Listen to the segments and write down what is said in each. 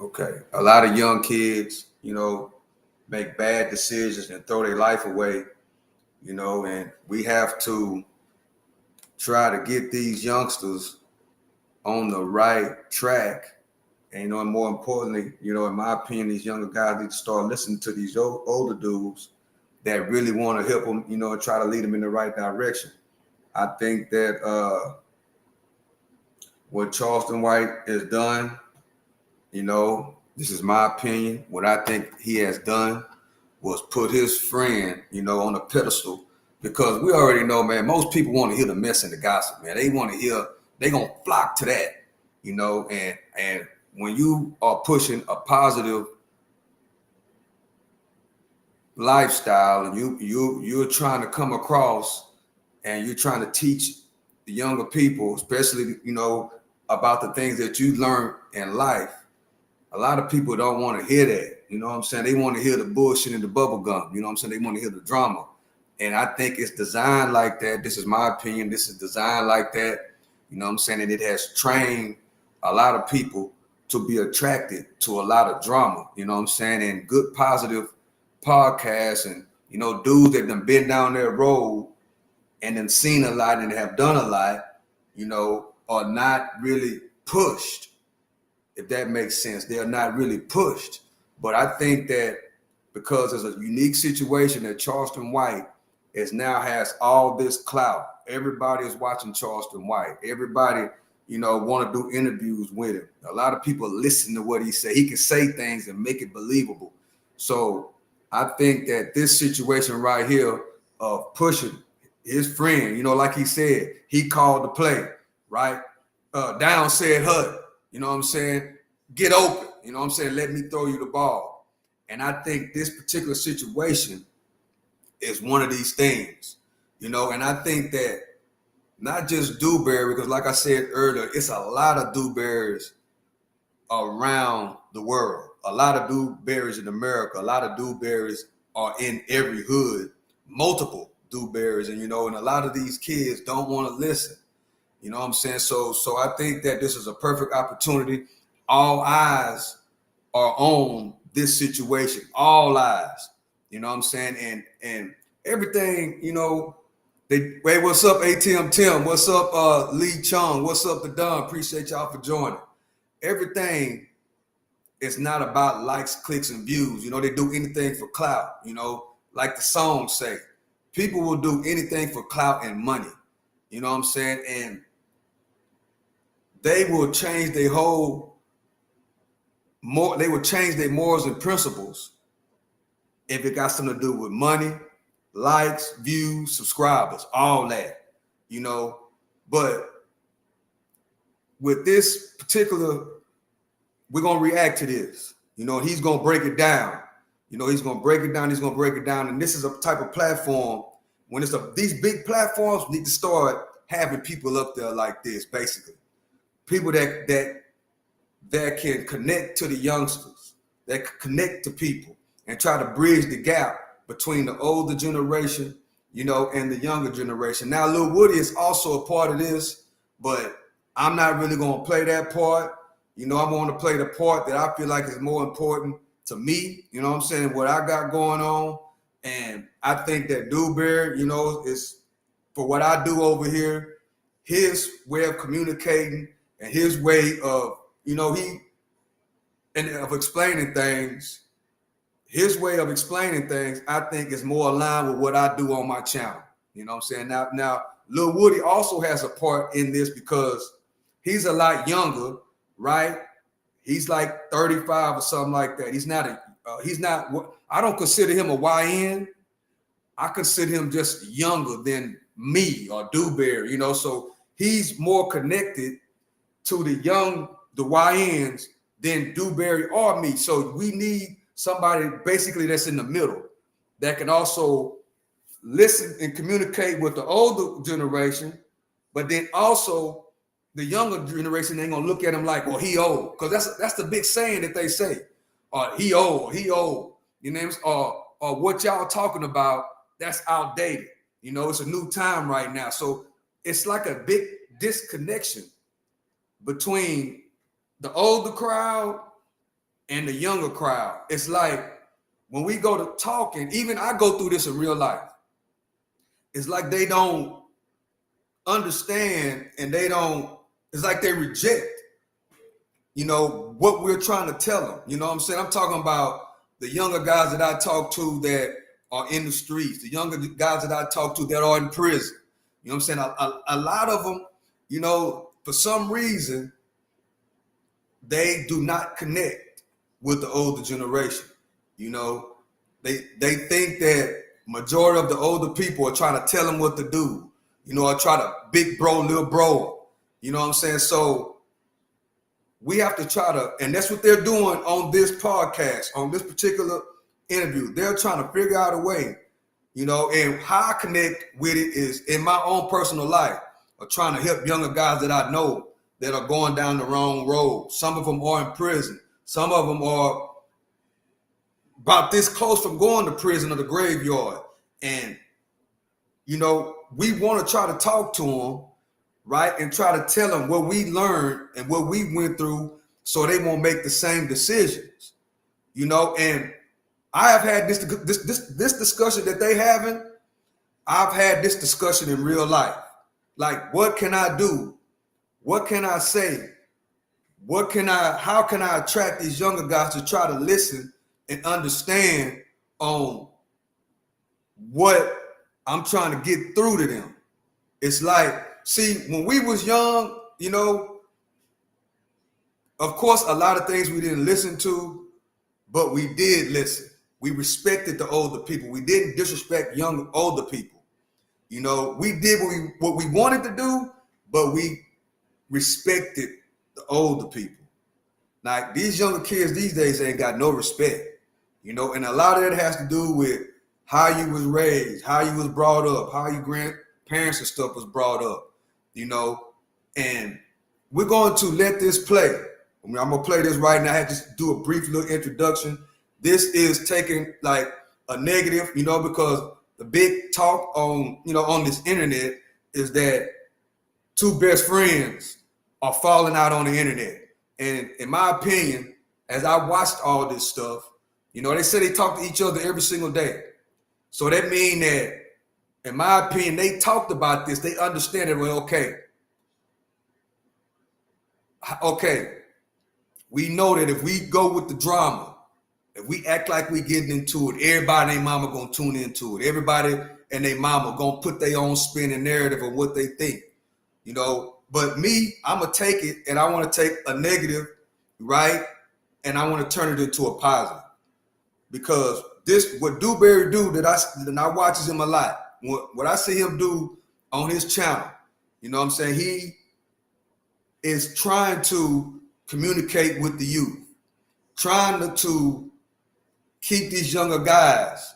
Okay. A lot of young kids, make bad decisions and throw their life away, and we have to try to get these youngsters on the right track. And more importantly, in my opinion, these younger guys need to start listening to these older dudes that really want to help them, and try to lead them in the right direction. I think that what Charleston White has done, this is my opinion. What I think he has done was put his friend, on a pedestal, because we already know, man, most people want to hear the mess and the gossip, man. They want to hear, they gonna flock to that, and when you are pushing a positive lifestyle and you're trying to come across and you're trying to teach the younger people, especially, about the things that you learned in life, a lot of people don't want to hear that. You know what I'm saying? They want to hear the bullshit and the bubble gum. You know what I'm saying? They want to hear the drama. And I think it's designed like that. This is my opinion. This is designed like that. You know what I'm saying? And it has trained a lot of people to be attracted to a lot of drama. You know what I'm saying? And good, positive podcasts and, dudes that done been down that road and then seen a lot and have done a lot, are not really pushed. If that makes sense, they are not really pushed. But I think that because there's a unique situation that Charleston White now has all this clout. Everybody is watching Charleston White. Everybody, want to do interviews with him. A lot of people listen to what he say. He can say things and make it believable. So I think that this situation right here of pushing his friend, like he said, he called the play, right? Down said Hud. You know what I'm saying? Get open. You know what I'm saying? Let me throw you the ball. And I think this particular situation is one of these things, and I think that not just Dewberry, because like I said earlier, it's a lot of Dewberries around the world. A lot of Dewberries in America. A lot of Dewberries are in every hood. Multiple Dewberries. And, and a lot of these kids don't want to listen. You know what I'm saying? So I think that this is a perfect opportunity. All eyes are on this situation. All eyes. You know what I'm saying? And everything, hey, what's up, ATM Tim? What's up, Lee Chung? What's up, the Don? Appreciate y'all for joining. Everything is not about likes, clicks, and views. They do anything for clout. Like the song say, people will do anything for clout and money. You know what I'm saying? And they will change they will change their morals and principles if it got something to do with money, likes, views, subscribers, all that, But with this particular, we're going to react to this, he's going to break it down. He's going to break it down. He's going to break it down. And this is a type of platform, when these big platforms need to start having people up there like this, basically. People that can connect to the youngsters, that can connect to people and try to bridge the gap between the older generation, and the younger generation. Now, Lil Woody is also a part of this, but I'm not really going to play that part. I'm going to play the part that I feel like is more important to me, you know what I'm saying, what I got going on. And I think that Dewberry, is, for what I do over here, his way of communicating and his way of, of explaining things, I think is more aligned with what I do on my channel. You know what I'm saying? Now, Lil Woody also has a part in this because he's a lot younger, right? He's like 35 or something like that. I don't consider him a YN. I consider him just younger than me or Dewberry, so he's more connected to the YNs than Dewberry or me. So we need somebody basically that's in the middle that can also listen and communicate with the older generation, but then also the younger generation ain't gonna look at him like, well, he old, because that's the big saying that they say, or he old, or what y'all talking about, that's outdated. It's a new time right now. So it's like a big disconnection between the older crowd and the younger crowd. It's like when we go to talking, even I go through this in real life. It's like they don't understand and it's like they reject, what we're trying to tell them. You know what I'm saying? I'm talking about the younger guys that I talk to that are in the streets, the younger guys that I talk to that are in prison. You know what I'm saying? A lot of them, for some reason, they do not connect with the older generation. They think that majority of the older people are trying to tell them what to do, or try to big bro, little bro. You know what I'm saying? So we have to try to, and that's what they're doing on this podcast, on this particular interview. They're trying to figure out a way, and how I connect with it is in my own personal life of trying to help younger guys that I know that are going down the wrong road. Some of them are in prison. Some of them are about this close from going to prison or the graveyard. And, we want to try to talk to them, right? And try to tell them what we learned and what we went through so they won't make the same decisions, and I have had this discussion that they haven't. I've had this discussion in real life. Like, what can I do? What can I say? How can I attract these younger guys to try to listen and understand on what I'm trying to get through to them? It's like, see, when we was young, of course, a lot of things we didn't listen to, but we did listen. We respected the older people. We didn't disrespect older people. We did what we wanted to do, but we respected the older people. Like, these younger kids these days ain't got no respect, and a lot of it has to do with how you was raised, how you was brought up, how your grandparents and stuff was brought up, and we're going to let this play. I'm going to play this right now. I had to do a brief little introduction. This is taking like a negative, because the big talk on this internet is that two best friends are falling out on the internet. And in my opinion, as I watched all this stuff, they say they talk to each other every single day. So that means that, in my opinion, they talked about this. They understand it. Well, okay. We know that if we go with the drama, if we act like we getting into it, everybody and their mama gonna tune into it. Everybody and their mama gonna put their own spin and narrative of what they think, But me, I'm gonna take it and I want to take a negative, right? And I want to turn it into a positive. Because what Dewberry do that I watches him a lot. What I see him do on his channel, he is trying to communicate with the youth, trying to keep these younger guys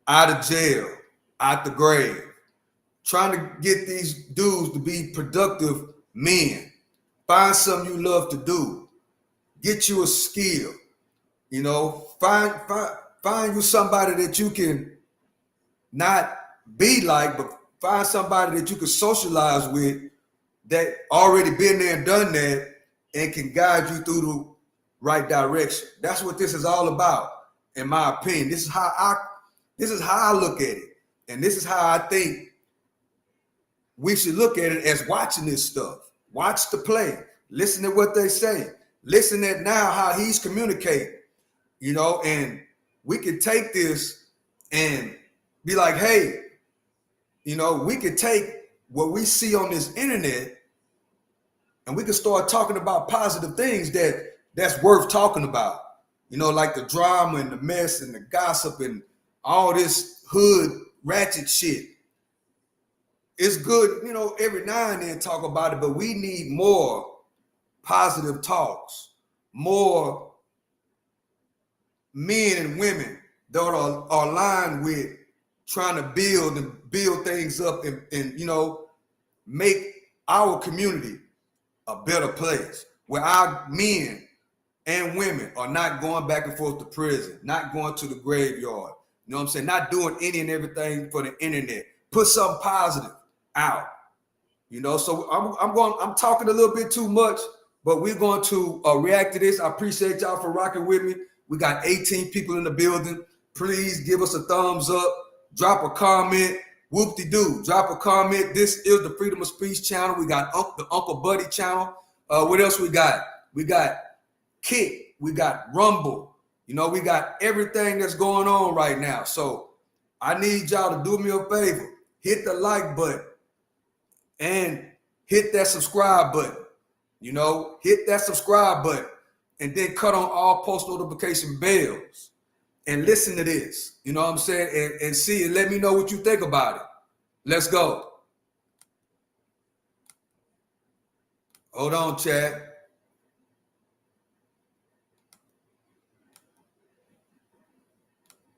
out of jail, out the grave, trying to get these dudes to be productive men. Find something you love to do. Get you a skill. Find you somebody that you can not be like, but find somebody that you can socialize with that already been there and done that and can guide you through the right direction. That's what this is all about, in my opinion. This is how I look at it. And this is how I think we should look at it, as watching this stuff. Watch the play. Listen to what they say. Listen at now how he's communicating, and we can take this and be like, hey, we could take what we see on this internet and we can start talking about positive things that's worth talking about. Like the drama and the mess and the gossip and all this hood ratchet shit. It's good, every now and then talk about it, but we need more positive talks, more men and women that are aligned with trying to build things up and make our community a better place where our men and women are not going back and forth to prison, not going to the graveyard. You know what I'm saying? Not doing any and everything for the internet. Put something positive out. So I'm talking a little bit too much, But we're going to react to this. I appreciate y'all for rocking with me. We got 18 people in the building. Please give us a thumbs up. Drop a comment. Whoop-de-doo. Drop a comment. This is the Freedom of Speech channel. We got the Uncle Buddy channel. What else we got? We got Kick. We got Rumble. You know, we got everything that's going on right now. So I need y'all to do me a favor. Hit the like button and hit that subscribe button. You know, hit that subscribe button and then cut on all post notification bells and listen to this. You know what I'm saying? And see and let me know what you think about it. Let's go. Hold on, Chad.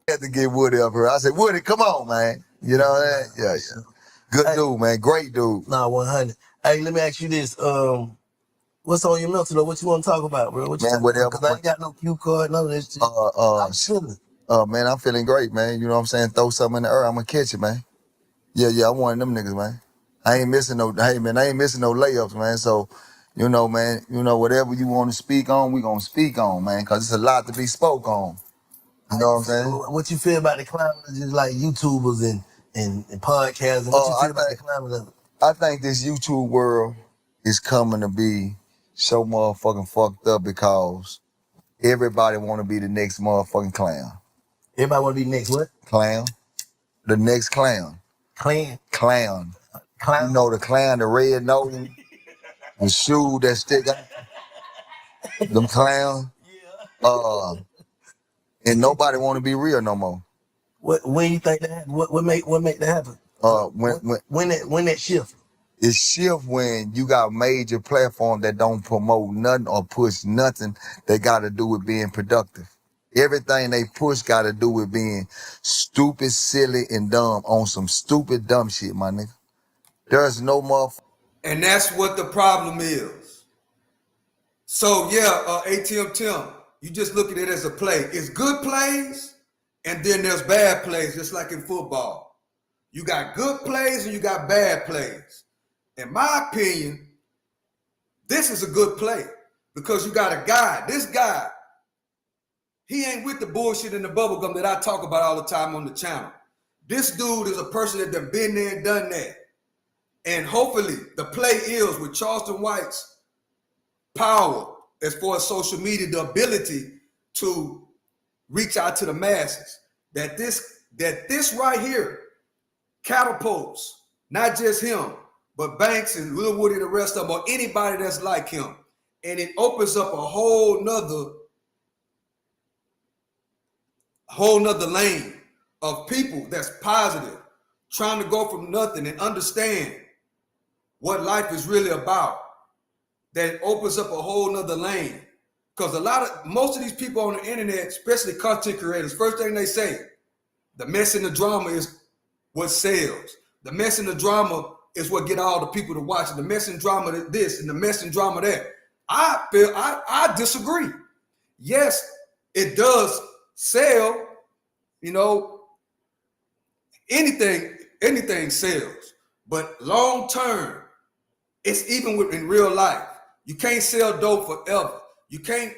Had to get Woody up here. I said, Woody, come on, man. You know that? Yeah. Good dude, man. Great dude. Nah, 100. Hey, let me ask you this. What's on your mental though? What you want to talk about, bro? What you Man, whatever. Because I ain't got no cue card, none of this shit. I'm chilling. Man, I'm feeling great, man. You know what I'm saying? Throw something in the air, I'm gonna catch it, man. Yeah, I'm one of them niggas, man. I ain't missing no layups, man. So, you know, man, whatever you want to speak on, we gonna speak on, man, because it's a lot to be spoke on. You know what I'm saying? What you feel about the climate of just like YouTubers and podcasts? And what you feel about the climate of it? I think this YouTube world is coming to be so motherfucking fucked up because everybody want to be the next motherfucking clown. Everybody want to be next what? Clown. The next clown. Clown. Clown. Clown. You know the clown, the red nose, the shoe that stick out. Them clown. And nobody want to be real no more. When you think that happen? What make that happen? When that shift? It shift when you got major platforms that don't promote nothing or push nothing that got to do with being productive. Everything they push got to do with being stupid, silly, and dumb on some stupid, dumb shit, my nigga. There's no motherfucker. And that's what the problem is. So, yeah, ATM Tim, you just look at it as a play. It's good plays, and then there's bad plays, just like in football. You got good plays and you got bad plays. In my opinion, this is a good play because you got a guy. This guy, he ain't with the bullshit and the bubblegum that I talk about all the time on the channel. This dude is a person that done been there and done that. And hopefully the play is with Charleston White's power as far as social media, the ability to reach out to the masses. That this right here catapults not just him, but Banks and Lil Woody and the rest of them, or anybody that's like him. And it opens up a whole nother lane of people that's positive, trying to go from nothing and understand what life is really about. That opens up a whole nother lane. Because most of these people on the internet, especially content creators, first thing they say, the mess and the drama is what sells. The mess and the drama is what get all the people to watch. And the mess and drama this and the mess and drama that. I disagree. Yes, it does sell. You know, anything sells. But long term, it's even in real life. You can't sell dope forever. You can't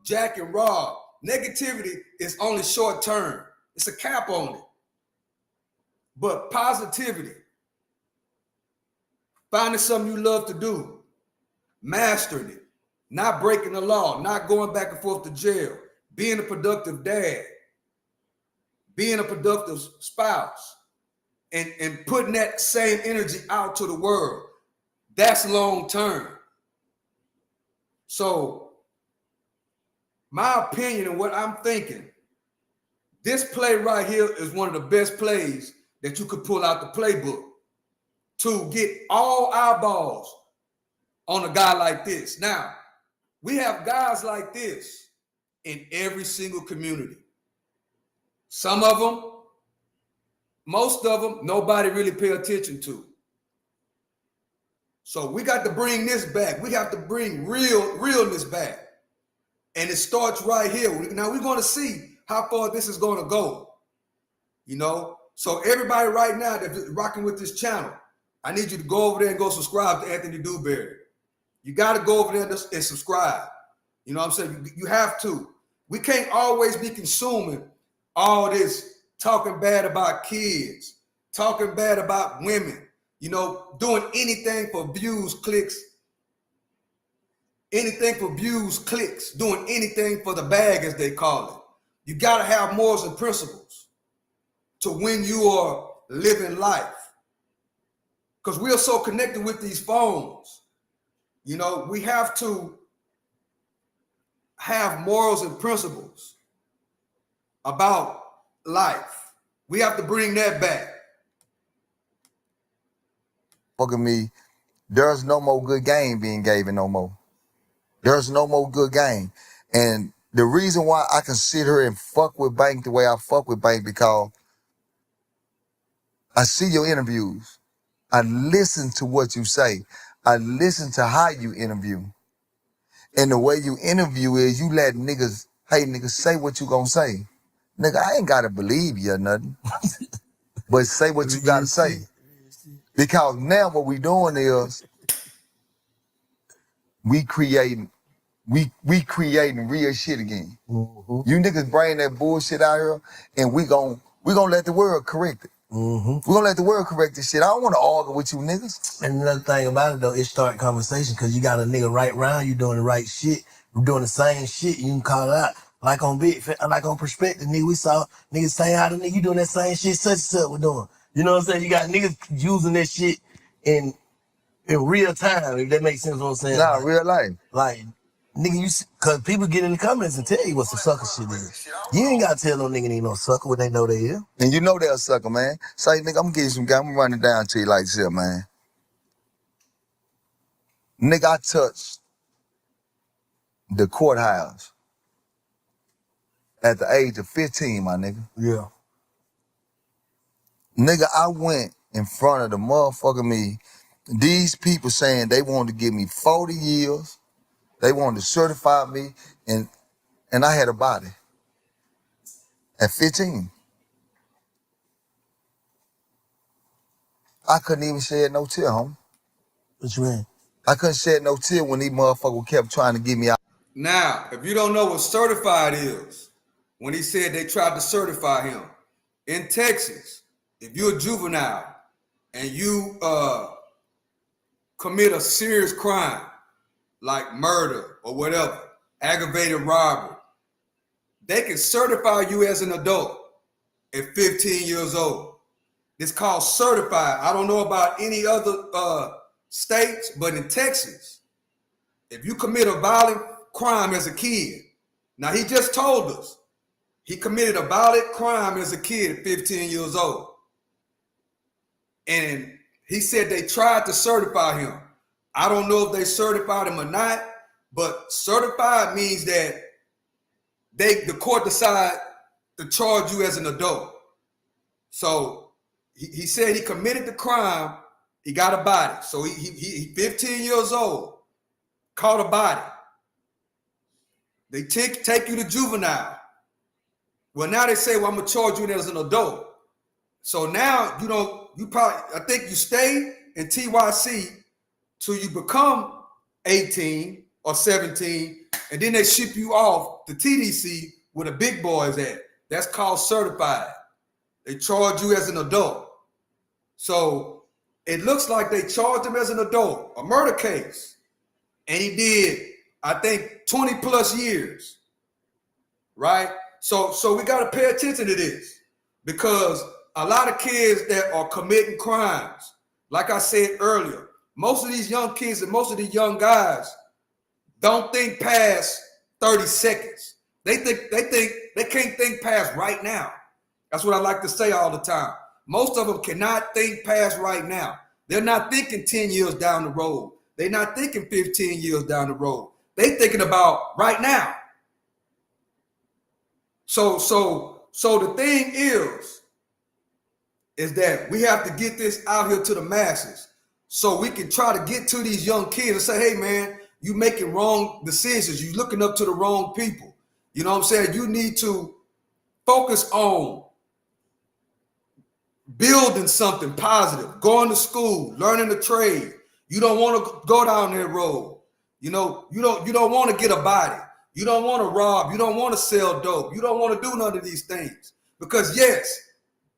jack and rob. Negativity is only short term. It's a cap on it. But positivity, finding something you love to do, mastering it, not breaking the law, not going back and forth to jail, being a productive dad, being a productive spouse, and putting that same energy out to the world. That's long term. So, my opinion and what I'm thinking, this play right here is one of the best plays that you could pull out the playbook to get all eyeballs on a guy like this. Now, we have guys like this in every single community. Some of them, most of them, nobody really pay attention to. So we got to bring this back. We have to bring realness back. And it starts right here. Now we're going to see how far this is going to go. You know? So everybody right now that's rocking with this channel, I need you to go over there and go subscribe to Anthony Dewberry. You got to go over there and subscribe. You know what I'm saying? You have to. We can't always be consuming all this talking bad about kids, talking bad about women, you know, doing anything for views, clicks, doing anything for the bag, as they call it. You got to have morals and principles to when you are living life. Because we are so connected with these phones. You know, we have to have morals and principles about life. We have to bring that back. Fucking me, there's no more good game being given no more. There's no more good game. And the reason why I can sit here and fuck with Bank the way I fuck with Bank, because I see your interviews. I listen to what you say. I listen to how you interview. And the way you interview is you let niggas, hey niggas, say what you gonna say. Nigga, I ain't gotta believe you or nothing. But say what you gotta say. Because now what we doing is we creating real shit again. Mm-hmm. You niggas bring that bullshit out here and we gon' let the world correct it. Mm-hmm. We gonna let the world correct this shit. I don't wanna argue with you niggas. And another thing about it though, it start conversation because you got a nigga right round you doing the right shit, you doing the same shit, you can call it out. Like on Perspective, nigga, we saw niggas saying how the nigga you doing that same shit such and such we're doing. You know what I'm saying? You got niggas using that shit in real time, if that makes sense what I'm saying. Nah, real life. Like, nigga, cause people get in the comments and tell you what some sucker shit is. You ain't gotta tell no nigga ain't no sucker when they know they is. And you know they'll sucker, man. Say, nigga, I'm gonna give you some guy. I'm gonna run it down to you like this, man. Nigga, I touched the courthouse at the age of 15, my nigga. Yeah. Nigga, I went in front of the motherfucker me. These people saying they wanted to give me 40 years. They wanted to certify me, and I had a body at 15. I couldn't even shed no tear, homie. What you mean? I couldn't shed no tear when these motherfuckers kept trying to get me out. Now, if you don't know what certified is, when he said they tried to certify him, in Texas, if you're a juvenile and you commit a serious crime like murder or whatever, aggravated robbery, they can certify you as an adult at 15 years old. It's called certified. I don't know about any other states, but in Texas, if you commit a violent crime as a kid, now he just told us he committed a violent crime as a kid at 15 years old. And he said they tried to certify him. I don't know if they certified him or not, but certified means that the court decide to charge you as an adult. So he said he committed the crime, he got a body. So he 15 years old, caught a body. They take you to juvenile. Well, now they say, well, I'm gonna charge you as an adult. So now I think you stay in TYC till you become 18 or 17, and then they ship you off to TDC where the big boys at. That's called certified. They charge you as an adult. So it looks like they charged him as an adult, a murder case. And he did, I think, 20 plus years, right? So we got to pay attention to this, because a lot of kids that are committing crimes, like I said earlier, most of these young kids and most of the young guys don't think past 30 seconds. They can't think past right now. That's what I like to say all the time. Most of them cannot think past right now. They're not thinking 10 years down the road. They're not thinking 15 years down the road. They're thinking about right now. So the thing is that we have to get this out here to the masses so we can try to get to these young kids and say, hey man, you making wrong decisions. You looking up to the wrong people. You know what I'm saying? You need to focus on building something positive, going to school, learning a trade. You don't want to go down that road. You know, you don't want to get a body. You don't want to rob. You don't want to sell dope. You don't want to do none of these things. Because yes,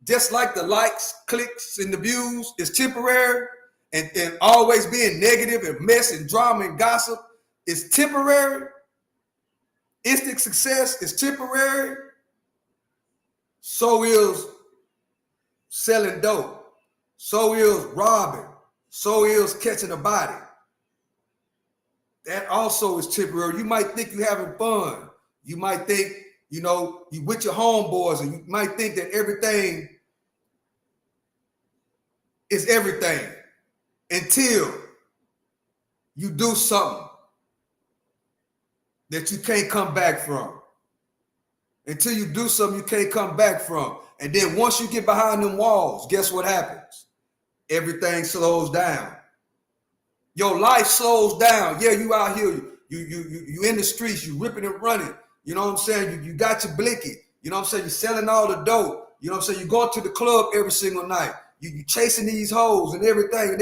just like the likes, clicks, and the views is temporary, and always being negative and mess and drama and gossip is temporary. Instant success is temporary. So is selling dope. So is robbing. So is catching a body. That also is temporary. You might think you're having fun. You might think, you know, you with your homeboys, and you might think that everything is everything until you do something that you can't come back from. Until you do something you can't come back from. And then once you get behind them walls, guess what happens? Everything slows down. Your life slows down. Yeah, you out here, you in the streets, you ripping and running. You know what I'm saying? You got your blicky. You know what I'm saying? You're selling all the dope. You know what I'm saying? You going to the club every single night. You chasing these hoes and everything.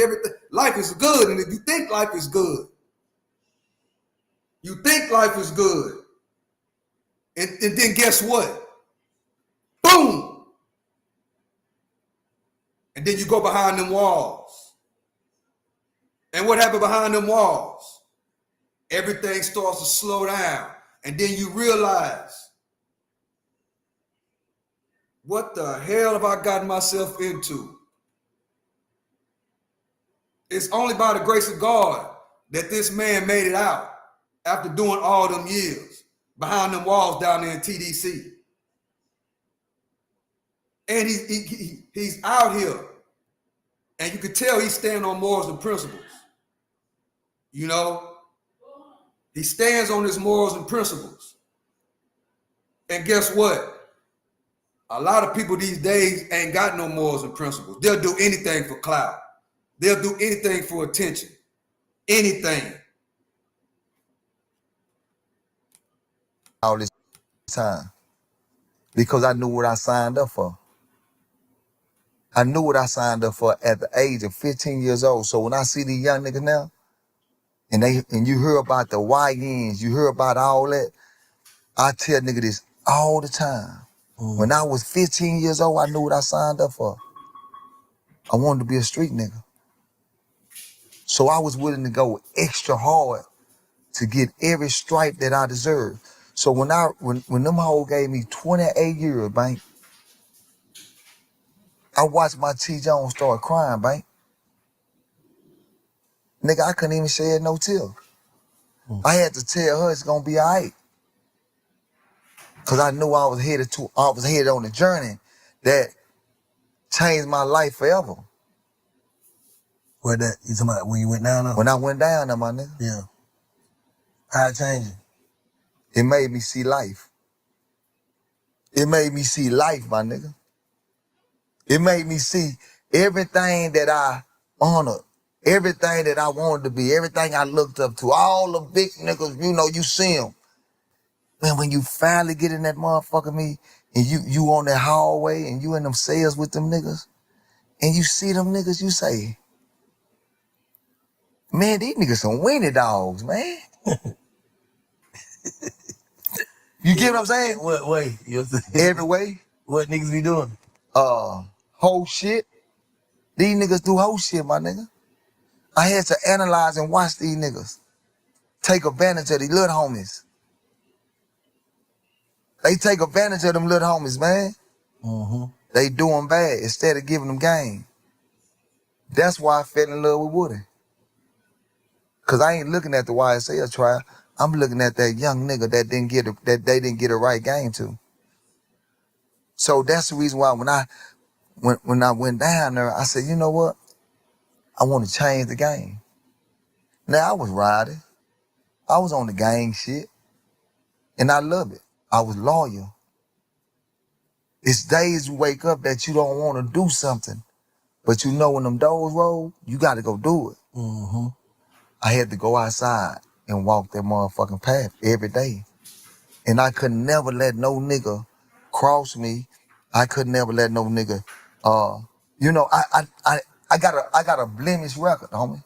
Life is good, and if you think life is good, you think life is good. And then guess what? Boom! And then you go behind them walls. And what happened behind them walls? Everything starts to slow down. And then you realize, what the hell have I gotten myself into? It's only by the grace of God that this man made it out after doing all them years behind them walls down there in TDC. And he's out here. And you can tell he's standing on morals and principles. You know? He stands on his morals and principles. And guess what? A lot of people these days ain't got no morals and principles. They'll do anything for clout. They'll do anything for attention. Anything. All this time. Because I knew what I signed up for. I knew what I signed up for at the age of 15 years old. So when I see these young niggas now, and you hear about the YNs, you hear about all that, I tell nigga this all the time. When I was 15 years old, I knew what I signed up for. I wanted to be a street nigga. So I was willing to go extra hard to get every stripe that I deserved. So when them hoes gave me 28 years, bank, I watched my T. Jones start crying, bank. Nigga, I couldn't even shed no tear. I had to tell her it's gonna be all right. Cause I knew I was headed on a journey that changed my life forever. Where that, you talking about when you went down there? When I went down there, my nigga. Yeah. How it changed you? It made me see life. It made me see life, my nigga. It made me see everything that I honored, everything that I wanted to be, everything I looked up to, all the big niggas, you know, you see them. Man, when you finally get in that motherfucker me, and you on that hallway, and you in them cells with them niggas, and you see them niggas, you say, man, these niggas some weenie dogs, man. You get what I'm saying? What way? Every way. What niggas be doing? Whole shit. These niggas do whole shit, my nigga. I had to analyze and watch these niggas take advantage of these little homies. They take advantage of them little homies, man. They do them bad instead of giving them game. That's why I fell in love with Woody. Cause I ain't looking at the YSL trial. I'm looking at that young nigga that they didn't get a right game to. So that's the reason why when I went down there, I said, you know what? I want to change the game. Now I was riding. I was on the gang shit. And I love it. I was loyal. It's days you wake up that you don't want to do something. But you know when them doors roll, you got to go do it. I had to go outside and walk that motherfucking path every day. And I could never let no nigga cross me. I could never let no nigga, you know, I got a blemish record, homie.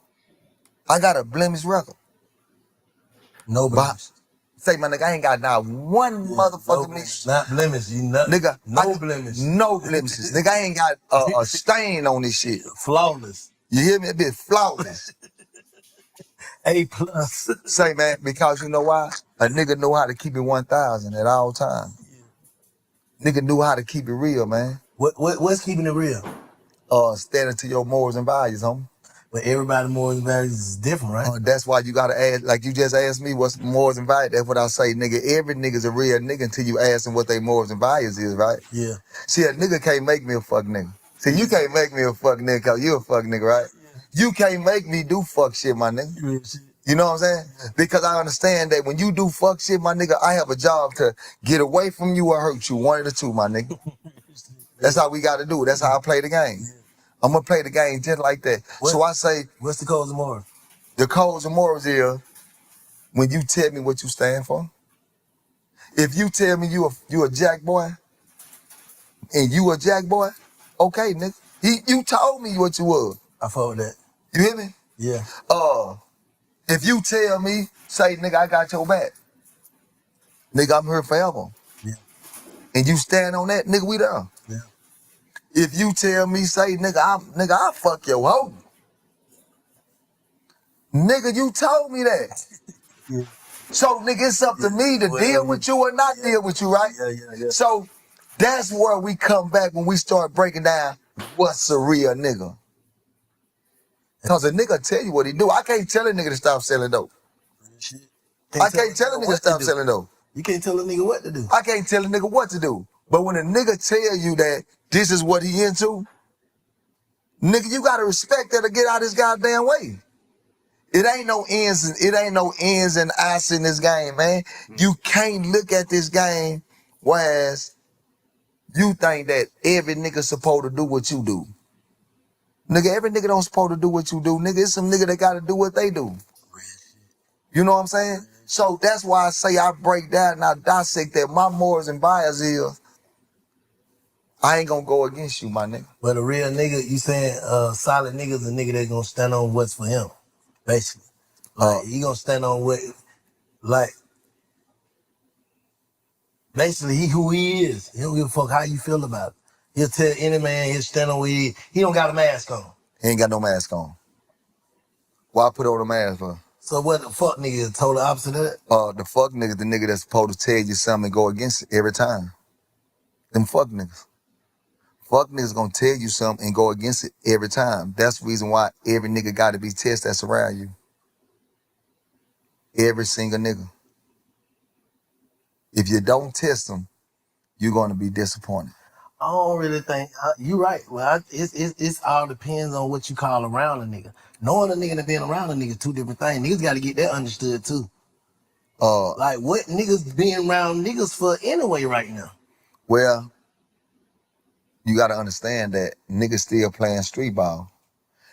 I got a blemish record. No But blemish. say, my nigga, I ain't got not one No motherfucking blemish. blemish. Not blemish. You not, Nigga, no blemish. no blemishes. Nigga, I ain't got a stain on this shit. Flawless. You hear me? It be flawless. A+. Say, man, because you know why? A nigga know how to keep it 1,000 at all times. Nigga knew how to keep it real, man. What's keeping it real? Standing to your morals and values, homie. But everybody morals and values is different, right? That's why you gotta ask, like you just asked me, what's morals and values? That's what I say, nigga. Every nigga's a real nigga until you ask them what their morals and values is, right? Yeah. See, a nigga can't make me a fuck nigga. See, you can't make me a fuck nigga cause you a fuck nigga, right? You can't make me do fuck shit, my nigga. Real shit. You know what I'm saying? Because I understand that when you do fuck shit, my nigga, I have a job to get away from you or hurt you. One of the two, my nigga. That's how we gotta do it. That's how I play the game. I'm gonna play the game just like that. So I say, What's the codes of morals? the codes and morals is when you tell me what you stand for. If you tell me you a jack boy and you a jack boy, okay, nigga. You told me what you was. I fuck with that. You hear me? Yeah. If you tell me, say, nigga, I got your back. Nigga, I'm here forever. Yeah. And you stand on that, nigga, we done. Yeah. If you tell me, say, nigga, I'll fuck your hoe. Nigga, you told me that. Yeah. So, nigga, it's up to me to deal with you or not deal with you, right? Yeah. So, that's where we come back when we start breaking down what's a real nigga. Cause a nigga tell you what he do. I can't tell a nigga to stop selling dope. Shit. I can't tell a nigga to stop selling dope. You can't tell a nigga what to do. I can't tell a nigga what to do. But when a nigga tell you that this is what he into, nigga, you gotta respect that to get out of his goddamn way. It ain't no ends and outs in this game, man. You can't look at this game whereas you think that every nigga supposed to do what you do. Nigga, every nigga don't supposed to do what you do. Nigga, it's some nigga that gotta do what they do. You know what I'm saying? So that's why I say I break down and I dissect that my morals and bias is I ain't gonna go against you, my nigga. But a real nigga, you saying solid nigga's a nigga that's gonna stand on what's for him, basically. Like, he gonna stand on what, like, basically he who he is. He don't give a fuck how you feel about it. He'll tell any man he'll stand on what he is. He don't got a mask on. He ain't got no mask on. Why put on a mask for? So what the fuck nigga is total opposite of that? The fuck nigga, the nigga that's supposed to tell you something and go against it every time. Them fuck niggas. Fuck niggas gonna tell you something and go against it every time. That's the reason why every nigga gotta be tested that's around you. Every single nigga. If you don't test them, you're gonna be disappointed. I don't really think you right. Well, it's all depends on what you call around a nigga. Knowing a nigga and being around a nigga, two different things. Niggas got to get that understood too. Like what niggas being around niggas for anyway right now? Well, you gotta understand that niggas still playing street ball.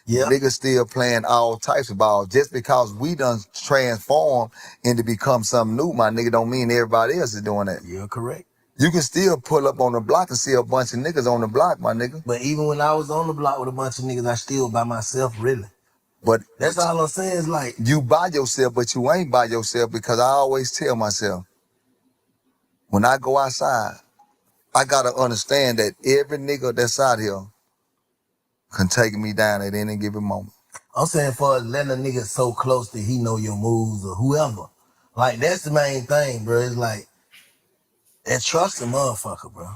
Yeah. Niggas still playing all types of ball. Just because we done transform into become something new, my nigga, don't mean everybody else is doing that. You're correct. You can still pull up on the block and see a bunch of niggas on the block, my nigga. But even when I was on the block with a bunch of niggas, I still by myself, really. But That's all I'm saying is like, you by yourself, but you ain't by yourself because I always tell myself, when I go outside, I gotta understand that every nigga that's out here can take me down at any given moment. I'm saying for letting a nigga so close that he know your moves or whoever. Like, that's the main thing, bro. It's like, that trust a motherfucker, bro.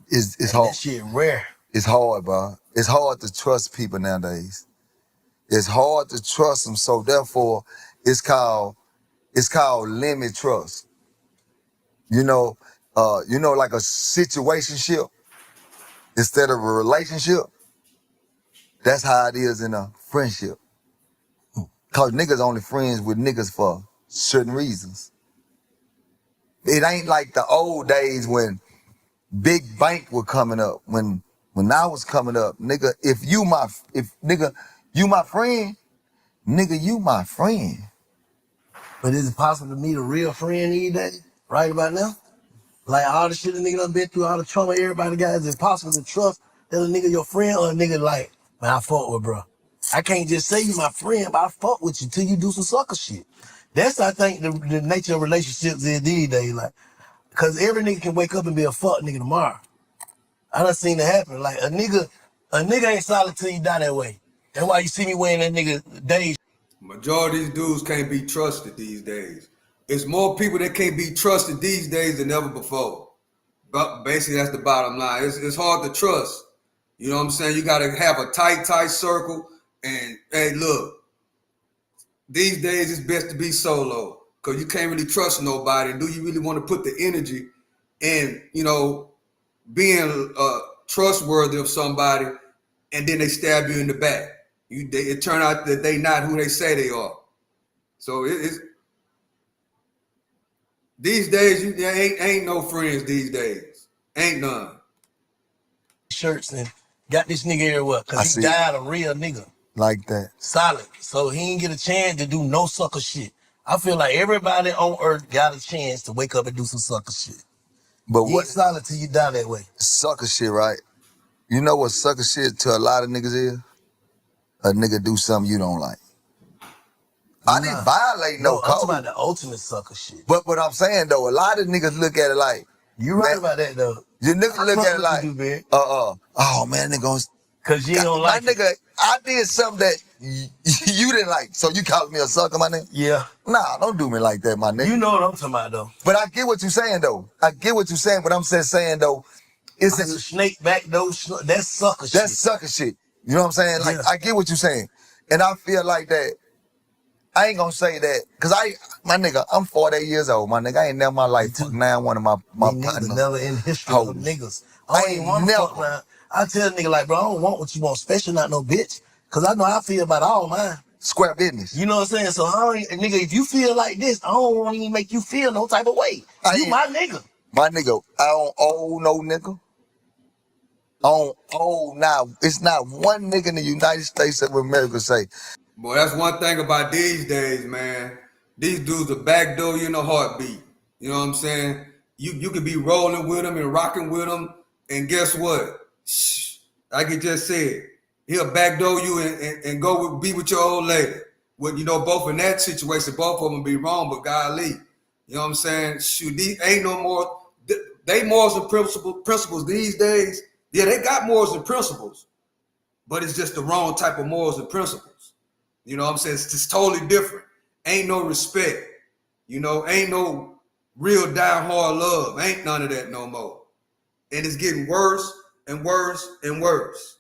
It's hard. That shit rare. It's hard, bro. It's hard to trust people nowadays. It's hard to trust them, so therefore, it's called limit trust. You know, like a situationship instead of a relationship. That's how it is in a friendship. Cause niggas only friends with niggas for certain reasons. It ain't like the old days when Big Bank was coming up. When I was coming up, nigga, you my friend, nigga, you my friend. But is it possible to meet a real friend these days? Right about now? Like all the shit a nigga done been through, all the trauma everybody got, is it possible to trust that a nigga your friend or a nigga like, man, I fuck with bro. I can't just say you my friend, but I fuck with you till you do some sucker shit. That's, I think, the nature of relationships is these days. Like, cause every nigga can wake up and be a fuck nigga tomorrow. I done seen it happen. Like a nigga ain't solid till you die that way. That's why you see me wearing that nigga days. Majority of these dudes can't be trusted these days. It's more people that can't be trusted these days than ever before. But basically, that's the bottom line. It's hard to trust. You know what I'm saying? You got to have a tight circle. And hey, look, these days it's best to be solo because you can't really trust nobody. Do you really want to put the energy in, being trustworthy of somebody, and then they stab you in the back? It turned out that they not who they say they are. So it's these days there ain't no friends these days. Ain't none. Shirts and got this nigga here what? I Cause he see. died a real nigga. Like that. Solid. So he ain't get a chance to do no sucker shit. I feel like everybody on earth got a chance to wake up and do some sucker shit. But You what ain't solid till you die that way. sucker shit, right? You know what sucker shit to a lot of niggas is? A nigga do something you don't like. I didn't violate no I'm talking code. about the ultimate sucker shit. But what I'm saying though, a lot of niggas look at it like, You right man, about that though. you niggas look at it like, you do, man. oh man, nigga, Cause you don't like my it. nigga, I did something that you didn't like, so you calling me a sucker, my nigga? Yeah. Nah, don't do me like that, my nigga. You know what I'm talking about though. But I get what you're saying though. I get what you're saying, but I'm just saying though, it's The snake back though, that's sucker shit. that's sucker shit. You know what I'm saying? Like, Yeah. I get what you're saying. And I feel like that, I ain't gonna say that, cause my nigga, I'm 48 years old, my nigga. I ain't never in my life fucked now one of my partners. Never in history hoes. of niggas. I I ain't ain't want to never. fuck around. I tell a nigga like, bro, I don't want what you want, especially not no bitch. Cause I know how I feel about all mine. Square business. You know what I'm saying? So nigga, if you feel like this, I don't want to even make you feel no type of way. You my nigga. My nigga, I don't owe no nigga. I don't owe now. It's not one nigga in the United States of America say, Boy, that's one thing about these days, man. These dudes are backdoor you in a heartbeat. You know what I'm saying? You could be rolling with them and rocking with them, and guess what? Shh, like it just said, he'll backdoor you and go be with your old lady. Well, both in that situation, both of them be wrong, but golly, you know what I'm saying? Shoot, these ain't no more. They morals and principles these days. Yeah, they got morals and principles, but it's just the wrong type of morals and principles. You know what I'm saying? It's just totally different. Ain't no respect. Ain't no real down hard love. Ain't none of that no more. And it's getting worse and worse and worse.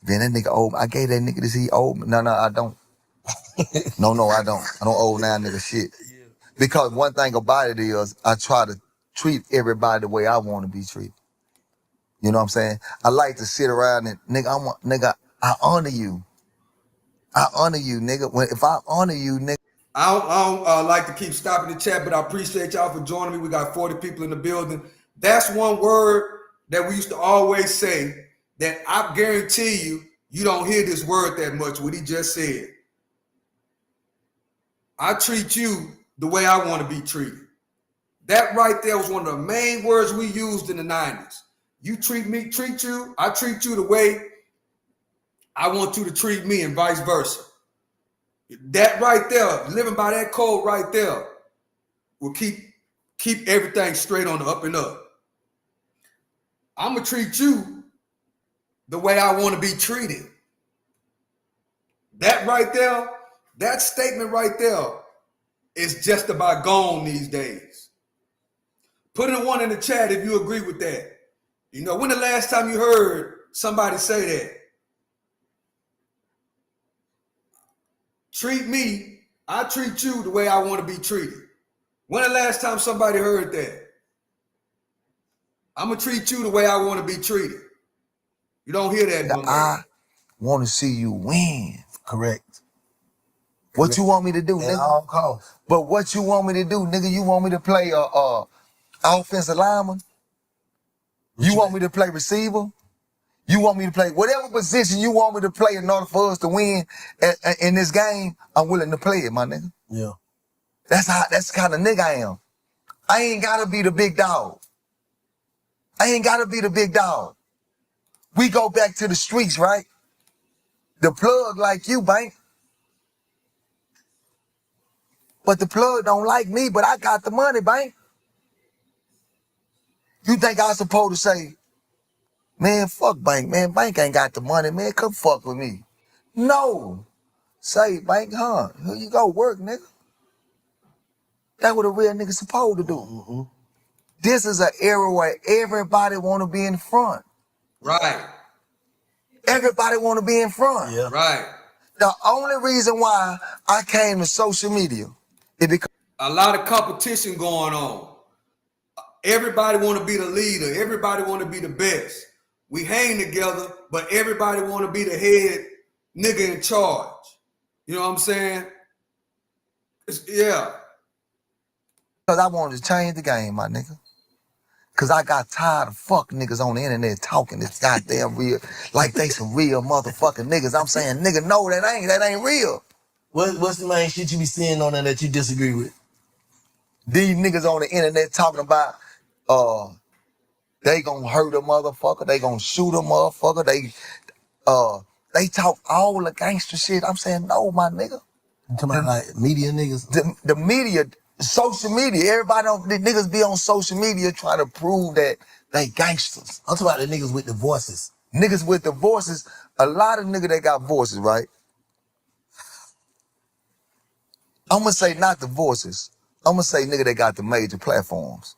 man, that nigga old. I gave that nigga this, he old. No, I don't. No, I don't. I don't owe now nigga shit. Because one thing about it is, I try to treat everybody the way I want to be treated. You know what I'm saying? I like to sit around and, nigga, I honor you. I honor you, nigga. If I honor you, nigga. I don't like to keep stopping the chat, but I appreciate y'all for joining me. We got 40 people in the building. That's one word that we used to always say that I guarantee you don't hear this word that much, what he just said. I treat you the way I want to be treated. That right there was one of the main words we used in the 90s. You treat you, I treat you the way I want you to treat me, and vice versa. That right there, living by that code right there, will keep everything straight on the up and up. I'm gonna treat you the way I want to be treated. That right there, that statement right there is just about gone these days. Put a one in the chat if you agree with that. When the last time you heard somebody say that? Treat me, I treat you the way I want to be treated. When the last time somebody heard that? I'm going to treat you the way I want to be treated. You don't hear that no more. I want to see you win. Correct. What you want me to do, At nigga? all costs. But what you want me to do, nigga? You want me to play offensive lineman? You want me to play receiver? You want me to play whatever position you want me to play in order for us to win in this game? I'm willing to play it, my nigga. Yeah. That's the kind of nigga I am. I ain't gotta be the big dog. We go back to the streets, right? The plug like you, Bank. But the plug don't like me, but I got the money, Bank. You think I supposed to say, man, fuck Bank, man. Bank ain't got the money, man. Come fuck with me. No. Say, Bank, huh? Here you go, work, nigga. That's what a real nigga supposed to do. Mm-hmm. This is an era where everybody want to be in front. Right. Everybody want to be in front. Yeah. Right. The only reason why I came to social media is because a lot of competition going on. Everybody want to be the leader. Everybody want to be the best. We hang together, but everybody want to be the head nigga in charge. You know what I'm saying? Yeah. Because I wanted to change the game, my nigga. Because I got tired of fuck niggas on the internet talking this goddamn real, like they some real motherfucking niggas. I'm saying, nigga, no, that ain't real. What's the main shit you be seeing on there that you disagree with? These niggas on the internet talking about, they gonna hurt a motherfucker, they gonna shoot a motherfucker, they talk all the gangster shit. I'm saying, no, my nigga. You talking about like media niggas? The media, social media, the niggas be on social media trying to prove that they gangsters. I'm talking about the niggas with the voices. Niggas with the voices, a lot of niggas that got voices, right? I'm gonna say not the voices. I'm gonna say nigga that got the major platforms.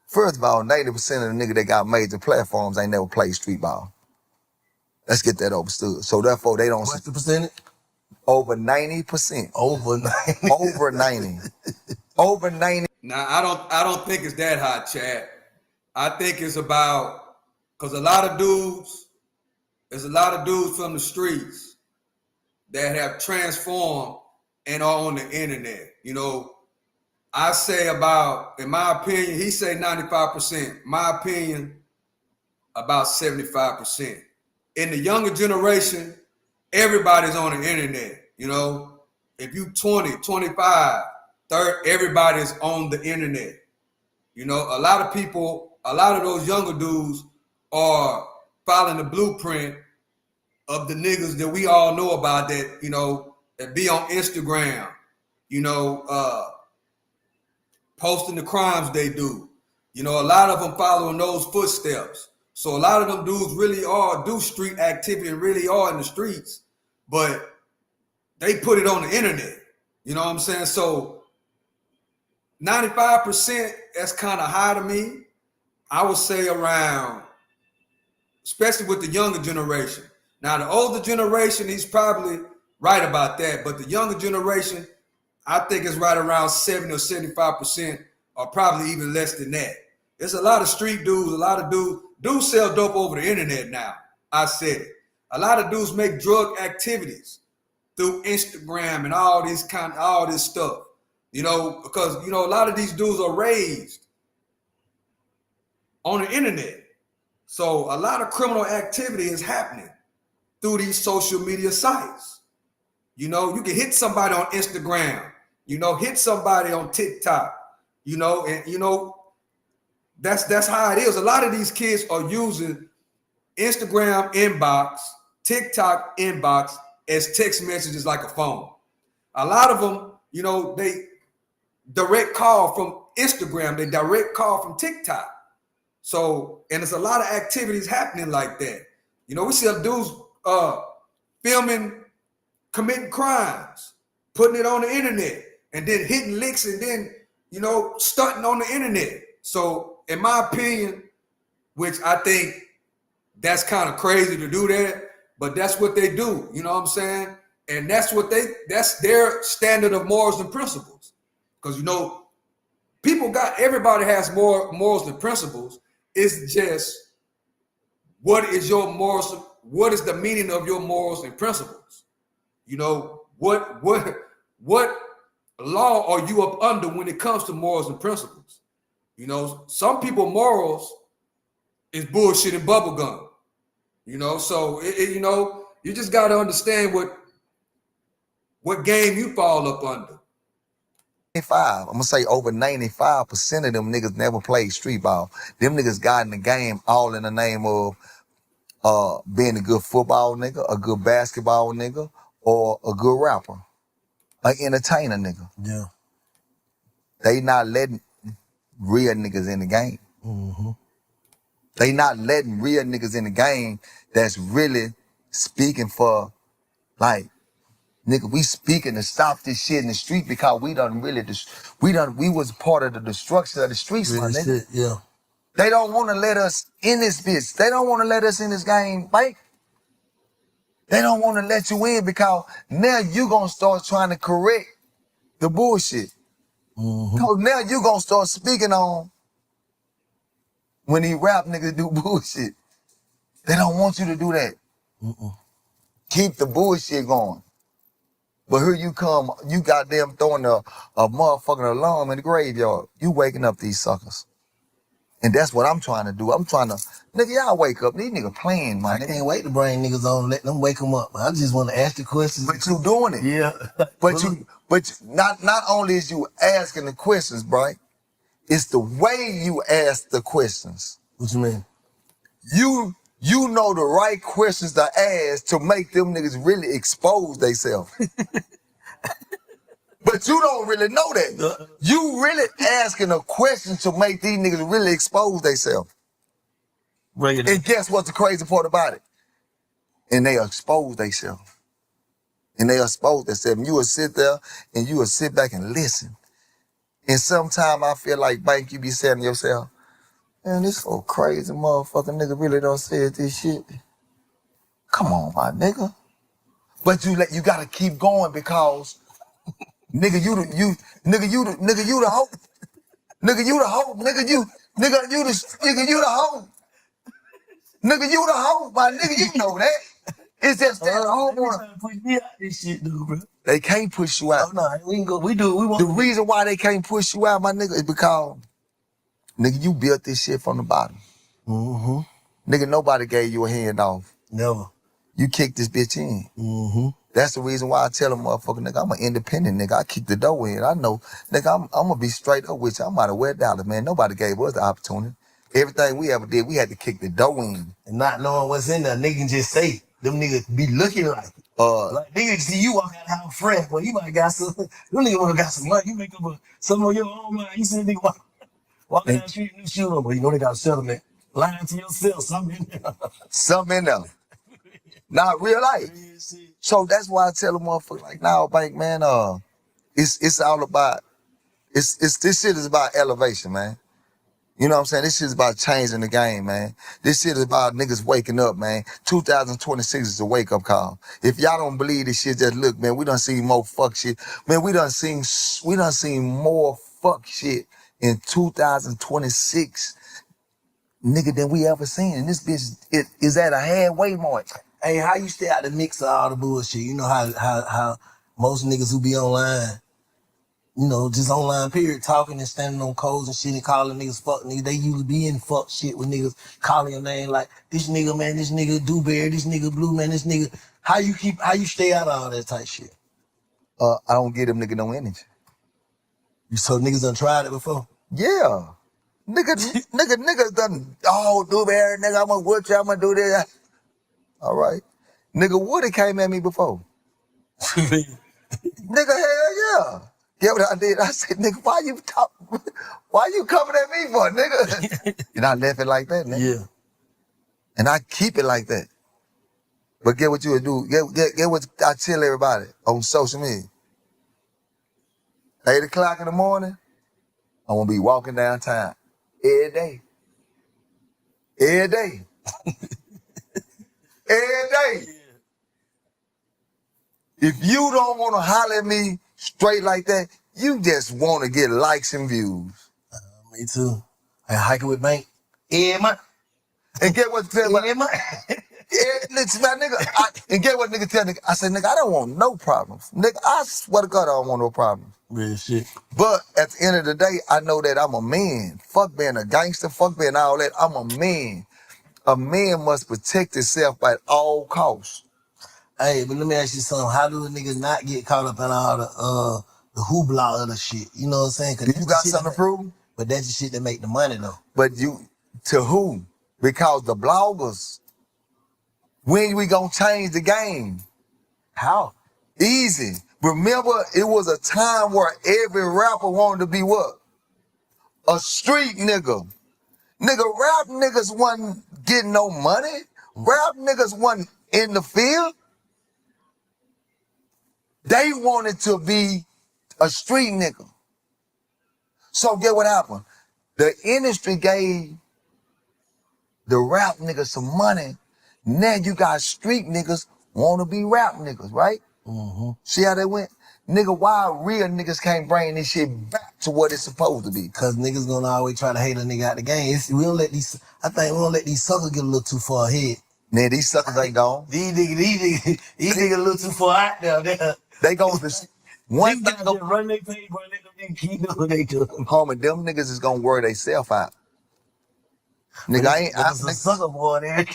First of all, 90% of the nigga that got major platforms ain't never played street ball. Let's get that understood. So therefore, they don't. What's the percentage? Over 90%. Over 90. Over 90. Over 90. Now I don't think it's that high, Chad. I think it's about, because there's a lot of dudes from the streets that have transformed and are on the internet. You know, I say about, in my opinion, he say 95%. My opinion, about 75%. In the younger generation, everybody's on the internet. You know, if you 20, 25, 30, everybody's on the internet. You know, a lot of those younger dudes are following the blueprint of the niggas that we all know about that, you know, that be on Instagram, you know, posting the crimes they do. You know, a lot of them following those footsteps. So a lot of them dudes really do street activity and really are in the streets, but they put it on the internet. You know what I'm saying? So 95%, that's kind of high to me. I would say around, especially with the younger generation. Now, the older generation, he's probably right about that. But the younger generation, I think it's right around 70 or 75%, or probably even less than that. There's a lot of street dudes, a lot of dudes sell dope over the internet now. I said it. A lot of dudes make drug activities through Instagram and all this stuff. You know, because, you know, a lot of these dudes are raised on the internet. So a lot of criminal activity is happening through these social media sites. You know, you can hit somebody on Instagram, you know, hit somebody on TikTok, you know, and you know, that's how it is. A lot of these kids are using Instagram inbox, TikTok inbox as text messages like a phone. A lot of them, you know, they direct call from Instagram, they direct call from TikTok. So, and there's a lot of activities happening like that. You know, we see dudes filming, committing crimes, putting it on the internet, and then hitting licks and then, you know, stunting on the internet. So, in my opinion, which I think that's kind of crazy to do that, but that's what they do. You know what I'm saying? And that's their standard of morals and principles. Because, you know, everybody has more morals and principles. It's just, what is your morals? What is the meaning of your morals and principles? You know, what law are you up under when it comes to morals and principles? You know, some people morals is bullshit and bubblegum. You know, so you know, you just got to understand what game you fall up under. I'm gonna say over 95% of them niggas never played street ball. Them niggas got in the game all in the name of being a good football nigga, a good basketball nigga, or a good rapper. an entertainer nigga. Yeah. They not letting real niggas in the game. Mm-hmm. They not letting real niggas in the game that's really speaking for, like, nigga, we speaking to stop this shit in the street because we was part of the destruction of the streets, my Really nigga. shit, yeah. They don't want to let us in this bitch. They don't want to let us in this game, right? They don't want to let you in because now you gonna start trying to correct the bullshit. Mm-hmm. Cause now you gonna start speaking on when these rap niggas do bullshit. They don't want you to do that. Mm-mm. Keep the bullshit going. But here you come, you goddamn throwing a motherfucking alarm in the graveyard. You waking up these suckers. And that's what I'm trying to do. I'm trying to, nigga, y'all wake up. These niggas playing, my I nigga. can't wait to bring niggas on, let them wake them up. I just want to ask the questions. But you doing it. Yeah. But not only is you asking the questions, right? It's the way you ask the questions. What you mean? You know the right questions to ask to make them niggas really expose themselves. But you don't really know that. You really asking a question to make these niggas really expose themselves. Bring it And guess what's the crazy part about it? And they expose themselves. And they expose themselves. And you will sit there and you will sit back and listen. And sometimes I feel like, Bank, you be saying to yourself, man, this so crazy motherfucking nigga really don't say this shit. Come on, my nigga. But you gotta keep going because nigga, you the hope. Nigga, you the hope. Nigga, you the hope. Nigga, you the hope. Nigga, you the hope, my nigga. You know that. It's just that hope. trying to push me out this shit, dude, bro. They can't push you out. Oh, no, we can go. We do what we want. The reason why they can't push you out, my nigga, is because, nigga, you built this shit from the bottom. Mm-hmm. Nigga, nobody gave you a handoff. Never. You kicked this bitch in. Mm-hmm. That's the reason why I tell a motherfucker, nigga, I'm an independent nigga. I kick the door in. I know, nigga, I'm gonna be straight up with you. I'm out of $1, man. Nobody gave us the opportunity. Everything we ever did, we had to kick the door in. And not knowing what's in there, nigga can just say, them niggas be looking like it. Like, niggas see you walk out the house fresh, well, you might got some, them niggas might got some money. You make up some of your own money. You see a nigga walking down the street, new shoes on, but you know they got a settlement. Lying to yourself, something in there. Something in there. Not real life. So that's why I tell a motherfucker like, nah, Bank, man, it's all about, this shit is about elevation, man. You know what I'm saying? This shit is about changing the game, man. This shit is about niggas waking up, man. 2026 is a wake-up call. If y'all don't believe this shit, just look, man, we done seen more fuck shit. Man, we done seen more fuck shit in 2026, nigga, than we ever seen. And this bitch is at a halfway mark. Hey, how you stay out the mix of all the bullshit? You know how most niggas who be online, you know, just online period, talking and standing on codes and shit and calling niggas fuck niggas. They usually be in fuck shit with niggas calling your name like, this nigga, man, this nigga Dewberry, this nigga Blue, man, this nigga. How you stay out of all that type shit? I don't give them nigga no energy. So niggas done tried it before? Yeah. Niggas done, oh, Dewberry, nigga, I'm gonna whoop you, I'm gonna do this. All right. Nigga Woody came at me before. Nigga, hell yeah. Get what I did? I said, nigga, why you coming at me for, nigga? And I left it like that, nigga. Yeah. And I keep it like that. But get what you would do. Get what I tell everybody on social media. 8 o'clock in the morning, I'm gonna be walking downtown every day. Every day. Every day. If you don't want to holler at me straight like that, you just want to get likes and views. Me too. I hiking with Bank. Yeah, man. And get what tell Yeah, man. listen, my nigga. And get what nigga tell nigga. I said, nigga, I don't want no problems. Nigga, I swear to God, I don't want no problems. Real shit. But at the end of the day, I know that I'm a man. Fuck being a gangster. Fuck being all that. I'm a man. A man must protect himself at all costs. Hey, but let me ask you something. How do a nigga not get caught up in all the hoopla of the shit? You know what I'm saying? Do you got something to prove? But that's the shit that make the money though. But to who? Because the bloggers. When we gonna change the game? How? Easy. Remember, it was a time where every rapper wanted to be what? A street nigga. Nigga, rap niggas wasn't getting no money. Rap niggas wasn't in the field. They wanted to be a street nigga. So get what happened? The industry gave the rap niggas some money. Now you got street niggas want to be rap niggas, right? Mm-hmm. See how they went? Nigga, why real niggas can't bring this shit back to what it's supposed to be? Cause niggas gonna always try to hate a nigga out the game. We don't let these, I think we don't let these suckers get a little too far ahead. Man, these suckers ain't gone. These niggas a little too far out there. They go to one These thing, guys just run their page, bro. Let them niggas keep doing what they do. homie, them niggas is gonna wear themselves out. Nigga, It's a sucker boy there.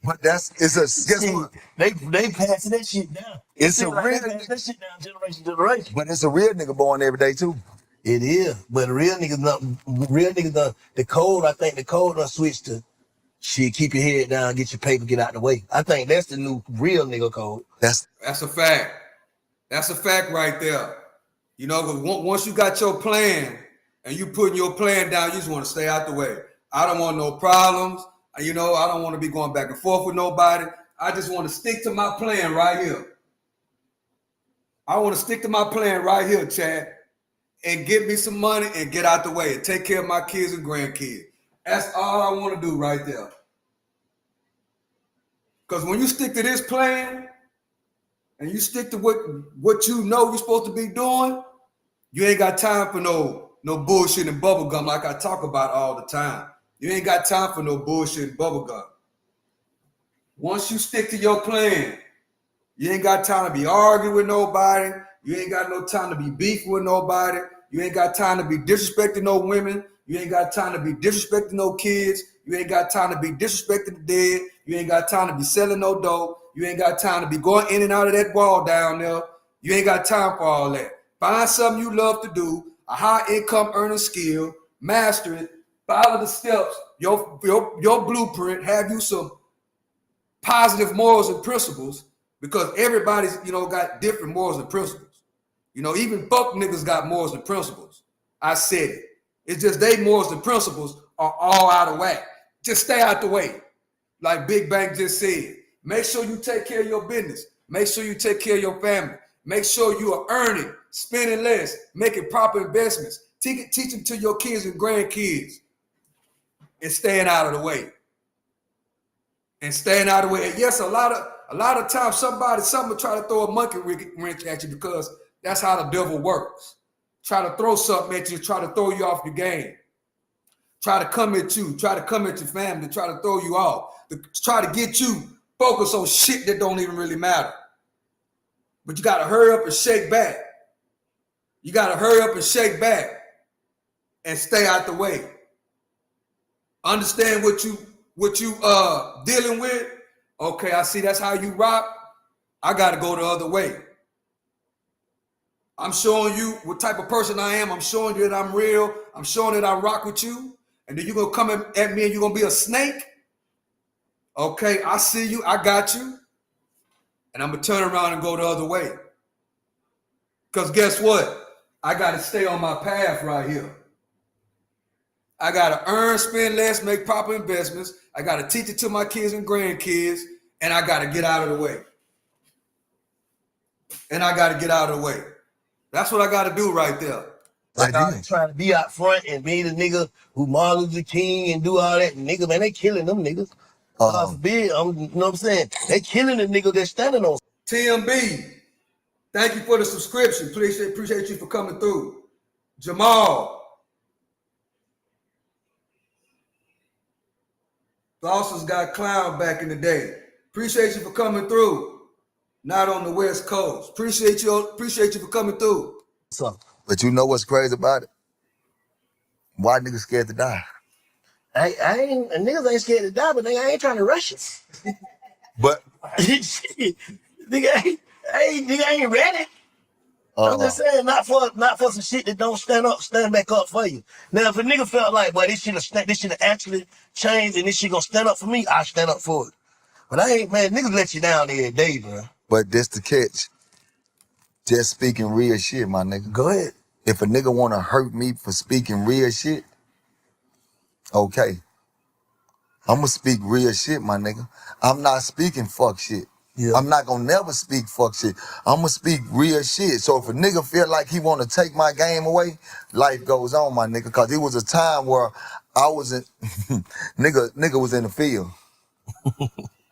but it's a, guess what? They passing that shit down. It's Seem a like real they pass nigga. that shit down generation to generation. But it's a real nigga born every day too. It is, but real niggas done, the code, I think the code done switched to shit, keep your head down, get your paper, get out the way. I think that's the new real nigga code. That's a fact. That's a fact right there. You know, 'cause once you got your plan and you putting your plan down, you just want to stay out the way. I don't want no problems. You know, I don't want to be going back and forth with nobody. I just want to stick to my plan right here. I want to stick to my plan right here, Chad, and get me some money and get out the way and take care of my kids and grandkids. That's all I want to do right there. Because when you stick to this plan and you stick to what you know you're supposed to be doing, you ain't got time for no bullshit and bubblegum like I talk about all the time. You ain't got time for no bullshit and bubblegum. Once you stick to your plan, you ain't got time to be arguing with nobody. You ain't got no time to be beefing with nobody. You ain't got time to be disrespecting no women. You ain't got time to be disrespecting no kids. You ain't got time to be disrespecting the dead. You ain't got time to be selling no dope. You ain't got time to be going in and out of that wall down there. You ain't got time for all that. Find something you love to do, a high income earning skill, master it, follow the steps, your blueprint, have you some positive morals and principles, because everybody's, got different morals and principles. Even fuck niggas got morals and principles. I said it. It's just they morals and principles are all out of whack. Just stay out the way. Like Big Bang just said. Make sure you take care of your business. Make sure you take care of your family. Make sure you are earning, spending less, making proper investments. Teach them to your kids and grandkids. And staying out of the way. And staying out of the way. And yes, a lot of times somebody try to throw a monkey wrench at you, because that's how the devil works. Try to throw something at you, try to throw you off your game. Try to come at you, try to come at your family, try to throw you off. Try to get you focused on shit that don't even really matter. But you got to hurry up and shake back. You got to hurry up and shake back and stay out the way. Understand what you dealing with. Okay, I see that's how you rock. I got to go the other way. I'm showing you what type of person I am. I'm showing you that I'm real. I'm showing that I rock with you. And then you're going to come at me and you're going to be a snake. Okay, I see you. I got you. And I'm going to turn around and go the other way. Because guess what? I got to stay on my path right here. I got to earn, spend less, make proper investments. I got to teach it to my kids and grandkids. And I got to get out of the way. That's what I got to do right there. Like I'm trying to be out front and be the nigga who Martin Luther King and do all that. Nigga, man, they killing them niggas. God forbid, you know what I'm saying? They killing the nigga that's standing on. TMB, thank you for the subscription. Please appreciate you for coming through. Jamal. Dawson's got clown back in the day. Appreciate you for coming through. Not on the West Coast. Appreciate you for coming through. So, But you know what's crazy about it? Why niggas scared to die? niggas ain't scared to die, but nigga, I ain't trying to rush it. But nigga ain't ready. I'm just saying, not for some shit that don't stand back up for you. Now, if a nigga felt like, boy, this shit have actually changed and this shit gonna stand up for me, I stand up for it. But I ain't, man, niggas let you down every day, bro. But this the catch. Just speaking real shit, my nigga. Go ahead. If a nigga wanna hurt me for speaking real shit, okay. I'ma speak real shit, my nigga. I'm not speaking fuck shit. Yeah. I'm not gonna never speak fuck shit. I'ma speak real shit. So if a nigga feel like he wanna take my game away, life goes on, my nigga. Cause it was a time where I was in, nigga was in the field.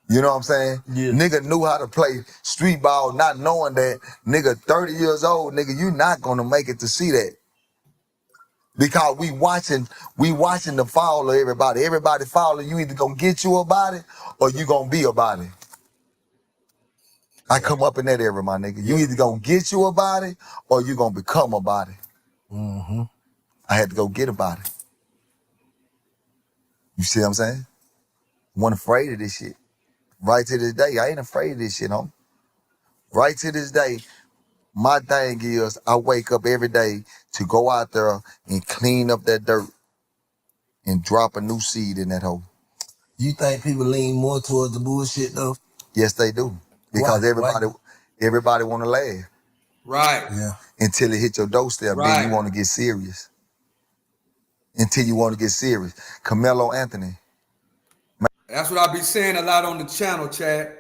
You know what I'm saying? Yeah. Nigga knew how to play street ball, not knowing that nigga 30 years old, nigga, you not gonna make it to see that. Because we watching the fall of everybody. Everybody falling, you either gonna get you about it or you gonna be about it. I come up in that era, my nigga. You either gonna get you about it or you gonna become about it. Mm-hmm. I had to go get about it. You see what I'm saying? I wasn't afraid of this shit. Right to this day, I ain't afraid of this shit, homie. Right to this day, my thing is I wake up every day to go out there and clean up that dirt and drop a new seed in that hole. You think people lean more towards the bullshit though? Yes, they do. Because Why? everybody want to laugh. Right. Yeah. Until it hit your doorstep, Right. then you want to get serious. Until you want to get serious. Carmelo Anthony. That's what I be saying a lot on the channel, Chad.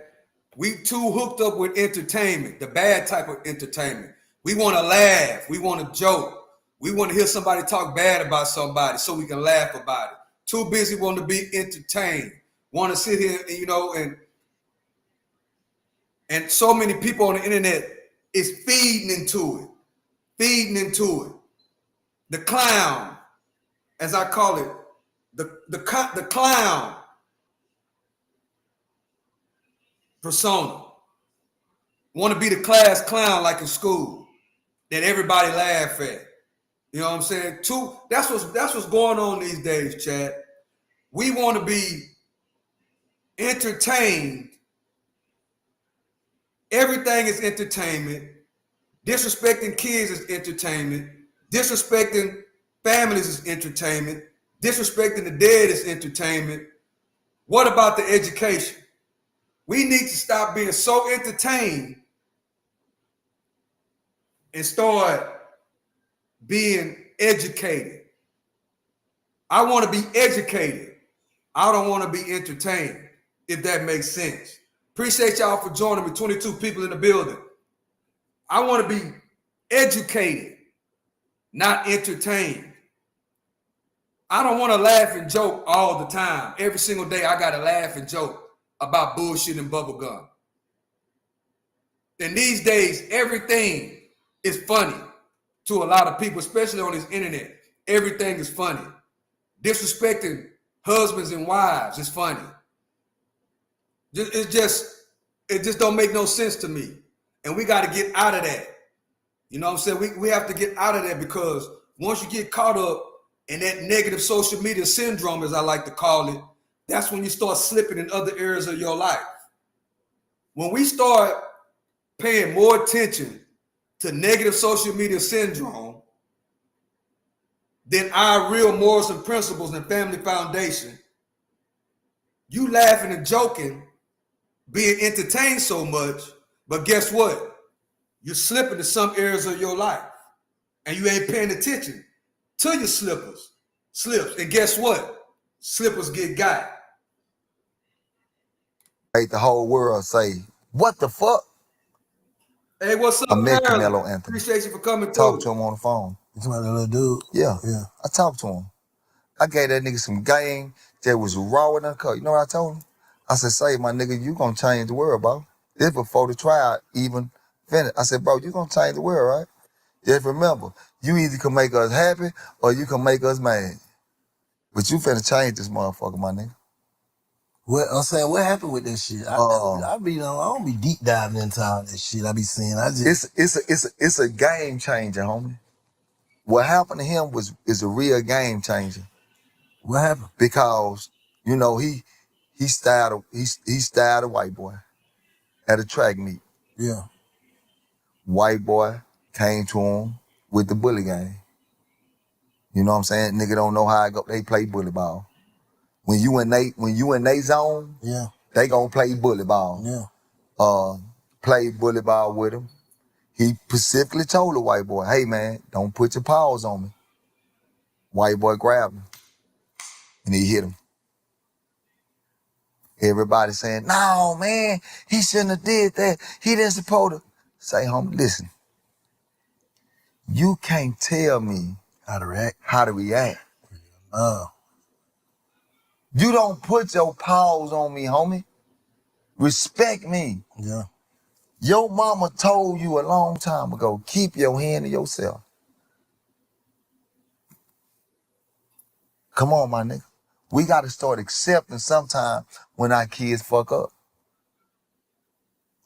We too hooked up with entertainment, the bad type of entertainment. We want to laugh. We want to joke. We want to hear somebody talk bad about somebody so we can laugh about it. Too busy wanting to be entertained. Want to sit here and, you know, and so many people on the internet is feeding into it. Feeding into it. The clown, as I call it, the clown persona. Want to be the class clown like in school that everybody laugh at. You know what I'm saying? That's what's going on these days, Chad. We want to be entertained. Everything is entertainment. Disrespecting kids is entertainment. Disrespecting families is entertainment. Disrespecting the dead is entertainment. What about the education? We need to stop being so entertained and start being educated. I want to be educated. I don't want to be entertained, if that makes sense. Appreciate y'all for joining me, 22 people in the building. I want to be educated, not entertained. I don't want to laugh and joke all the time. Every single day I got to laugh and joke about bullshit and bubblegum. And these days, everything is funny to a lot of people, especially on this internet. Everything is funny. Disrespecting husbands and wives is funny. It just don't make no sense to me. And we got to get out of that. You know what I'm saying? We have to get out of that, because once you get caught up in that negative social media syndrome, as I like to call it, that's when you start slipping in other areas of your life. When we start paying more attention to negative social media syndrome than our real morals and principles and family foundation, you laughing and joking, being entertained so much, but guess what? You're slipping to some areas of your life, and you ain't paying attention to your slips. And guess what? Slippers get got. Make the whole world say, what the fuck? Hey, what's up, I met Carolyn? Carmelo Anthony. Appreciate you for coming Talked to through. him on the phone. You talking about that little dude? Yeah. Yeah. I talked to him. I gave that nigga some game that was raw and uncut. You know what I told him? I said, say, my nigga, you gonna change the world, bro. This before the trial even finished. I said, bro, you gonna change the world, right? Just remember, you either can make us happy or you can make us mad. But you finna change this motherfucker, my nigga. What I'm saying, what happened with that shit? I don't be deep diving into all that shit. I be saying, It's a game changer, homie. What happened to him is a real game changer. What happened? Because, you know, he styled a white boy at a track meet. Yeah. White boy came to him with the bully game. You know what I'm saying? Nigga don't know how they play bully ball. When you in they zone, Yeah. they gonna play bully ball. Yeah. Play bully ball with him. He specifically told the white boy, hey man, don't put your paws on me. White boy grabbed him and he hit him. Everybody saying, no man, he shouldn't have did that. He didn't supposed to. Say, homie, listen. You can't tell me How to react. how to react. You don't put your paws on me, homie. Respect me. Yeah. Your mama told you a long time ago, keep your hand to yourself. Come on, my nigga. We got to start accepting sometime when our kids fuck up.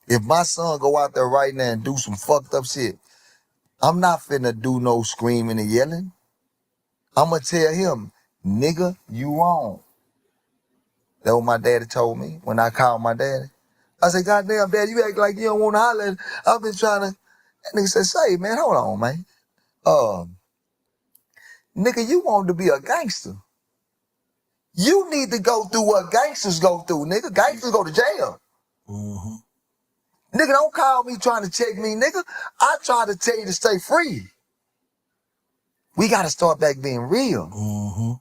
If my son go out there right now and do some fucked up shit, I'm not finna do no screaming and yelling. I'm gonna tell him, nigga, you wrong. That's what my daddy told me when I called my daddy. I said, goddamn, dad, you act like you don't want to holler at. I've been trying to. That nigga said, say, man, hold on, man. Nigga, you want to be a gangster. You need to go through what gangsters go through, nigga. Gangsters go to jail. Mm-hmm. Nigga, don't call me trying to check me, nigga. I try to tell you to stay free. We got to start back being real. Mm-hmm.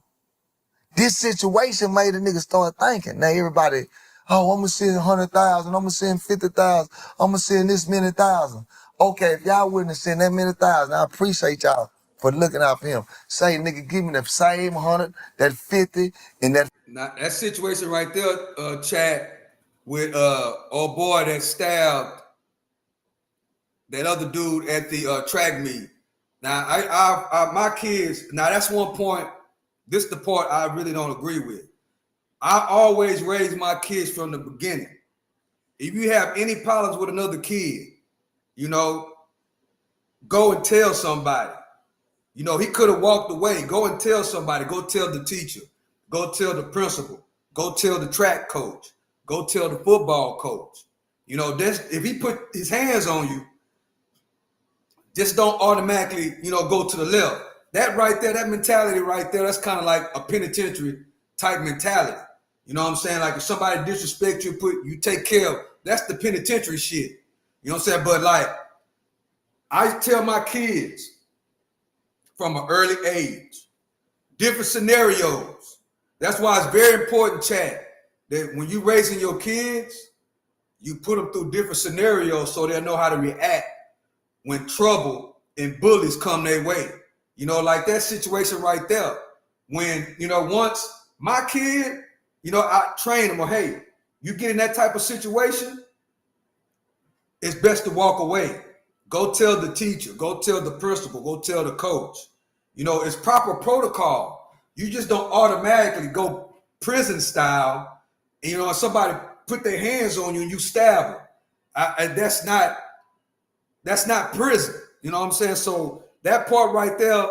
This situation made a nigga start thinking. Now everybody, oh, I'm going to send 100,000. I'm going to send 50,000. I'm going to send this many thousand. Okay, if y'all wouldn't have sent that many thousand, I appreciate y'all for looking out for him. Say, nigga, give me the same 100, that 50, and that. Now that situation right there, Chad, with old boy that stabbed that other dude at the track meet. Now I my kids. Now that's one point. This is the part I really don't agree with. I always raise my kids from the beginning. If you have any problems with another kid, you know, go and tell somebody. You know, he could have walked away. Go and tell somebody. Go tell the teacher. Go tell the principal. Go tell the track coach. Go tell the football coach. You know, if he put his hands on you, just don't automatically, you know, go to the left. That right there, that mentality right there, that's kind of like a penitentiary type mentality. You know what I'm saying? Like if somebody disrespect you, you take care of, that's the penitentiary shit. You know what I'm saying? But like, I tell my kids from an early age, different scenarios. That's why it's very important, Chad, that when you raising your kids, you put them through different scenarios so they'll know how to react when trouble and bullies come their way. You know, like that situation right there. When, you know, once my kid, you know, I train them, well, hey, you get in that type of situation, it's best to walk away. Go tell the teacher, go tell the principal, go tell the coach. You know, it's proper protocol. You just don't automatically go prison style. And, you know, if somebody put their hands on you and you stab them, that's not prison. You know what I'm saying? So that part right there,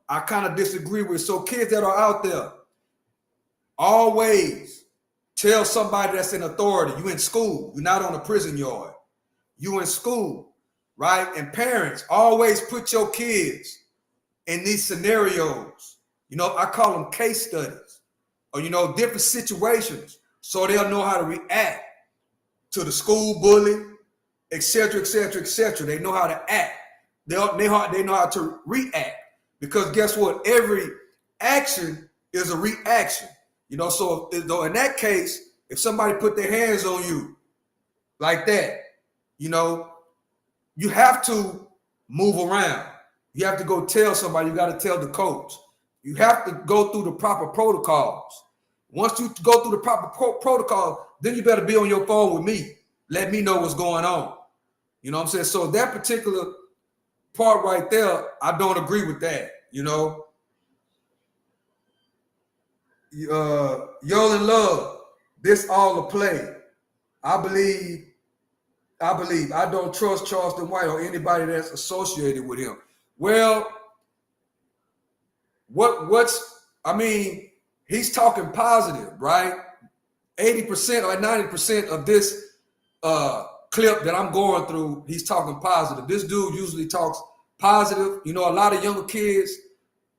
I kind of disagree with. So kids that are out there, always tell somebody that's in authority. You in school. You're not on a prison yard. You in school, right? And parents, always put your kids in these scenarios. You know, I call them case studies or, you know, different situations so they'll know how to react to the school bully, et cetera, et cetera, et cetera. They know how to act. They know how to react. Because guess what? Every action is a reaction. You know, so in that case, if somebody put their hands on you like that, you know, you have to move around. You have to go tell somebody. You got to tell the coach. You have to go through the proper protocols. Once you go through the proper protocol, then you better be on your phone with me. Let me know what's going on. You know what I'm saying? So that particular part right there, I don't agree with that. You know, Yo in Love, this all a play. I believe. I don't trust Charleston White or anybody that's associated with him. Well, he's talking positive, right? 80% or 90% of this clip that I'm going through, he's talking positive. This dude usually talks positive. You know, a lot of younger kids,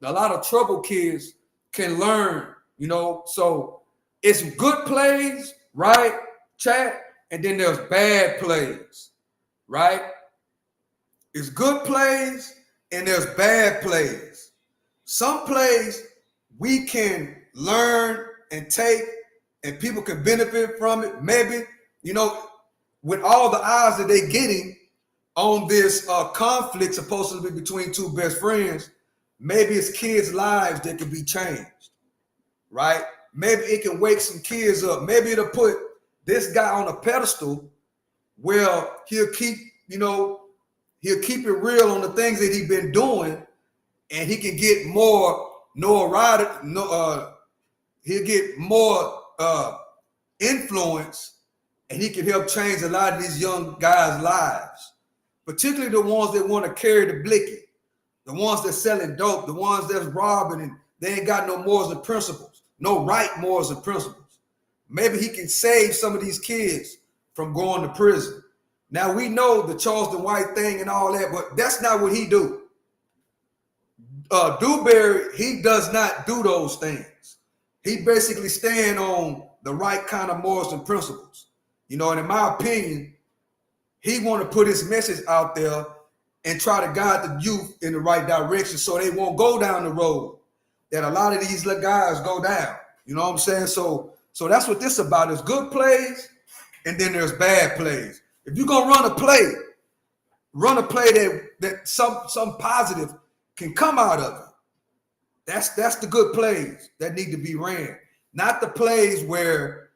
a lot of troubled kids can learn, you know. So it's good plays, right, Chad? And then there's bad plays, right? It's good plays and there's bad plays. Some plays we can learn and take and people can benefit from it. Maybe, you know, with all the eyes that they're getting on this conflict supposed to be between two best friends, maybe it's kids' lives that can be changed, right? Maybe it can wake some kids up. Maybe it'll put this guy on a pedestal where he'll keep it real on the things that he's been doing, and he can get more notoriety. He'll get more influence, and he can help change a lot of these young guys' lives, particularly the ones that want to carry the blicky, the ones that's selling dope, the ones that's robbing, and they ain't got no morals and principles, no right morals and principles. Maybe he can save some of these kids from going to prison. Now, we know the Charleston White thing and all that, but that's not what he do. Dewberry, he does not do those things. He basically stand on the right kind of morals and principles. You know, and in my opinion, he want to put his message out there and try to guide the youth in the right direction so they won't go down the road that a lot of these little guys go down. You know what I'm saying? So that's what this about. There's good plays and then there's bad plays. If you're gonna run a play that some positive can come out of it. That's the good plays that need to be ran. Not the plays where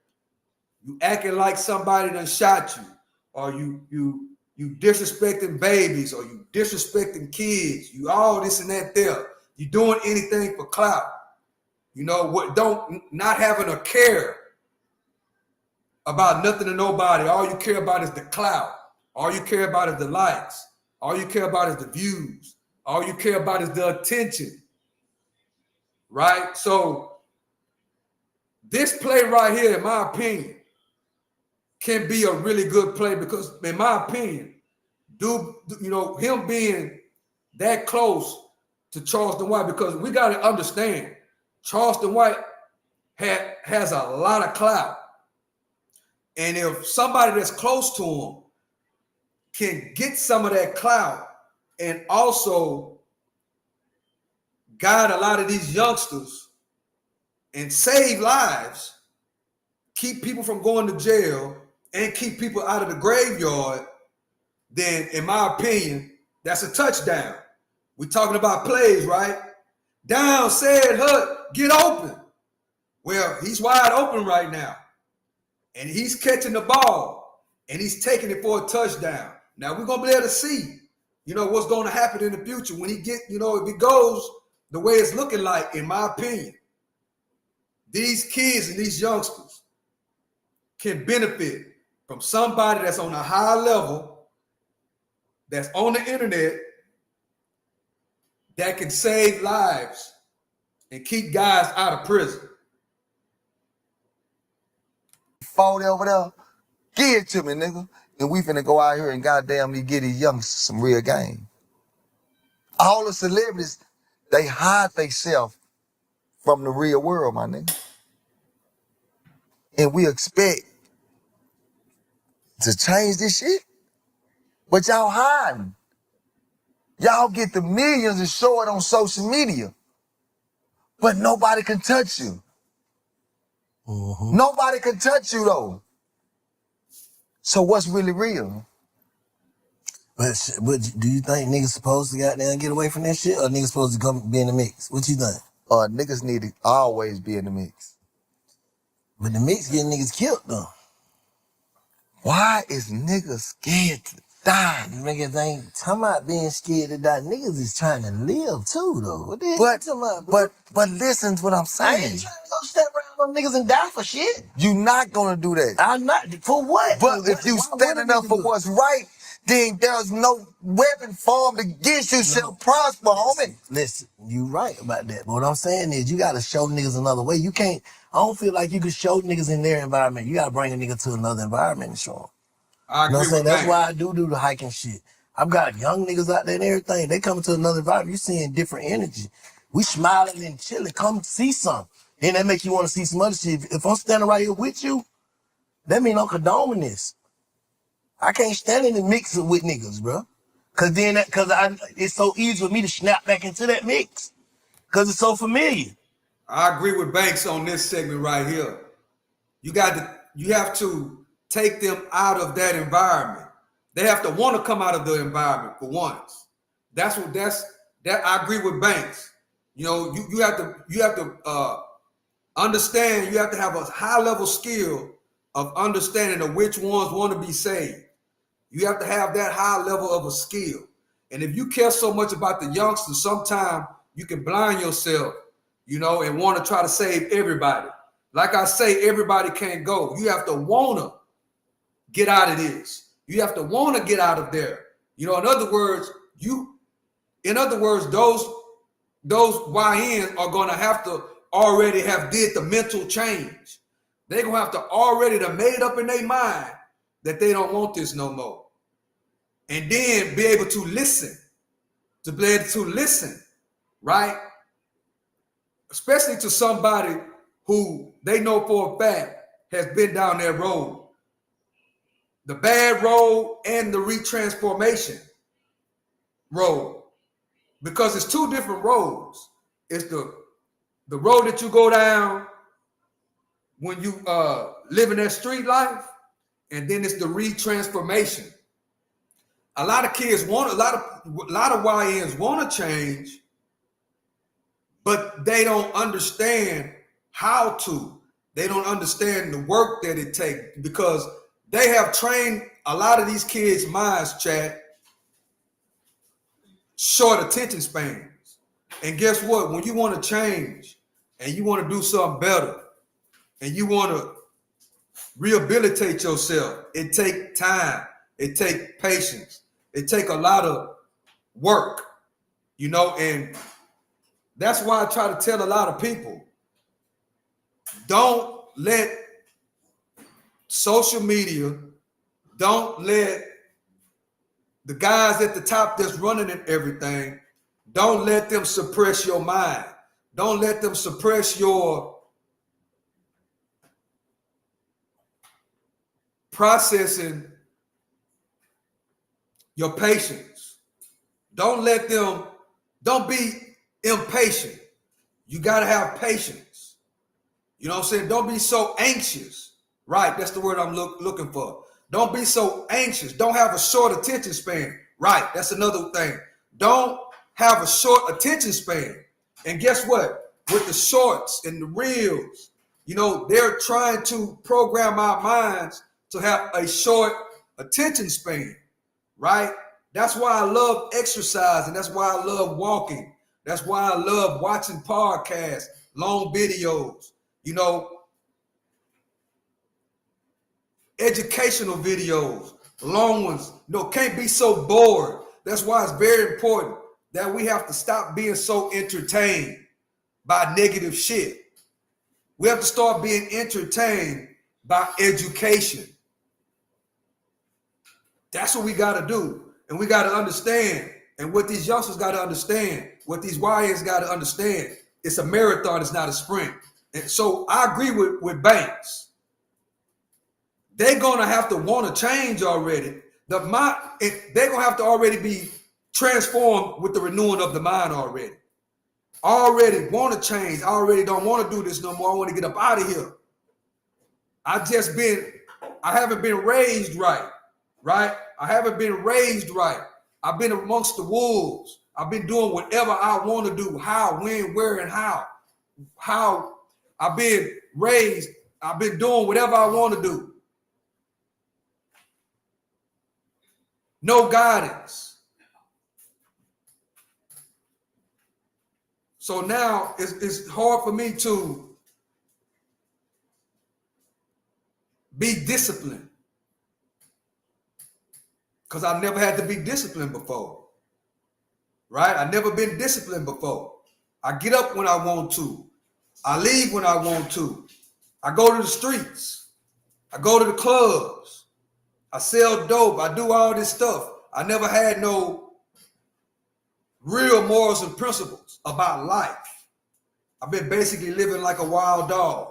you acting like somebody done shot you, or you disrespecting babies, or you disrespecting kids, you all this and that there. You doing anything for clout. You know what? Not having a care about nothing to nobody. All you care about is the clout. All you care about is the likes. All you care about is the views. All you care about is the attention. Right? So this play right here, in my opinion, can be a really good play because, in my opinion, him being that close to Charleston White, because we got to understand, Charleston White has a lot of clout. And if somebody that's close to him can get some of that clout and also guide a lot of these youngsters and save lives, keep people from going to jail, and keep people out of the graveyard, then in my opinion, that's a touchdown. We're talking about plays, right? Down, said, Hut, get open. Well, he's wide open right now. And he's catching the ball, and he's taking it for a touchdown. Now, we're going to be able to see, what's going to happen in the future when he if it goes the way it's looking like, in my opinion. These kids and these youngsters can benefit from somebody that's on a high level, that's on the internet, that can save lives and keep guys out of prison. 40 over there, give it to me, nigga. And we finna go out here and goddamn get these youngsters some real game. All the celebrities, they hide themselves from the real world, my nigga. And we expect to change this shit, but y'all hiding. Y'all get the millions and show it on social media, but nobody can touch you. Mm-hmm. Nobody can touch you though. So what's really real? But do you think niggas supposed to goddamn get away from that shit, or niggas supposed to come be in the mix? What you think? Niggas need to always be in the mix. But the mix getting niggas killed though. Why is niggas scared to die? Niggas ain't talking about being scared to die. Niggas is trying to live too though. What the hell you talking about, bro? But listen to what I'm I saying. ain't trying to go step around on niggas and die for shit. You not gonna do that. I'm not. For what? But if you standing up for what's right, then there's no weapon formed against you shall prosper, homie. Listen, you right about that. But what I'm saying is you gotta show niggas another way. You can't, I don't feel like you can show niggas in their environment. You gotta bring a nigga to another environment and show them. I agree, You know what I'm saying? with That's that. why I do the hiking shit. I've got young niggas out there and everything. They coming to another environment. You seeing different energy. We smiling and chilling. Come see something. Then that make you want to see some other shit. If I'm standing right here with you, that mean I'm condoning this. I can't stand in the mix with niggas, bro. Cause then it's so easy for me to snap back into that mix. Cause it's so familiar. I agree with Banks on this segment right here. You have to take them out of that environment. They have to want to come out of the environment for once. That's that I agree with Banks. You know, you have to understand, you have to have a high level skill of understanding of which ones want to be saved. You have to have that high level of a skill. And if you care so much about the youngsters, sometimes you can blind yourself, you know, and want to try to save everybody. Like I say, everybody can't go. You have to want to get out of this. You have to want to get out of there. You know, in other words, those YNs are going to have to already have did the mental change. They're going to have to already have made up in their mind that they don't want this no more. And then be able to listen, right? Especially to somebody who they know for a fact has been down that road. The bad road and the retransformation road. Because it's two different roads. It's the road that you go down when you live in that street life, and then it's the retransformation. A lot of kids want a lot of YNs want to change, but they don't understand how to. They don't understand the work that it takes, because they have trained a lot of these kids' minds, Chad, short attention spans. And guess what? When you want to change and you want to do something better and you want to rehabilitate yourself, it takes time. It takes patience. It takes a lot of work, you know, and that's why I try to tell a lot of people, don't let social media, don't let the guys at the top that's running and everything, don't let them suppress your mind. Don't let them suppress your processing, your patience. Don't be impatient. You got to have patience. You know what I'm saying? Don't be so anxious. Right, that's the word I'm looking for. Don't be so anxious. Don't have a short attention span. Right, that's another thing. Don't have a short attention span. And guess what? With the shorts and the reels, you know, they're trying to program our minds to have a short attention span. Right? That's why I love exercise, and that's why I love walking. That's why I love watching podcasts, long videos, you know, educational videos, long ones. You know, can't be so bored. That's why it's very important that we have to stop being so entertained by negative shit. We have to start being entertained by education. That's what we got to do. And we got to understand, and what these youngsters got to understand, what these YNs got to understand, it's a marathon, it's not a sprint. And so I agree with Banks. They're going to have to want to change already. They're going to have to already be transformed with the renewing of the mind already. Already want to change. I already don't want to do this no more. I want to get up out of here. I haven't been raised right? I haven't been raised right. I've been amongst the wolves. I've been doing whatever I want to do. How, when, where, and how. How I've been raised. I've been doing whatever I want to do. No guidance. So now it's hard for me to be disciplined, because I never had to be disciplined before. Right? I never been disciplined before. I get up when I want to. I leave when I want to. I go to the streets. I go to the clubs. I sell dope. I do all this stuff. I never had no real morals and principles about life. I've been basically living like a wild dog.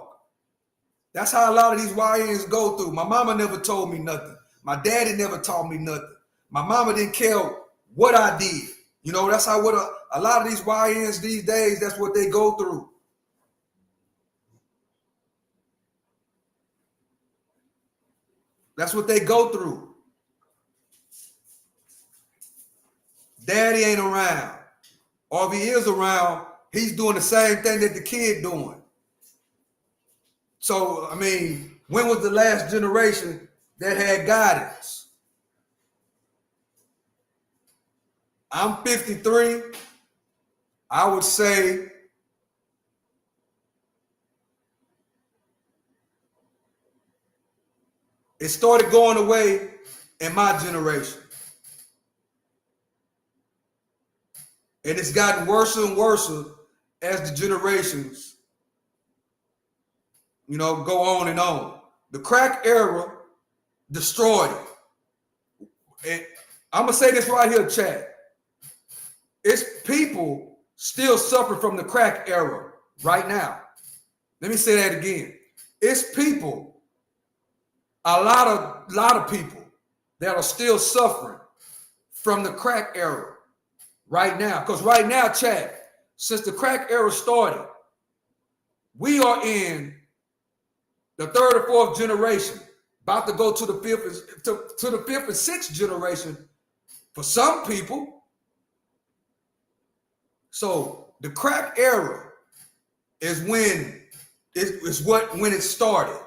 That's how a lot of these YNs go through. My mama never told me nothing. My daddy never taught me nothing. My mama didn't care what I did. You know, that's how what a lot of these YNs these days, that's what they go through. That's what they go through. Daddy ain't around. Or if he is around, he's doing the same thing that the kid doing. So, I mean, when was the last generation that had guidance? I'm 53. I would say it started going away in my generation. And it's gotten worse and worse as the generations, you know, go on and on. The crack era destroyed it. And I'm going to say this right here, chat. It's people still suffering from the crack era right now. Let me say that again. It's people, a lot of people that are still suffering from the crack era right now. Because right now, Chad, since the crack era started, we are in the third or fourth generation, about to go to the fifth and sixth generation for some people. So the crack era is when when it started,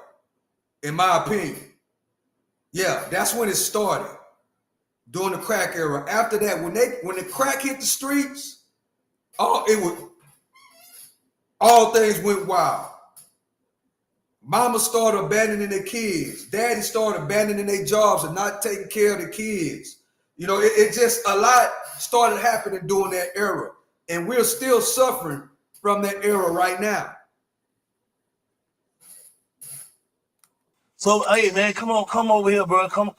in my opinion. Yeah, that's when it started, during the crack era. After that, when the crack hit the streets, all things went wild. Mama started abandoning their kids. Daddy started abandoning their jobs and not taking care of the kids. You know, it just, a lot started happening during that era. And we're still suffering from that era right now. So, hey, man, come over here, bro. Come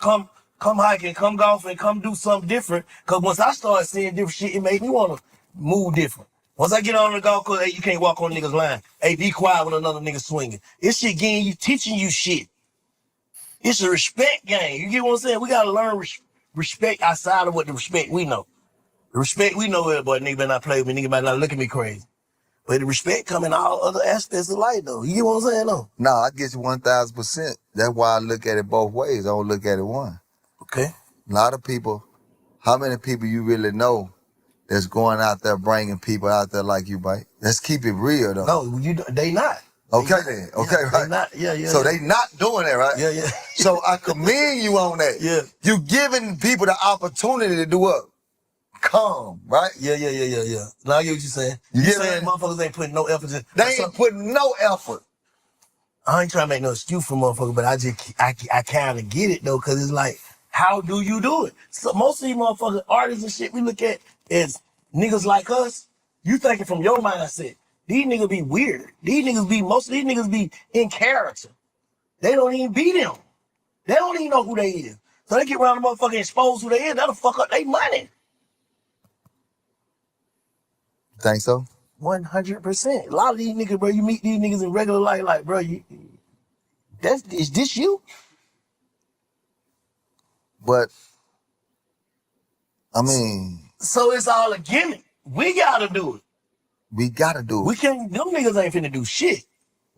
hiking, come golfing, come do something different. Because once I started seeing different shit, it made me want to move different. Once I get on the golf course, hey, you can't walk on niggas' line. Hey, be quiet when another nigga swinging. It's shit getting you, teaching you shit. It's a respect game. You get what I'm saying? We got to learn respect outside of what the respect we know. The respect we know is, boy, nigga better not play with me. Nigga better not look at me crazy. But the respect come in all other aspects of life, though. You get what I'm saying, though? No, I get you 1,000%. That's why I look at it both ways. I don't look at it one. Okay. A lot of people, how many people you really know that's going out there bringing people out there like you, Mike? Let's keep it real, though. No, they not. Okay, then. Okay, Yeah, right. They not. Yeah. So they not doing that, right? Yeah. So I commend you on that. Yeah. You giving people the opportunity to do what? Come, right? Yeah. Now I get what you're saying. You saying motherfuckers ain't putting no effort in. They ain't putting no effort. I ain't trying to make no excuse for motherfuckers, but I kind of get it, though, because it's like, how do you do it? So most of these motherfucking artists and shit we look at as niggas like us, you thinking from your mindset. These niggas be weird. Most of these niggas be in character. They don't even be them. They don't even know who they is. So they get around the motherfucking expose who they is, that'll fuck up their money. Think so? 100%. A lot of these niggas, bro, you meet these niggas in regular life, like, bro, is this you? But, I mean... So it's all a gimmick. We gotta do it. We gotta do it. We can't, them niggas ain't finna do shit.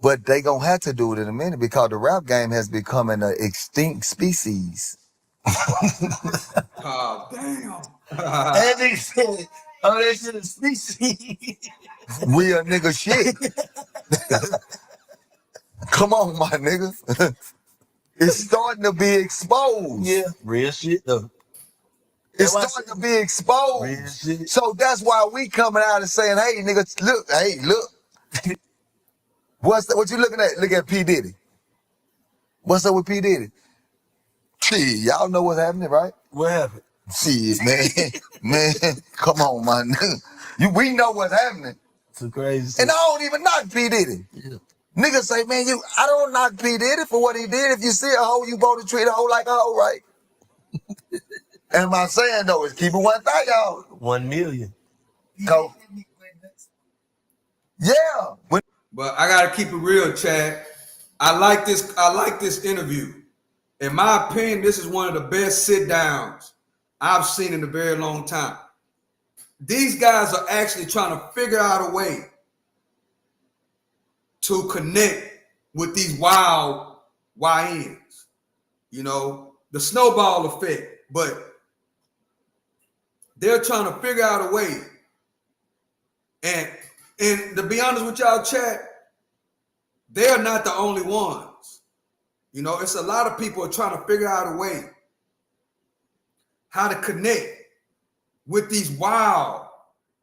But they gonna have to do it in a minute because the rap game has become an extinct species. Oh, damn. That nigga said, oh, that shit is species. We a nigga shit. Come on, my nigga. It's starting to be exposed. Yeah, real shit though. It's starting to be exposed. Real shit. So that's why we coming out and saying, hey, nigga, look. What you looking at? Look at P. Diddy. What's up with P. Diddy? Shit, y'all know what's happening, right? What happened? Shit, man. Come on, my nigga. We know what's happening. Too crazy shit. And I don't even knock P. Diddy. Yeah. Niggas say, man, I don't knock P. Diddy for what he did. If you see a hoe, you supposed to treat a hoe like a hoe, right? And my saying, though, is keep it 1,000. 1 million. Go. Yeah. But I gotta keep it real, Chad. I like this interview. In my opinion, this is one of the best sit downs I've seen in a very long time. These guys are actually trying to figure out a way to connect with these wild YNs, you know, the snowball effect. But they're trying to figure out a way. And to be honest with y'all, chat, they're not the only ones. You know, it's a lot of people are trying to figure out a way how to connect with these wild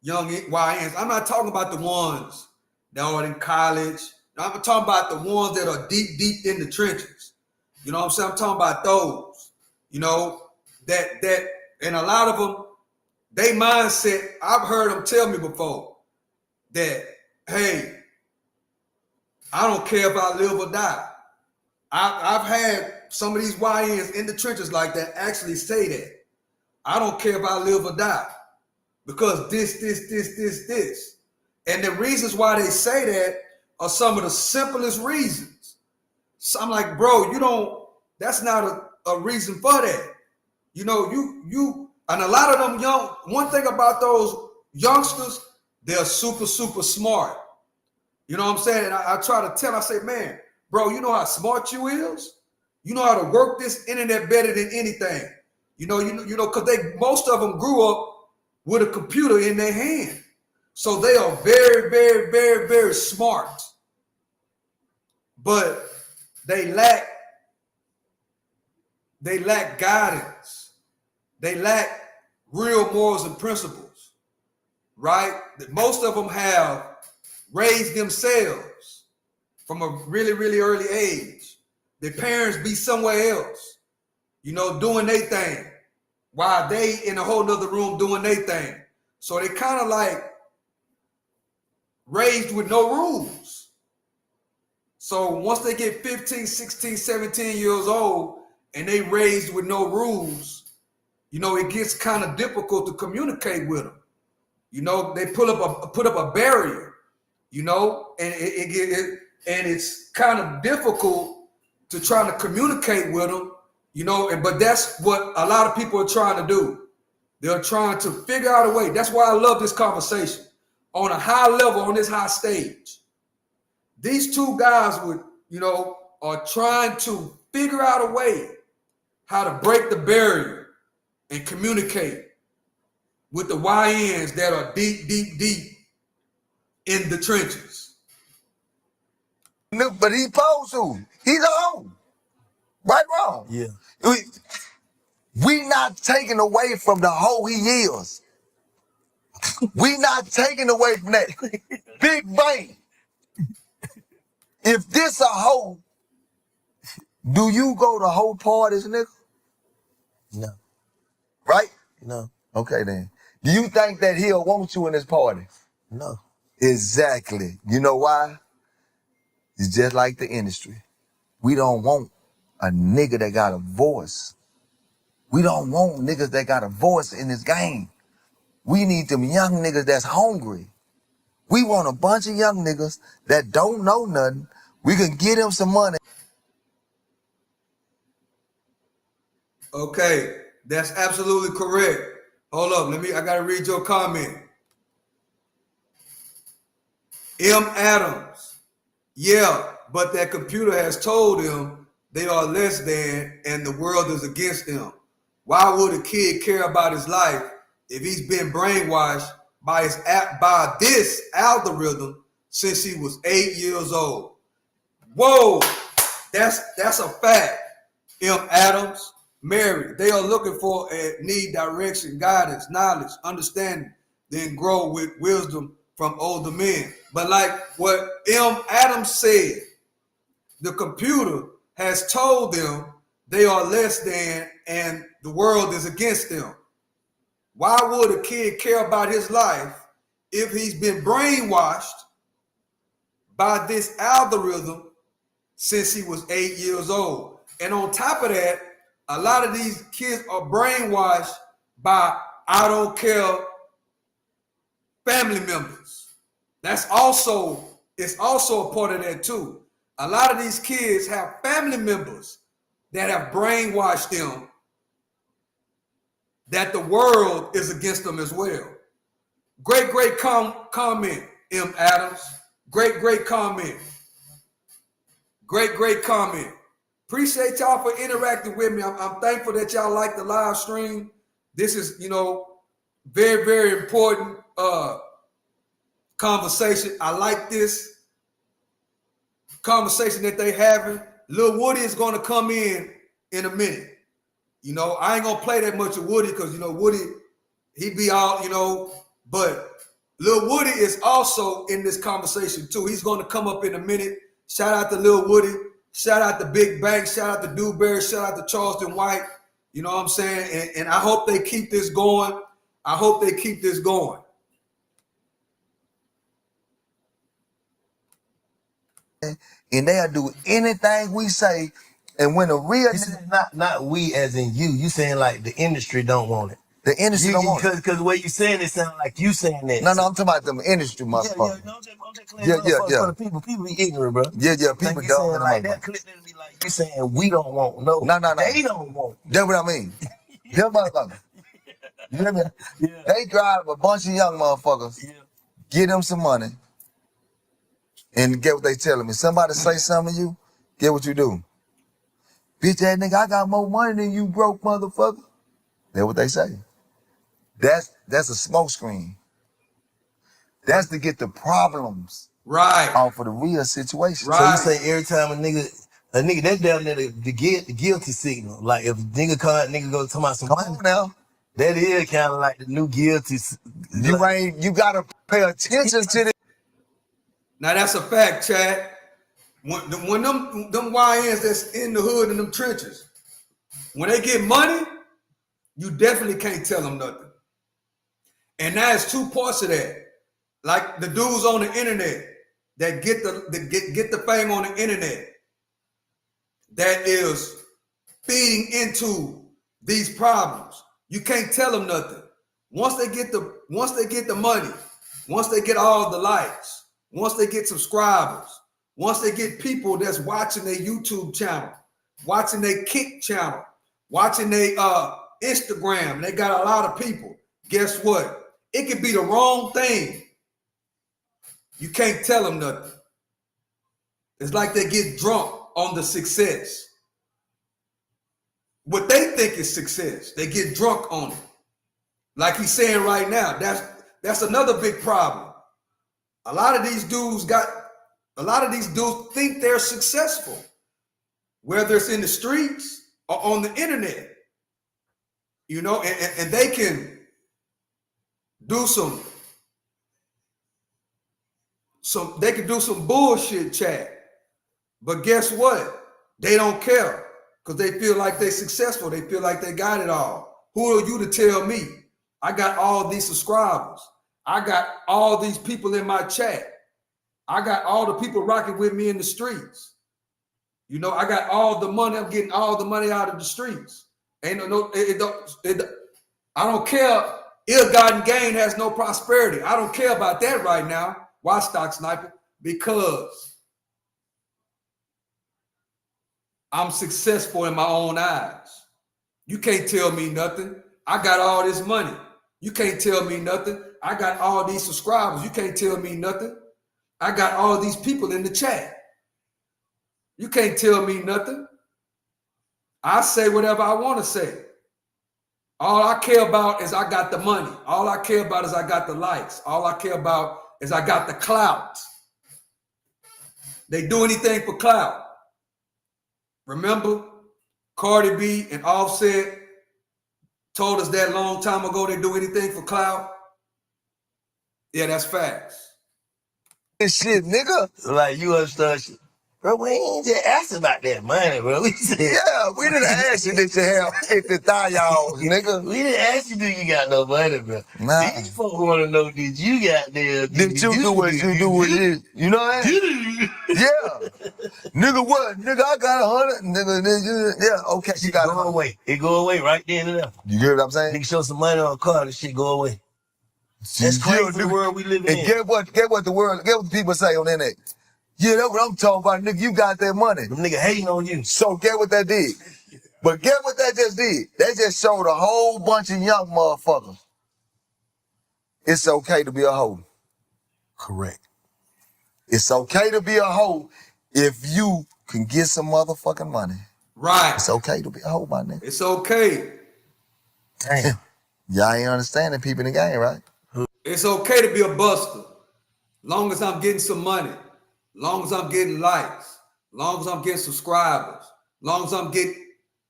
young YNs. I'm not talking about the ones that are in college. I'm talking about the ones that are deep, deep in the trenches. You know what I'm saying? I'm talking about those, you know, that and a lot of them, they mindset, I've heard them tell me before that, hey, I don't care if I live or die. I've had some of these YNs in the trenches like that actually say that. I don't care if I live or die because this. And the reasons why they say that are some of the simplest reasons. So I'm like, bro, that's not a reason for that. You know, you, and a lot of them one thing about those youngsters, they're super, super smart. You know what I'm saying? And I try to tell, I say, man, bro, you know how smart you is? You know how to work this internet better than anything. You know, because most of them grew up with a computer in their hand. So they are very, very, very, very smart. But they lack guidance. They lack real morals and principles, right? Most of them have raised themselves from a really, really early age. Their parents be somewhere else, you know, doing their thing while they in a whole nother room doing their thing. So they kind of like raised with no rules. So once they get 15, 16, 17 years old and they raised with no rules, you know, it gets kind of difficult to communicate with them. You know, they put up a barrier, you know, and it's kind of difficult to try to communicate with them, you know, but that's what a lot of people are trying to do. They're trying to figure out a way. That's why I love this conversation on a high level, on this high stage. These two guys are trying to figure out a way how to break the barrier and communicate with the YNs that are deep, deep, deep in the trenches. But he supposed to. He's a hoe. Right, wrong. Yeah. We not taking away from the hoe he is. We not taking away from that. Big bang. If this a hoe, do you go to hoe parties, nigga? No. Right? No. Okay then. Do you think that he'll want you in this party? No. Exactly. You know why? It's just like the industry. We don't want a nigga that got a voice. We don't want niggas that got a voice in this game. We need them young niggas that's hungry. We want a bunch of young niggas that don't know nothing. We can get them some money. Okay, that's absolutely correct. Hold up, I gotta read your comment. M. Adams, yeah, but that computer has told them they are less than and the world is against them. Why would a kid care about his life if he's been brainwashed by this algorithm since he was 8 years old? Whoa, that's a fact. M. Adams, Mary, they are looking for need direction, guidance, knowledge, understanding, then grow with wisdom from older men. But like what M. Adams said, the computer has told them they are less than and the world is against them. Why would a kid care about his life if he's been brainwashed by this algorithm since he was 8 years old? And on top of that, a lot of these kids are brainwashed by I don't care family members. It's also a part of that too. A lot of these kids have family members that have brainwashed them that the world is against them as well. Great comment, M. Adams. Great comment. Great comment. Appreciate y'all for interacting with me. I'm thankful that y'all like the live stream. This is, very important conversation. I like this conversation that they having. Lil Woody is going to come in a minute. I ain't going to play that much of Woody because, Woody, he be all, but Lil Woody is also in this conversation too. He's going to come up in a minute. Shout out to Lil Woody. Shout out to Big Bank. Shout out to Dewberry. Shout out to Charleston White. You know what I'm saying? And I hope they keep this going. I hope they keep this going. And they'll do anything we say. And when the real not we as in you. You saying like the industry don't want it. the industry don't want it. Because the way you saying it sound like you saying that. No, I'm talking about them industry motherfuckers. No, I'm just clearing for the people. People be ignorant, bro. Yeah, people you don't. saying like that clip that'll be like you saying we don't want no. They don't want. That's what I mean. Them motherfuckers. You hear me? Yeah. They drive a bunch of young motherfuckers, get them some money, and get what they telling me. Somebody say something to you, get what you do. Bitch ass nigga, I got more money than you broke motherfucker. That's what they say. That's a smoke screen. That's to get the problems off of the real situation. Right. So you say every time a nigga that's down there the guilty signal. Like if nigga go talking about some Come money on now. that is kind of like the new guilty. You gotta pay attention to this. Now that's a fact, Chad. When them YNs that's in the hood and them trenches, when they get money, you definitely can't tell them nothing. And now it's two parts of that. Like the dudes on the internet that get the fame on the internet that is feeding into these problems. You can't tell them nothing. Once they get the money, once they get all the likes, once they get subscribers, once they get people that's watching their YouTube channel, watching their Kick channel, watching their Instagram, they got a lot of people. Guess what? It could be the wrong thing. You can't tell them nothing. It's like they get drunk on the success. What they think is success, they get drunk on it. Like he's saying right now, that's another big problem. A lot of these dudes think they're successful, whether it's in the streets or on the internet, and they can do some bullshit chat. But guess what? They don't care because they feel like they're successful. They feel like they got it all. Who are you to tell me? I got all these subscribers. I got all these people in my chat. I got all the people rocking with me in the streets. I got all the money. I'm getting all the money out of the streets. I don't care. Ill-gotten gain has no prosperity. I don't care about that right now. Why, Stock Sniper? Because I'm successful in my own eyes. You can't tell me nothing. I got all this money. You can't tell me nothing. I got all these subscribers. You can't tell me nothing. I got all these people in the chat. You can't tell me nothing. I say whatever I want to say. All I care about is I got the money. All I care about is I got the likes. All I care about is I got the clout. They do anything for clout. Remember, Cardi B and Offset told us that long time ago they do anything for clout. Yeah, that's facts. This shit, nigga. Like you understand shit. Bro, we ain't just asking about that money, bro. We said, We didn't ask you that you have $50,000, nigga. We didn't ask you do you got no money, bro. Nah. These folks want to know did you got there? Did you do what you do with it? You know what I mean? Yeah. Nigga, what? Nigga, I got 100. Nigga, yeah, okay. Shit go away. It go away right then and there. You hear what I'm saying? Nigga show some money on a car, this shit go away. That's crazy the world we live in. And get what the people say on the internet. Yeah, that's what I'm talking about, nigga. You got that money. Them nigga hating on you. So get what that did. But get what that just did? They just showed a whole bunch of young motherfuckers. It's okay to be a hoe. Correct. It's okay to be a hoe if you can get some motherfucking money. Right. It's okay to be a hoe, my nigga. It's okay. Damn. Y'all ain't understanding people in the game, right? It's okay to be a buster. Long as I'm getting some money. Long as I'm getting likes. Long as I'm getting subscribers. Long as I'm getting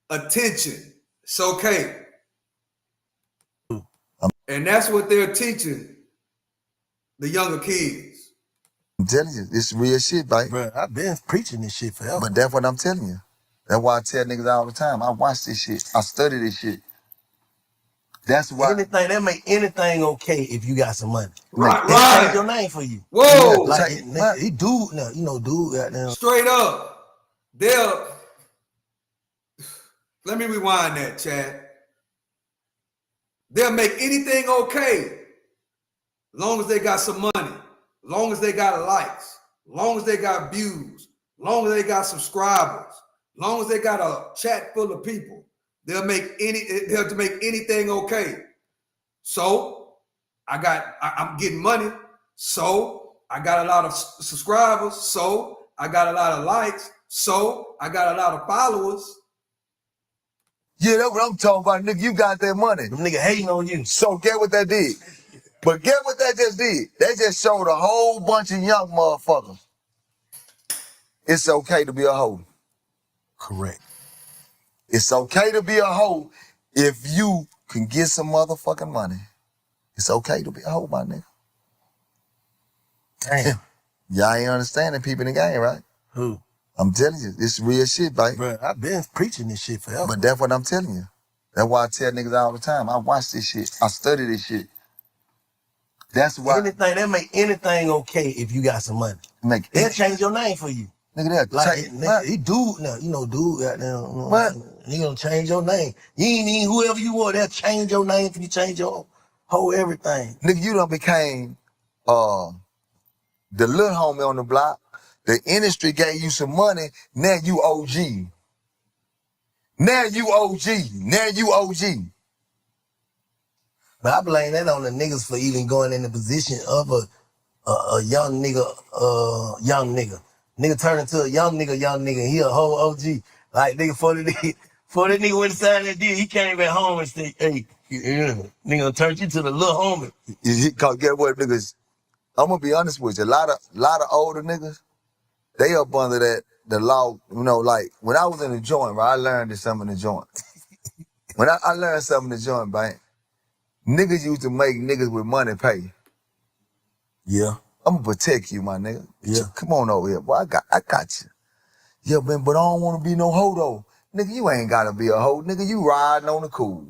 attention. It's okay. And that's what they're teaching the younger kids. I'm telling you, it's real shit, right? Bro, I've been preaching this shit forever. But that's what I'm telling you. That's why I tell niggas all the time. I watch this shit. I study this shit. That's why. Anything that make anything okay if you got some money. Right, They right. change your name for you. Whoa. Like he dude now, you know, dude got them. Straight up. They'll, let me rewind that, Chad. They'll make anything okay. Long as they got some money. Long as they got likes. Long as they got views. Long as they got subscribers. Long as they got a chat full of people. They'll make anything okay. So I'm getting money. So I got a lot of subscribers. So I got a lot of likes. So I got a lot of followers. Yeah, that's what I'm talking about, nigga. You got that money. Them nigga hating on you. So get what that did. But get what that just did. They just showed a whole bunch of young motherfuckers. It's okay to be a hoe. Correct. It's okay to be a hoe if you can get some motherfucking money. It's okay to be a hoe, my nigga. Damn. Y'all ain't understanding people in the game, right? Who? I'm telling you, it's real shit, right? Bro, I've been preaching this shit forever. But that's what I'm telling you. That's why I tell niggas all the time. I watch this shit. I study this shit. That's why. Anything that make anything okay if you got some money. They'll change your name for you. Nigga, Like he dude now, you know, dude got them. What? He gonna change your name. You ain't even whoever you want. They'll change your name if you change your whole everything. Nigga, you done became the little homie on the block. The industry gave you some money. Now you OG. Now you OG. Now you OG. But I blame that on the niggas for even going in the position of a young nigga, Nigga turn into a young nigga, he a whole OG. Like nigga, for the nigga went inside that deal, he came back home and said, hey, nigga turn you to the little homie. Cause get what, niggas? I'm gonna be honest with you. A lot of older niggas, they up under the law, you know, like when I was in the joint, right, I learned something in the joint. When I learned something in the joint, right, niggas used to make niggas with money pay. Yeah. I'm gonna protect you, my nigga. Yeah. Come on over here, boy. I got you. Yeah, man, but I don't wanna be no hoe though. Nigga, you ain't gotta be a hoe. Nigga, you riding on the cool.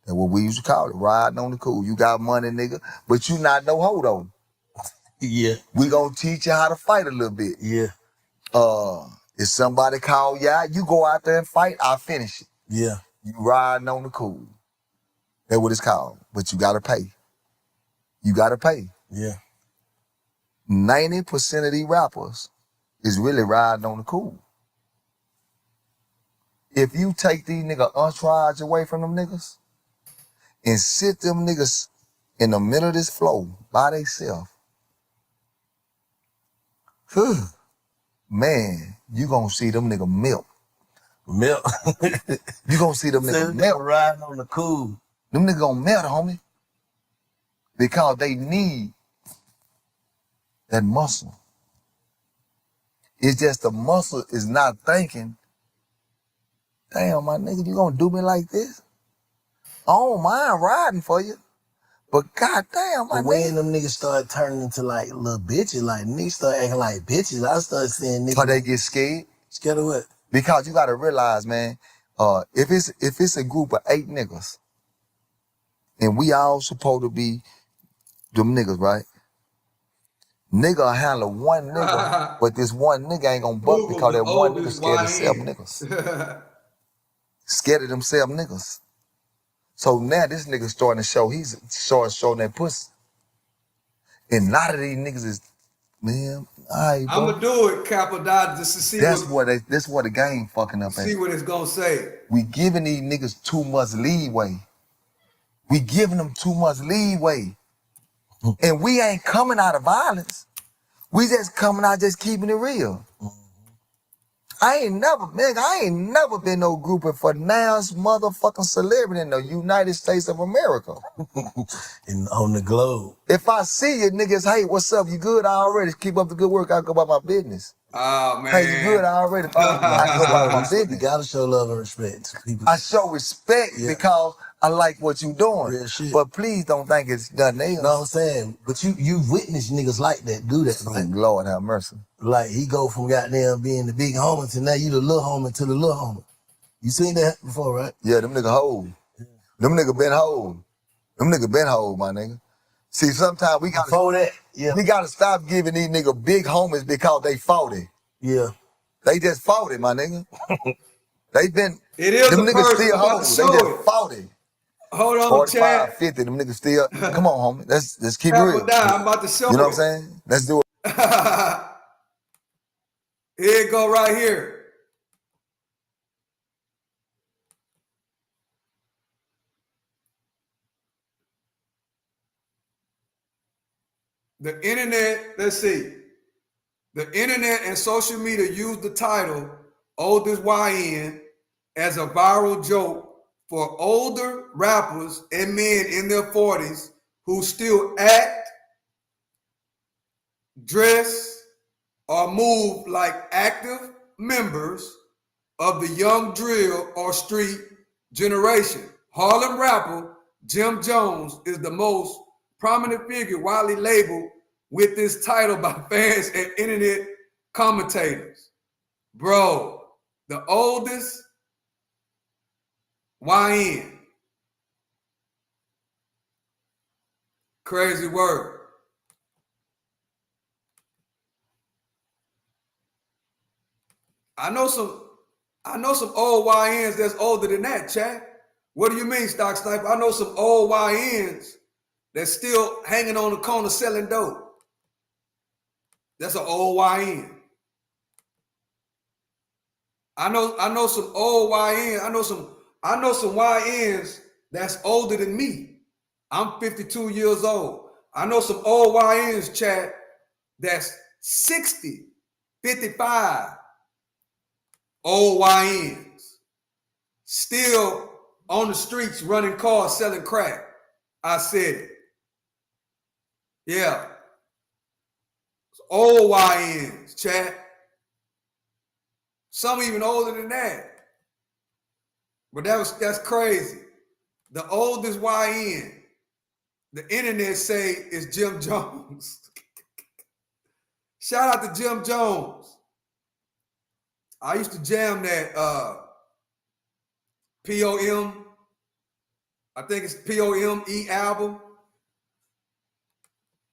That's what we used to call it, riding on the cool. You got money, nigga, but you not no hoe though. Yeah. We gonna teach you how to fight a little bit. Yeah. If somebody call you out, you go out there and fight, I'll finish it. Yeah. You riding on the cool. That's what it's called. But you gotta pay. You gotta pay. Yeah. 90% of these rappers is really riding on the cool. If you take these nigga entourage away from them niggas and sit them niggas in the middle of this flow by themselves, man, you gonna see them nigga melt. Melt. You gonna see them nigga melt. Riding on the cool. Them niggas gonna melt, homie. Because they need that muscle. It's just the muscle is not thinking, damn, my nigga, you gonna do me like this? I don't mind riding for you. But goddamn, my But when nigga. them niggas start turning into like little bitches, like niggas start acting like bitches, I start seeing niggas. But they get scared. Scared of what? Because you gotta realize, man, if it's a group of 8 niggas, and we all supposed to be them niggas, right? Nigga handle one nigga, but this one nigga ain't gonna buck because that one nigga scared of 7 niggas. Scared of them 7 niggas. So now this nigga starting to show, he's showing that pussy. And a lot of these niggas is Man, all right, I'm bro. gonna do it, Capo Dot, just to see That's what what the game fucking up at. it's gonna say. We giving these niggas too much leeway. We giving them too much leeway. And we ain't coming out of violence. We just coming out just keeping it real. I ain't never been no grouping for announced motherfucking celebrity in the United States of America. And on the globe. If I see you, niggas, hey, what's up? You good? I already keep up the good work. I go about my business. Oh man. Hey, you good? I already I go about my You business. gotta show love and respect to people. I show respect because I like what you doing. Real shit. But please don't think it's nothing else. You know what I'm saying? But you witness niggas like that do that, right? Lord have mercy. Like he go from goddamn being the big homie to now you the little homie to the little homie. You seen that before, right? Yeah, them nigga hold. Them nigga been hold. Them nigga been hold, my nigga. See, sometimes we gotta stop giving these nigga big homies because they fought it. Yeah. They just fought it, my nigga. They been It is them a niggas person. still I'm about hold. to They show just it. fought it. Hold on, 45, Chad. 50, them niggas still. Come on, homie. Let's keep it Capo real. Dot, I'm about to show You know it. what I'm saying? Let's do it. Here it go right here. The internet, let's see. The internet and social media use the title Oldest YN as a viral joke for older rappers and men in their 40s who still act, dress, or move like active members of the young drill or street generation. Harlem rapper Jim Jones is the most prominent figure widely labeled with this title by fans and internet commentators. Bro, the oldest YN. Crazy word. I know some old YNs that's older than that, Chad. What do you mean, Stock Sniper? I know some old YNs that's still hanging on the corner selling dope. That's an old YN. I know some old YNs. I know some YNs that's older than me. I'm 52 years old. I know some old YNs, Chad, that's 60, 55. Old YNs. Still on the streets running cars selling crack. I said it. Yeah. Old YNs, Chad. Some even older than that. But that's crazy. The oldest YN, the internet say is Jim Jones. Shout out to Jim Jones. I used to jam that POM. I think it's POME album.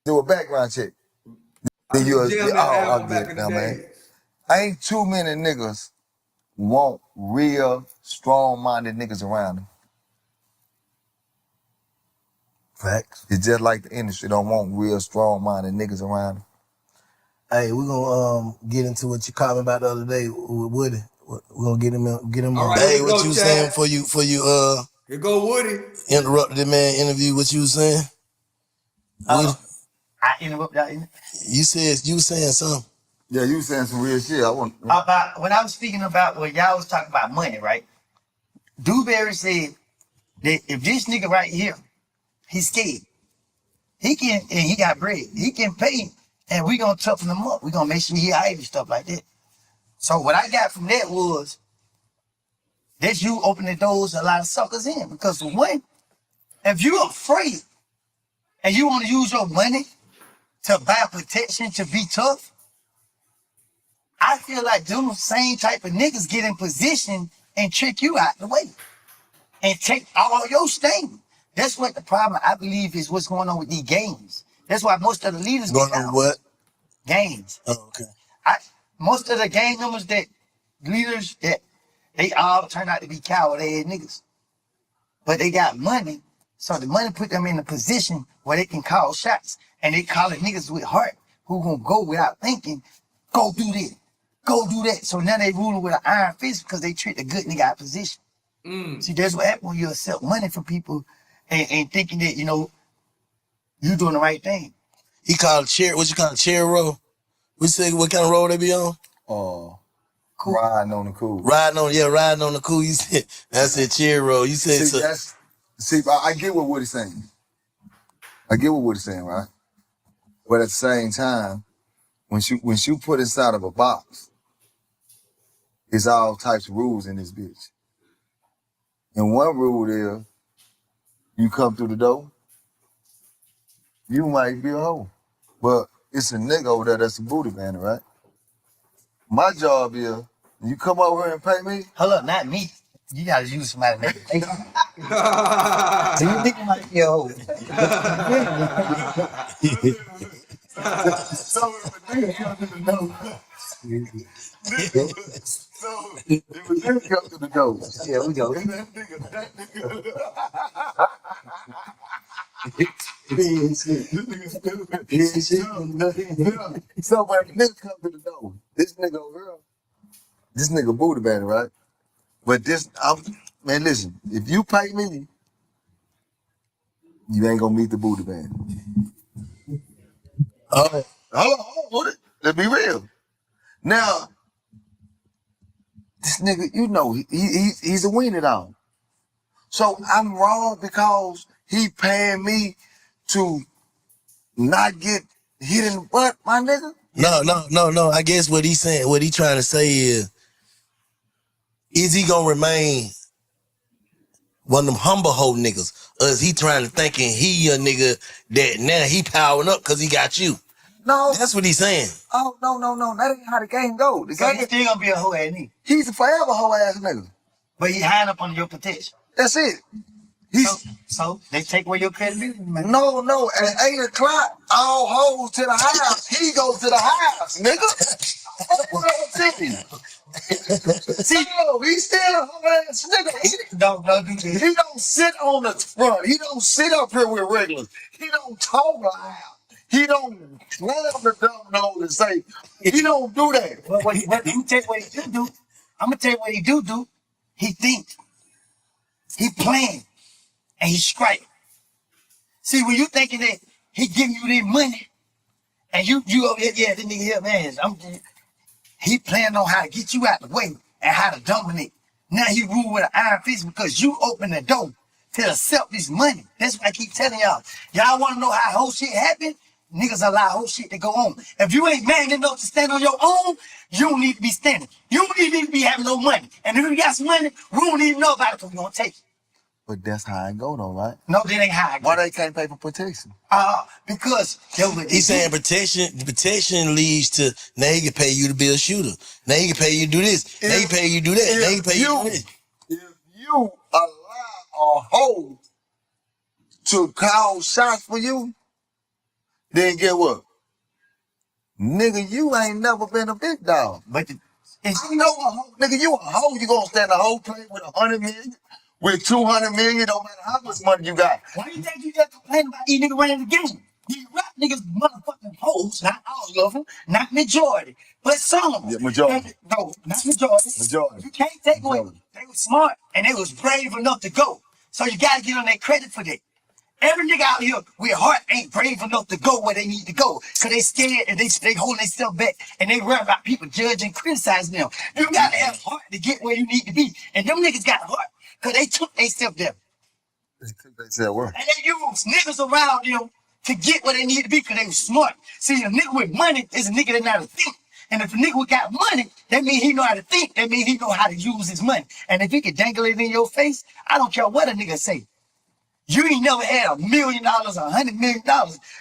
Do a background check. I used to jam that album back in the man. days. Ain't too many niggas want real strong-minded niggas around them. Facts. It's just like the industry don't want real strong-minded niggas around them. Hey, we're gonna get into what you called me about the other day with Woody. We're gonna get him All on. right, Hey, here what go, you Chad. saying for you Here go Woody. interrupted the man interview, what you was saying? Woody? I interrupt that. You were saying something. Yeah, you saying some real shit. I want. About when I was speaking about what y'all was talking about money, right? Dewberry said that if this nigga right here, he's scared, and he got bread, he can pay, and we gonna toughen him up. We gonna make sure he hide and stuff like that. So what I got from that was that you open the doors a lot of suckers in, because for one, if you afraid and you want to use your money to buy protection to be tough, I feel like them same type of niggas get in position and trick you out the way and take all your stain. That's what the problem, I believe, is what's going on with these games. That's why most of the leaders Going get on out. what? Games. Oh, okay. Most of the gang members leaders that they all turn out to be coward ass niggas. But they got money, so the money put them in a position where they can call shots. And they call it niggas with heart. who gonna go without thinking, go do this, go do that. So now they ruling with an iron fist because they treat the good nigga out of position. See, that's what happens when you accept money from people and thinking that, you know, you doing the right thing. He called it chair. What you call it? Chair roll. We say what kind of roll they be on? Cool. Riding on the cool. Riding on the cool. You said that's a chair roll. You said I get what Woody's saying. Right? But at the same time, when you put inside of a box, it's all types of rules in this bitch. And one rule is, you come through the door, you might be a hoe. But it's a nigga over there that's a booty bandit, right? My job is, you come over here and pay me. Hold up, not me. You gotta use somebody that think. So you think you might be a hoe. So if a nigga come to the door, if a nigga come to the door, Yeah, we go. and that nigga. So when a nigga come to the door, this nigga over here, this nigga booty bandit, right? But man, listen, if you pay me, you ain't gonna meet the booty bandit. Hold on, let's be real. Now, this nigga, you know, he's a winner dog. So I'm wrong because he paying me to not get hit in the butt, my nigga? No. I guess what he's saying, what he trying to say is he gonna remain one of them humble hoe niggas? Or is he trying to thinking he a nigga that now he powering up because he got you? No. That's what he's saying. Oh, no. That ain't how the game go. The So game, you still gonna be a hoe ass nigga. he's a forever hoe ass nigga. But he hiding up under your protection. That's it. So they take away your credibility, man. No. At 8 o'clock, all hoes to the house. He goes to the house, nigga. That's what I'm saying. See, no, he's still a hoe ass nigga. Don't do this. He don't sit on the front. He don't sit up here with regulars. He don't talk loud. He don't slam the dumb nose and say, he don't do that. Well, I'm gonna tell you what he do. I'm gonna tell you what he do. He think. He playing. And he strike. See, when you thinking that he giving you this money, and you over here, yeah, this nigga here, man, he planning on how to get you out the way and how to dominate. Now he rule with an iron fist because you open the door to accept this money. That's what I keep telling y'all. Y'all want to know how whole shit happen? Niggas allow whole shit to go on. If you ain't man enough to stand on your own, you don't need to be standing. You don't need to be having no money. And if you got some money, we don't even know about it because we gonna take it. But that's how I go though, right? No, that ain't how I go. Why they can't pay for protection? Because He's saying protection leads to now he can pay you to be a shooter. Now he can pay you to do this. Now he can pay you to do that. Now he can pay you to do this. If you allow a hoe to call shots for you, then get what? Nigga, you ain't never been a big dog. But I know a hoe, nigga, you a hoe, you gonna stand a whole play with 100 million, with 200 million, don't matter how much money you got. why you think you just complain about these niggas running the game? These rap niggas motherfucking hoes, not all of them, not majority, but some of them. Yeah, majority. No, not majority. Majority. You can't take away. Majority. They was smart and they was brave enough to go. So you gotta give them their credit for that. Every nigga out here with heart ain't brave enough to go where they need to go. Cause they scared and they holding themselves back and they worry about people judging and criticizing them. You gotta have heart to get where you need to be. And them niggas got heart cause they took their step there. They said what? And they use niggas around them to get where they need to be because they was smart. See, a nigga with money is a nigga that know how to think. And if a nigga got money, that means he know how to think. That means he know how to use his money. And if he can dangle it in your face, I don't care what a nigga say. You ain't never had $1 million, $100 million.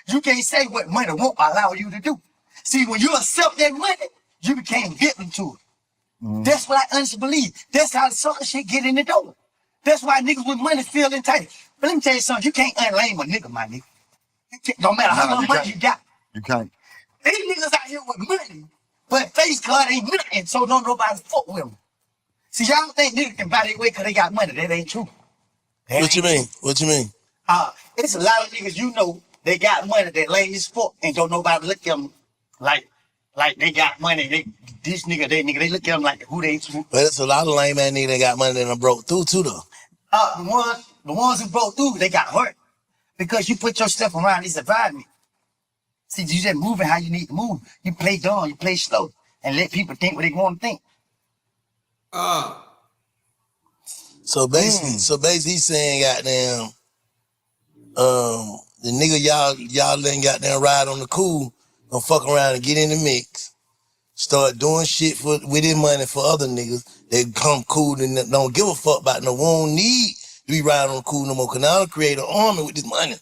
You can't say what money won't allow you to do. See, when you accept that money, you became victim to it. That's what I honestly believe. That's how the sucker shit get in the door. That's why niggas with money feel entitled. But let me tell you something. You can't unlame a nigga, my nigga. No matter how much money you got. You can't. These niggas out here with money, but face card ain't nothing, so don't nobody fuck with them. See, y'all think niggas can buy their way because they got money. That ain't true. What you mean? What you mean? It's a lot of niggas you know they got money that lame as fuck and don't nobody look at them Like they got money. This nigga, that nigga, they look at them like who they. But there's a lot of lame ass niggas that got money that done broke through too though. The ones who broke through, they got hurt because you put yourself around this environment. See, you just moving how you need to move. You play dumb, you play slow, and let people think what they want to think. So basically, he's saying, goddamn, the nigga y'all letting goddamn ride on the cool, gonna fuck around and get in the mix, start doing shit with his money for other niggas that come cool and don't give a fuck about no won't need to be riding on the cool no more. Cause now I create an army with this money.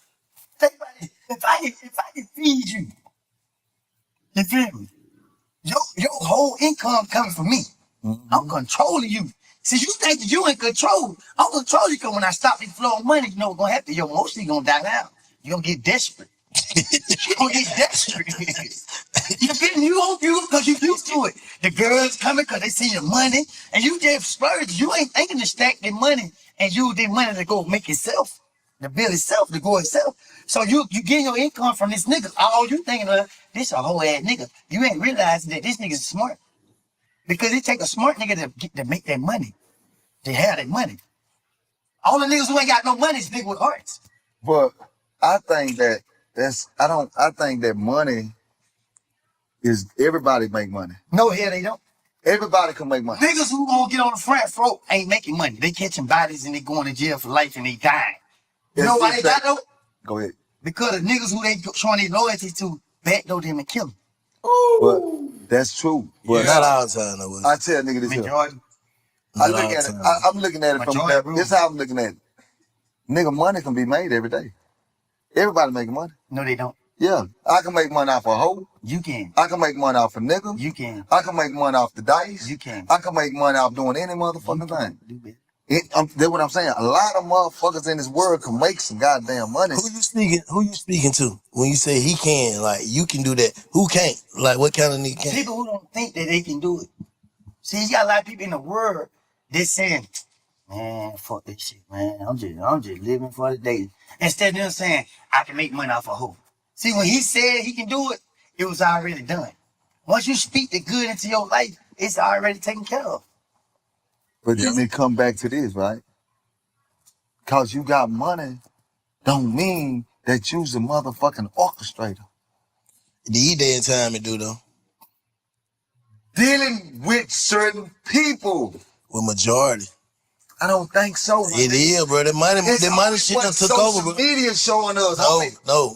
Think about it. If I can feed you, you feel me? Your whole income coming from me. I'm controlling you. See, you think that you in control. I'm controlling you because when I stop this flow of money, you know what's gonna happen? You're mostly gonna die down. You're gonna get desperate. You're gonna get desperate. you because you used to it. The girls coming because they see your money and you just splurge. You ain't thinking to stack their money and use their money to go make itself, to build itself, to go itself. So you get your income from this nigga. All you thinking of, this a whole ass nigga. You ain't realizing that this nigga's smart. Because it take a smart nigga to make that money, to have that money. All the niggas who ain't got no money is niggas with hearts. But I think I think that money is, everybody make money. No, hell they don't. Everybody can make money. Niggas who gonna get on the front row ain't making money. They catching bodies and they going to jail for life and they dying. You know why they die though? Go ahead. Because the niggas who they showing their loyalty to backdoor them and kill them. But that's true. But Not all the time though. I tell nigga this here. Majority. I'm looking at it from this is how I'm looking at it. Nigga, money can be made every day. Everybody making money. No, they don't. Yeah. I can make money off a hoe. You can. I can make money off a nigga. You can. I can make money off the dice. You can. I can make money off doing any motherfucking thing. Do better. That's what I'm saying. A lot of motherfuckers in this world can make some goddamn money. Who you speaking to when you say he can? Like, you can do that. Who can't? Like, what kind of nigga can't? People who don't think that they can do it. See, you got a lot of people in the world that saying, man, fuck this shit, man. I'm just living for the day. Instead of them saying, I can make money off a hoe. See, when he said he can do it, it was already done. Once you speak the good into your life, it's already taken care of. But then they come back to this, right? Cause you got money don't mean that you's a motherfucking orchestrator. These day and time it do though. Dealing with certain people. With majority. I don't think so. It is, bro. The money shit done took over, bro. Social media showing us. No.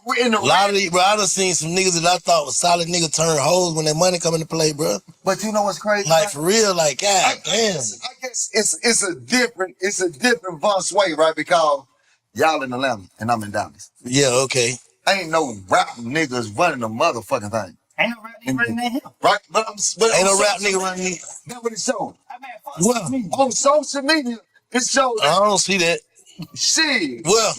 We're in the A lot of these, bro, I done seen some niggas that I thought was solid niggas turn hoes when that money come into play, bro. But you know what's crazy? Like, for real, like, God I damn. guess it's a different Von's way, right? Because y'all in Atlanta and I'm in Dallas. Yeah, okay. Ain't no rap niggas running the motherfucking thing. Ain't no rap nigga running that hill. Right? But Ain't no rap nigga running it. That's what it showed. I mean, fuck Well, me. On social media, it showed I don't see that. shit. Well,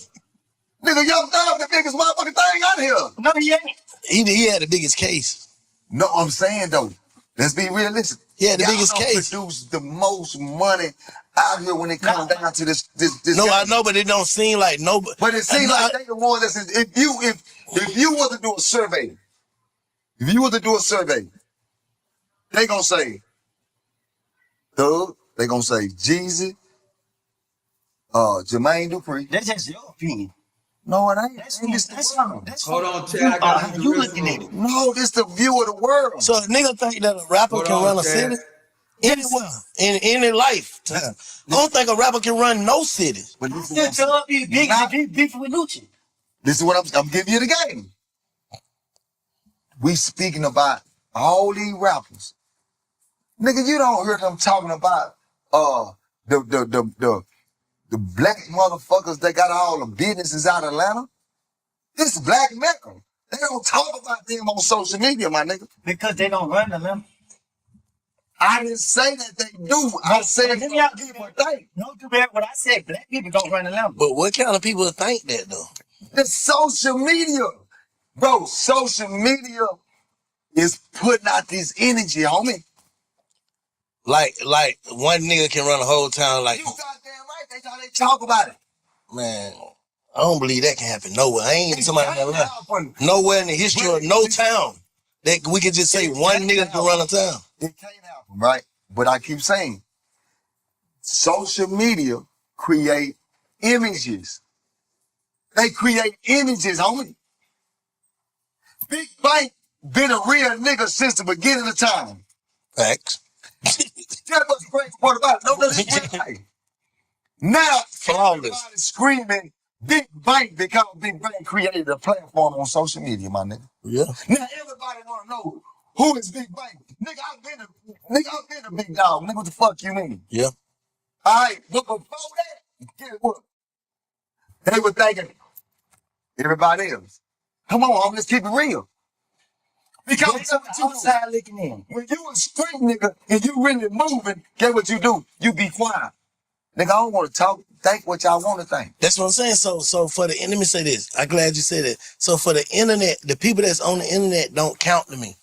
Nigga, Young Thug, the biggest motherfucking thing out here. No, he ain't. he had the biggest case. No, I'm saying though, let's be realistic. He had the Y'all biggest don't case. produce the most money out here when it comes down to this. No, game. I know, but it don't seem like nobody. But it seems like they the ones that's if you were to do a survey, they gonna say Thug, they gonna say Jeezy, Jermaine Dupri. That's just your opinion. No, it ain't. That's Hold on, Chad. I got how you looking at it. No, this the view of the world. So a nigga think that a rapper Hold can on, run a Chad. city? Anywhere. In any lifetime. I don't think a rapper can run no city. But this is what I'm Still saying. up you big as beef with Lucci. This is what I'm giving you the game. We speaking about all these rappers. Nigga, you don't hear them talking about the black motherfuckers that got all the businesses out of Atlanta. This is Black Mecca. They don't talk about them on social media, my nigga. Because they don't run the limb. I didn't say that they do. I said Give me out. people think. No, do better what I said. Black people don't run the limb. But what kind of people think that though? The social media. Bro, social media is putting out this energy, homie. Like one nigga can run a whole town like, You goddamn right. That's how they talk about it. man, I don't believe that can happen nowhere. I ain't somebody that left. Happen. Nowhere in the history of no town. That we can just say one nigga can run a town. It can't happen, right? But I keep saying, social media create images. They create images, homie. Big Bank been a real nigga since the beginning of time. Facts. That was great part about it. No, that's real life. Now, everybody's screaming, Big Bank, because Big Bank created a platform on social media, my nigga. Yeah. Now everybody wanna know who is Big Bank. Nigga, I've been a big dog. Nigga, what the fuck you mean? Yeah. All right, but before that, guess what? They were thinking everybody else. Come on, homie, let's keep it real. Because What's up outside looking in? when you a street nigga and you really moving, guess what you do? You be quiet. Nigga, I don't want to talk. Think what y'all want to think. That's what I'm saying. So for the let me say this. I'm glad you said that. So for the internet, the people that's on the internet don't count to me.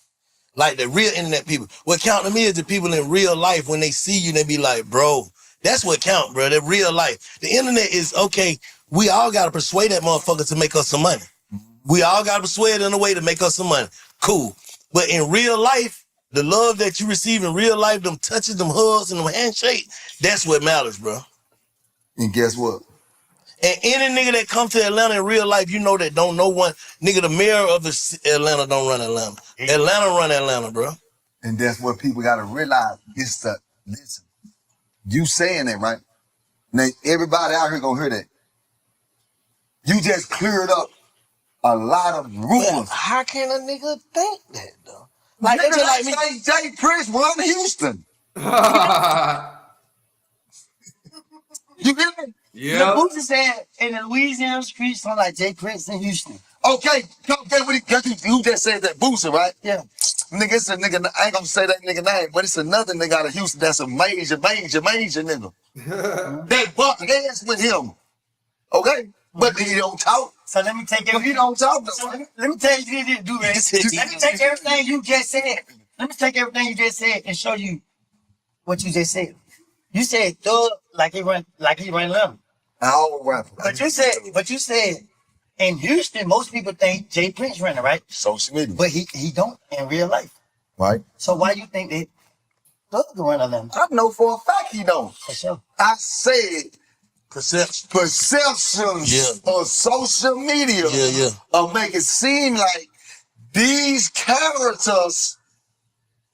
Like the real internet people. What count to me is the people in real life. When they see you, they be like, bro, that's what count, bro. The real life. The internet is okay. We all gotta persuade that motherfucker to make us some money. We all gotta persuade in a way to make us some money. Cool. But in real life, the love that you receive in real life, them touches, them hugs, and them handshakes, that's what matters, bro. And guess what? And any nigga that come to Atlanta in real life, you know that don't know one nigga. The mayor of Atlanta don't run Atlanta. Atlanta run Atlanta, bro. And that's what people got to realize. Listen, you saying that, right? Now, everybody out here gonna hear that. You just cleared up a lot of rumors. Well, how can a nigga think that, though? Like, Nigga, they just like me. Jay Prince won Houston. You get me? Yeah. The Boosie said in the Louisiana streets, something like Jay Prince in Houston. Okay, who just said that? Boosie, right? Yeah. Nigga, it's a nigga, I ain't gonna say that nigga name, but it's another nigga out of Houston that's a major nigga. They buck heads with him. Okay? But he don't talk. So let me take He everything. don't talk though. So let me tell you this, do Let me take everything you just said. Let me take everything you just said and show you what you just said. You said Thug like he run Atlanta. I don't rap. But you said in Houston, most people think Jay Prince running, right? Social media. But he don't in real life. Right? So why you think that Thug can run Atlanta? I know for a fact he don't. For sure. I said perceptions Yeah. of social media make it seem like these characters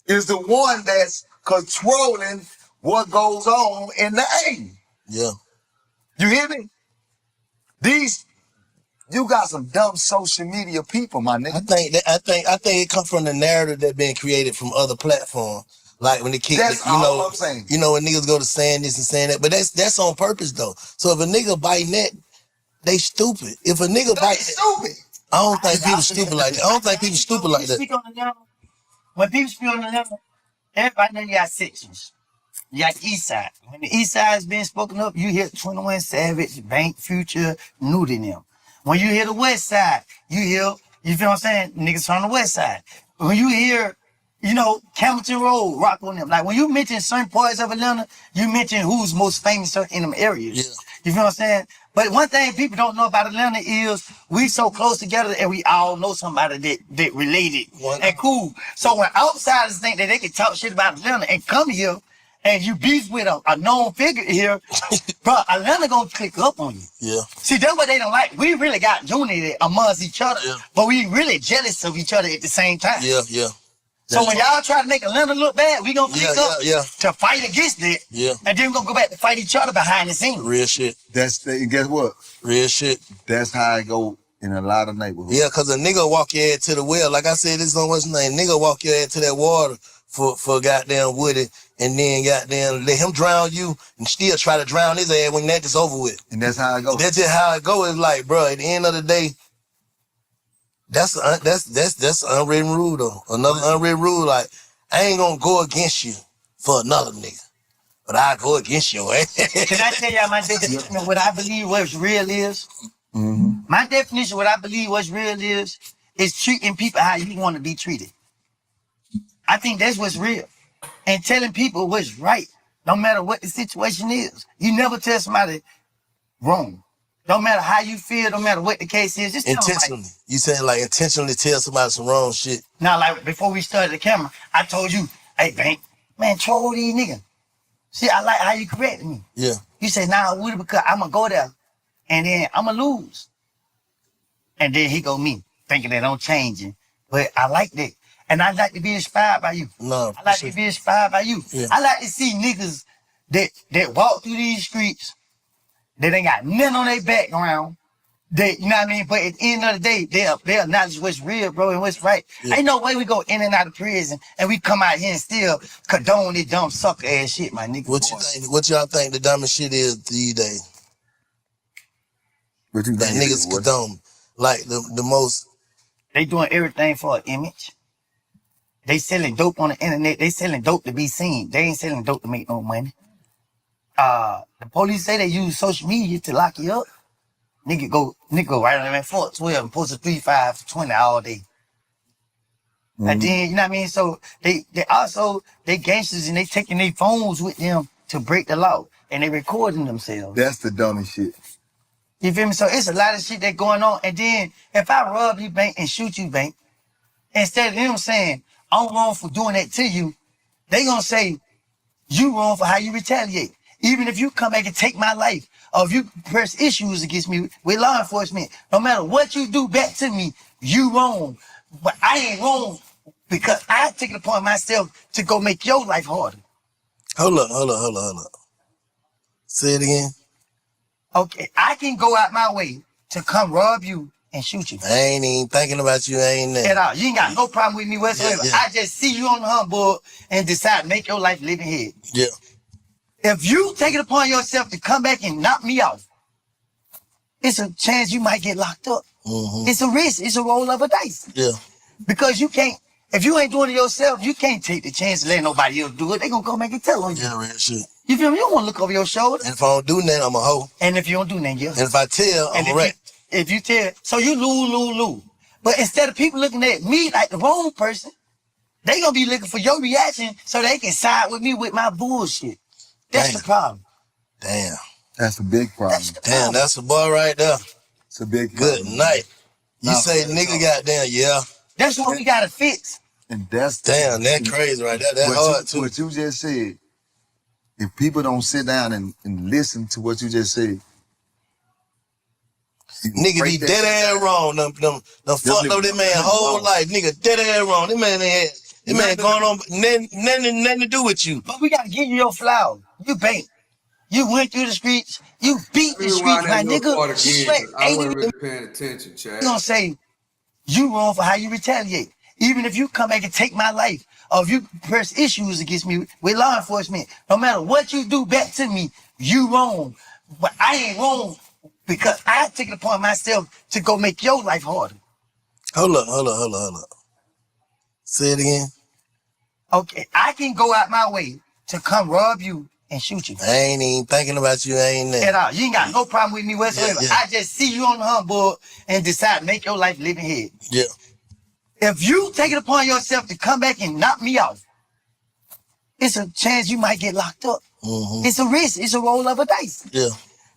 is the one that's controlling what goes on in the A. Yeah. You hear me? You got some dumb social media people, my nigga. I think it comes from the narrative that been created from other platforms. Like when the kids, That's all I'm saying. You know, when niggas go to saying this and saying that, but that's on purpose though. So if a nigga biting that, they stupid. If a nigga They bite, stupid. I don't think people stupid like that. I don't think people stupid like that. Speak on the level. When people speak on the level, everybody know you got sections. You got the East Side. When the East Side is being spoken up, you hear 21 Savage, Bank, Future, Nude in them. When you hear the West Side, you hear, you feel what I'm saying? Niggas from the West Side. When you hear, you know, Campbellton Road, rock on them. Like when you mention certain parts of Atlanta, you mention who's most famous in them areas. Yeah. You feel what I'm saying? But one thing people don't know about Atlanta is we so close together and we all know somebody that related and cool. So when outsiders think that they can talk shit about Atlanta and come here and you beef with a known figure here, bro, Atlanta gonna click up on you. Yeah. See, that's what they don't like. We really got unity amongst each other, but we really jealous of each other at the same time. Yeah, yeah. So when y'all try to make Atlanta look bad, we gonna click up to fight against it. Yeah. And then we gonna go back to fight each other behind the scenes. Real shit. Guess what? Real shit. That's how it go in a lot of neighborhoods. Yeah, cause a nigga walk your head to the well. Like I said, this on what's his name. Nigga walk your head to that water for goddamn Woody, and then goddamn let him drown you and still try to drown his ass when that is over with. And that's how it goes. That's just how it go. It's like, bro, at the end of the day, that's unwritten rule though. Another unwritten rule, like, I ain't gonna go against you for another nigga, but I go against your ass. Can I tell y'all my definition of what I believe what's real is? Mm-hmm. My definition of what I believe what's real is treating people how you want to be treated. I think that's what's real. And telling people what's right, no matter what the situation is. You never tell somebody wrong. Don't matter how you feel, no matter what the case is, just tell 'em like, Intentionally. You saying like intentionally tell somebody some wrong shit. now, like before we started the camera, I told you, hey, Bank, man, troll these niggas. See, I like how you corrected me. Yeah. You say, nah, Woody, because I'm going to go there and then I'm going to lose. And then he go me, thinking that I'm changing. But I like that. And I like to be inspired by you. No, I like to be inspired by you. Yeah. I like to see niggas that walk through these streets, that ain't got nothing on their background. That, you know what I mean? But at the end of the day, they'll acknowledge what's real, bro, and what's right. Yeah. Ain't no way we go in and out of prison and we come out here and still condone this dumb sucker ass shit, my nigga. What you think? What y'all think the dumbest shit is these days? What you That think? niggas condone. Like the most. They doing everything for an image. They selling dope on the internet. They selling dope to be seen. They ain't selling dope to make no money. The police say they use social media to lock you up. Nigga go right on there, 412 and post a 3520 all day. And then, you know what I mean? So they also, they gangsters and they taking their phones with them to break the law. And they recording themselves. That's the dumbest shit. You feel me? So it's a lot of shit that going on. And then if I rob you, Bank, and shoot you, Bank, instead of them saying, I'm wrong for doing that to you, they gonna say, you wrong for how you retaliate. Even if you come back and take my life, or if you press issues against me with law enforcement, no matter what you do back to me, you wrong. But I ain't wrong because I take it upon myself to go make your life harder. Hold up. Say it again. Okay, I can go out my way to come rob you and shoot you. I ain't even thinking about you. I ain't there. At all. You ain't got no problem with me whatsoever. Yeah. I just see you on the humbug and decide to make your life living here. Yeah. If you take it upon yourself to come back and knock me off, it's a chance you might get locked up. Mm-hmm. It's a risk. It's a roll of a dice. Yeah. Because you can't, if you ain't doing it yourself, you can't take the chance to let nobody else do it. They gonna come back and tell on you. Yeah, real shit. You feel me? You don't wanna look over your shoulder. And if I don't do nothing, I'm a hoe. And if you don't do nothing, yeah. And if I tell, I'm a wreck. If you tell, so you lose. But instead of people looking at me like the wrong person, they gonna be looking for your reaction so they can side with me with my bullshit. That's Damn. the problem. Damn. That's a big problem. Damn, that's a boy right there. It's a big problem. Good night. You No, say nigga goddamn, yeah. That's what we gotta fix. And that's Damn, that crazy right there. That hard too. What you just said, if people don't sit down and listen to what you just said, Nigga be dead ass wrong. Them fucked up that man whole life. Nigga dead ass wrong. That man going on nothing to do with you. But we gotta give you your flowers. You bank. You went through the streets. You beat the streets, my nigga. You sweat I 80 wasn't really paying attention, Chad. You gonna say you wrong for how you retaliate. Even if you come back and take my life, or if you press issues against me with law enforcement, no matter what you do back to me, you wrong. But I ain't wrong because I take it upon myself to go make your life harder. Hold up. Say it again. Okay, I can go out my way to come rob you and shoot you. I ain't even thinking about you. I ain't there. At all. You ain't got no problem with me whatsoever. Yeah. I just see you on the humbug and decide to make your life living here. Yeah. If you take it upon yourself to come back and knock me off, it's a chance you might get locked up. Mm-hmm. It's a risk. It's a roll of a dice. Yeah.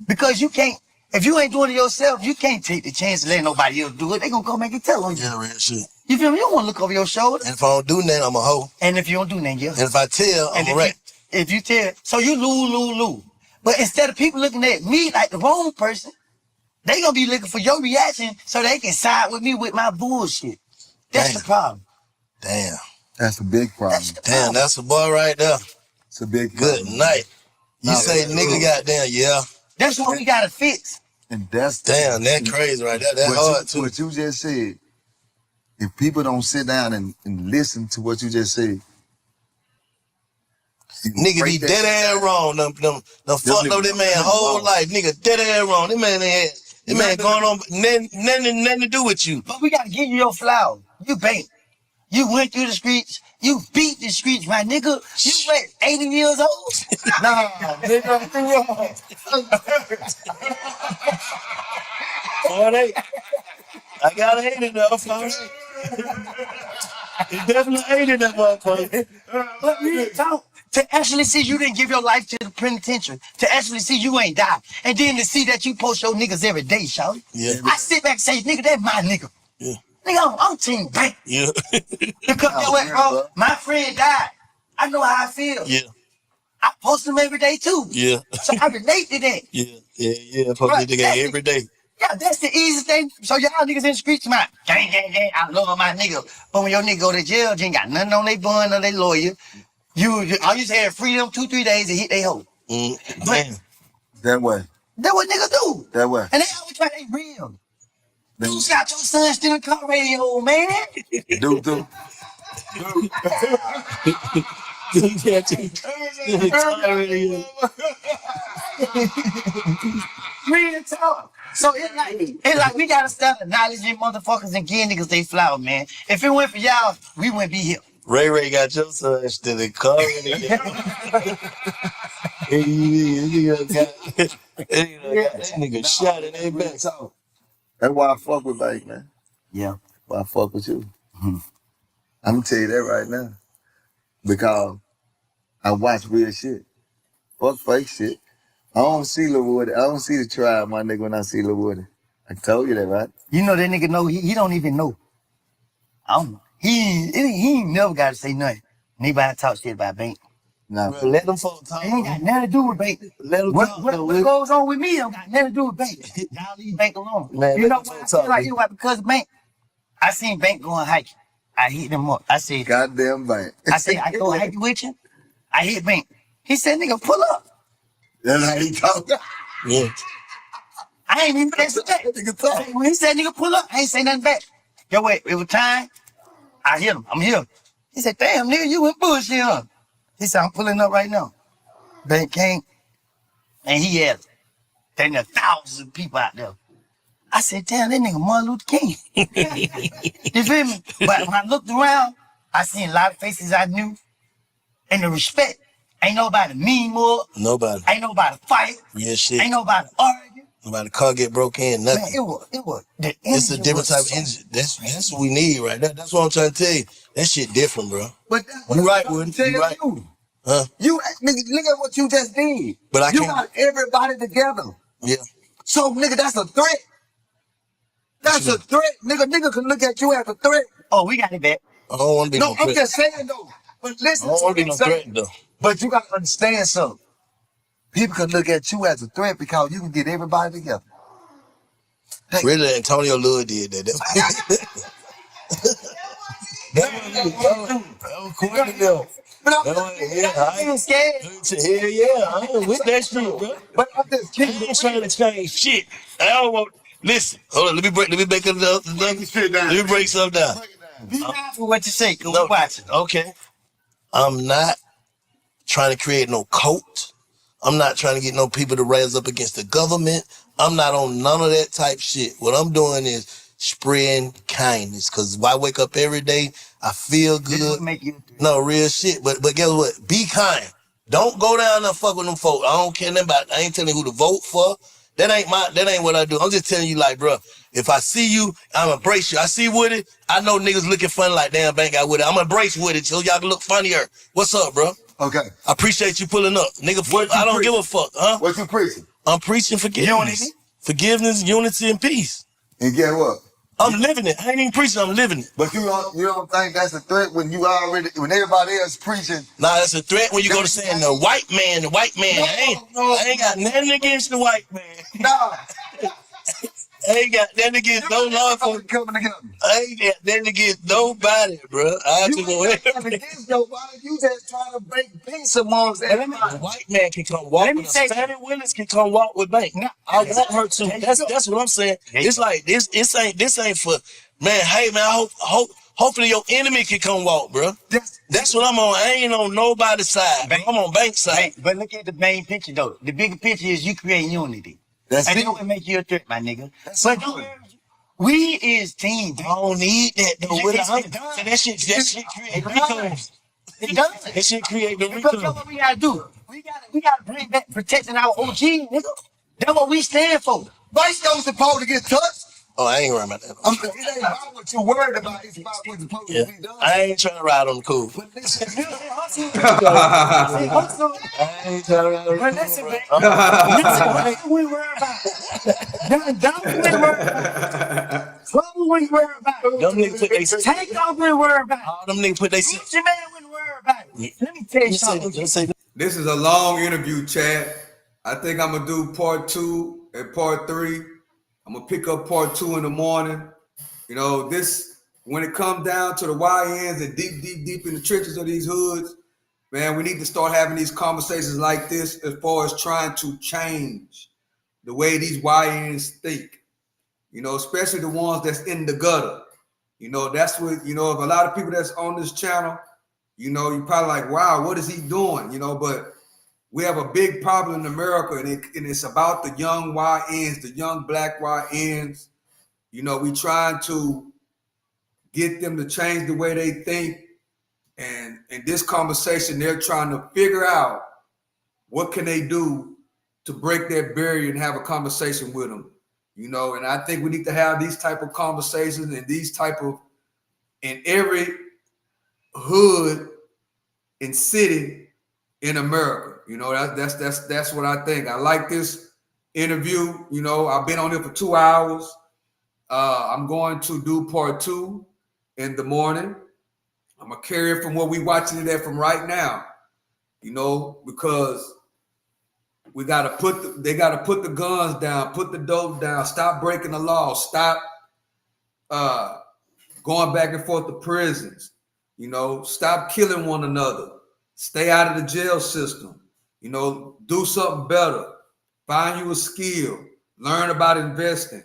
Because you can't, if you ain't doing it yourself, you can't take the chance to let nobody else do it. They gonna come back and tell on you. Yeah, real shit. You feel me? You don't wanna look over your shoulder. And if I don't do nothing, I'm a hoe. And if you don't do nothing, yeah. And if I tell, I'm a wreck. If you tell, so you lose. But instead of people looking at me like the wrong person, they gonna be looking for your reaction so they can side with me with my bullshit. That's the problem. Damn. that's a big problem. Damn, that's a boy right there. It's a big Good problem. night. You No, say nigga goddamn, yeah. That's what we gotta fix. And that's Damn, that crazy right there. That hard too. What you just said, if people don't sit down and listen to what you just said, Nigga be dead ass wrong. Them fucked up that man whole life. Nigga dead ass wrong. That man going on nothing to do with you. But we gotta give you your flowers. You bank. You went through the streets. You beat the streets, my nigga. You what, 80 years old? Nah, nigga. 48. I got 80 though, 48. He definitely 80 that motherfucker. Let me talk. To actually see you didn't give your life to the penitentiary. To actually see you ain't died. And then to see that you post your niggas every day, shawty. Yeah. I sit back and say, nigga, that's my nigga. Yeah. Nigga, I'm Team Bank. Yeah. Because you know what, bro? My friend died. I know how I feel. Yeah. I post them every day too. Yeah. So I relate to that. Yeah. Post Right, the nigga every day. Yeah, that's the easiest thing. So y'all niggas in the streets, man, gang, I love my nigga. But when your nigga go to jail, you ain't got nothing on their bond or their lawyer. I used to have freedom 2-3 days to hit they hoe. Damn. That way. That's what niggas do. That way. And they always try they real. You got your son still in car radio, man. Do. Real talk. So it's like we gotta start acknowledging motherfuckers and giving niggas they flower, man. If it went for y'all, we wouldn't be here. Ray got your son still in car radio. That nigga shot in their back. That's why I fuck with Bank, man. Yeah. Why I fuck with you. I'm gonna tell you that right now. Because I watch real shit. Fuck fake shit. I don't see Lil Woody. I don't see the tribe, my nigga, when I see Lil Woody. I told you that, right? You know that nigga know he don't even know. I don't know. He ain't never gotta say nothing. Anybody talk shit about Bank. Nah. Bro, let them folks talk. It ain't got nothing to do with Bank. Let them What talk. goes on with me don't got nothing to do with Bank. Y'all leave Bank alone. Man, you let know them why I talk, feel like man. it was because of Bank. I seen Bank going hiking. I hit him up. I said, Goddamn Bank. I go hiking with you. I hit Bank. He said, nigga, pull up. That's how he talk. Yeah. I ain't even answer back. Nigga talk. When he said, nigga, pull up, I ain't say nothing back. Yo, wait, it was time. I hit him. I'm here. He said, damn, nigga, you went bullshit, huh? He said, I'm pulling up right now. Bank came, and he had 1,000 people out there. I said, damn, that nigga Martin Luther King. You feel me? But when I looked around, I seen a lot of faces I knew. And the respect, ain't nobody mean more. Nobody. Ain't nobody fight. Real shit. Ain't nobody argue. Nobody car get broke in, nothing. Man, it was. The It's a energy different was type of so energy. That's what we need right there. That's what I'm trying to tell you. That shit different, bro. But that's what You right, I'm Woody. telling You right. you. Huh? You nigga, look at what you just did. But I you can't- got everybody together. Yeah. So nigga, that's a threat. That's a threat. Nigga can look at you as a threat. Oh, we got it back. I don't want to be No, no I'm threat. just saying though. But I listen don't to want to what be I'm no saying. threat, though. But you gotta understand something. People can look at you as a threat because you can get everybody together. Really, Antonio Lewis did that. That's what he was doing. That was corny, though. But I'm That was, yeah, I You scared? hell yeah, I ain't with that shit, bro. but I'm just I kidding. ain't trying to change shit. I don't want. Listen, hold on. Let me break it up. Let me break something down. Be mindful what you say, cause No, we watching. okay. I'm not trying to create no cult. I'm not trying to get no people to raise up against the government. I'm not on none of that type shit. What I'm doing is spreading kindness. Cause I wake up every day, I feel This good. would make you. No, real shit. But guess what? Be kind. Don't go down there and fuck with them folk. I don't care nothing about. I ain't telling you who to vote for. That ain't what I do. I'm just telling you, like, bro, if I see you, I'm embrace you. I see Woody, I know niggas looking funny like damn Bank got Woody. I'm embrace Woody so y'all can look funnier. What's up, bro? Okay. I appreciate you pulling up. Nigga, What you I don't preach? give a fuck, huh? What you preaching? I'm preaching forgiveness. Unity? Forgiveness, unity, and peace. And guess what? I'm living it. I ain't even preaching, I'm living it. But you don't think that's a threat when when everybody else preaching? Nah, that's a threat when you go to saying the white man. No, I ain't got nothing against the white man. Nah. I ain't got nothing against no law enforcement. Coming together. I ain't got nothing against nobody, bro. I You just ain't want got nothing against nobody. You just trying to break peace amongst everybody. the white man can come walk Let me with say us. Fannie Willis can come walk with Bank. I want her to. That's what I'm saying. It's like this ain't for man. Hey man, hopefully your enemy can come walk, bro. That's what I'm on. I ain't on nobody's side. I'm on Bank's side. But look at the main picture though. The bigger picture is you create unity. That's And it. that would make you a threat, my nigga. That's But good. we is team. I don't need that though. It's done. That shit create recos. It done. That shit create the Because that's recos. what we gotta do. We gotta bring back protecting our OG, nigga. That's what we stand for. Vice don't supposed to get touched. Oh, I ain't worried about that. It ain't about what you worried about. It's about what's supposed to be done. I ain't trying to ride on the cool. But listen, Hustle. I ain't trying to ride on the But cool. listen, man. Uh-uh. Listen, we worry about. Don't we worry about. Trouble we worry about. Them niggas put they Take off we worry about. all them niggas put they Teach your man we worry about. Let me tell you something. This is a long interview, Chad. I think I'm gonna do part 2 and part 3. I'm gonna pick up part 2 in the morning. You know, this when it comes down to the YNs and deep in the trenches of these hoods, man, we need to start having these conversations like this as far as trying to change the way these YNs think. You know, especially the ones that's in the gutter. You know, that's what, you know, if a lot of people that's on this channel, you know, you're probably like, wow, what is he doing? You know, but we have a big problem in America, and it's about the young YNs, the young black YNs. You know, we trying to get them to change the way they think. And in this conversation, they're trying to figure out what can they do to break that barrier and have a conversation with them. You know, and I think we need to have these type of conversations and these type of in every hood and city in America. You know, that's what I think. I like this interview. You know, I've been on here for 2 hours. I'm going to do part 2 in the morning. I'm gonna carry it from where we watching it at from right now. You know, because they gotta put the guns down, put the dope down, stop breaking the law, stop going back and forth to prisons. You know, stop killing one another. Stay out of the jail system. You know, do something better. Find you a skill. Learn about investing.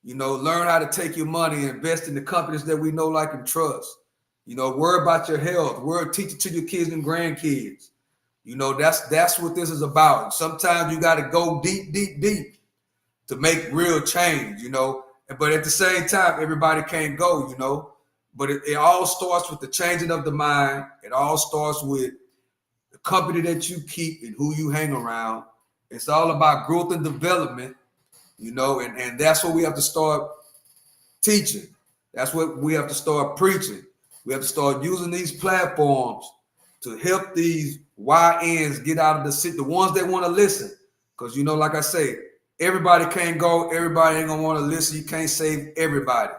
You know, learn how to take your money and invest in the companies that we know, like, and trust. You know, worry about your health. Teach it to your kids and grandkids. You know, that's what this is about. Sometimes you got to go deep to make real change, you know. But at the same time, everybody can't go, you know. But it all starts with the changing of the mind. It all starts with the company that you keep and who you hang around. It's all about growth and development, you know, and that's what we have to start teaching. That's what we have to start preaching. We have to start using these platforms to help these YNs get out of the city, the ones that want to listen. Because, you know, like I say, everybody can't go. Everybody ain't going to want to listen. You can't save everybody.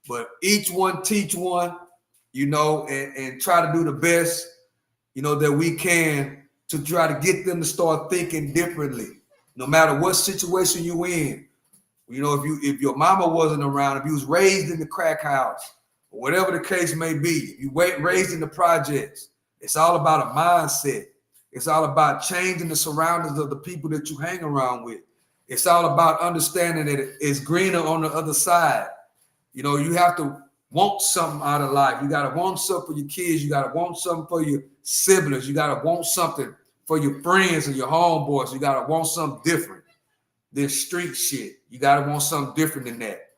But each one teach one, you know, and try to do the best, you know, that we can to try to get them to start thinking differently. No matter what situation you in. You know, if your mama wasn't around, if you was raised in the crack house, or whatever the case may be, if you raised in the projects, it's all about a mindset. It's all about changing the surroundings of the people that you hang around with. It's all about understanding that it's greener on the other side. You know, you have to want something out of life. You got to want something for your kids. You got to want something for your siblings. You got to want something for your friends and your homeboys. You got to want something different than street shit. You got to want something different than that.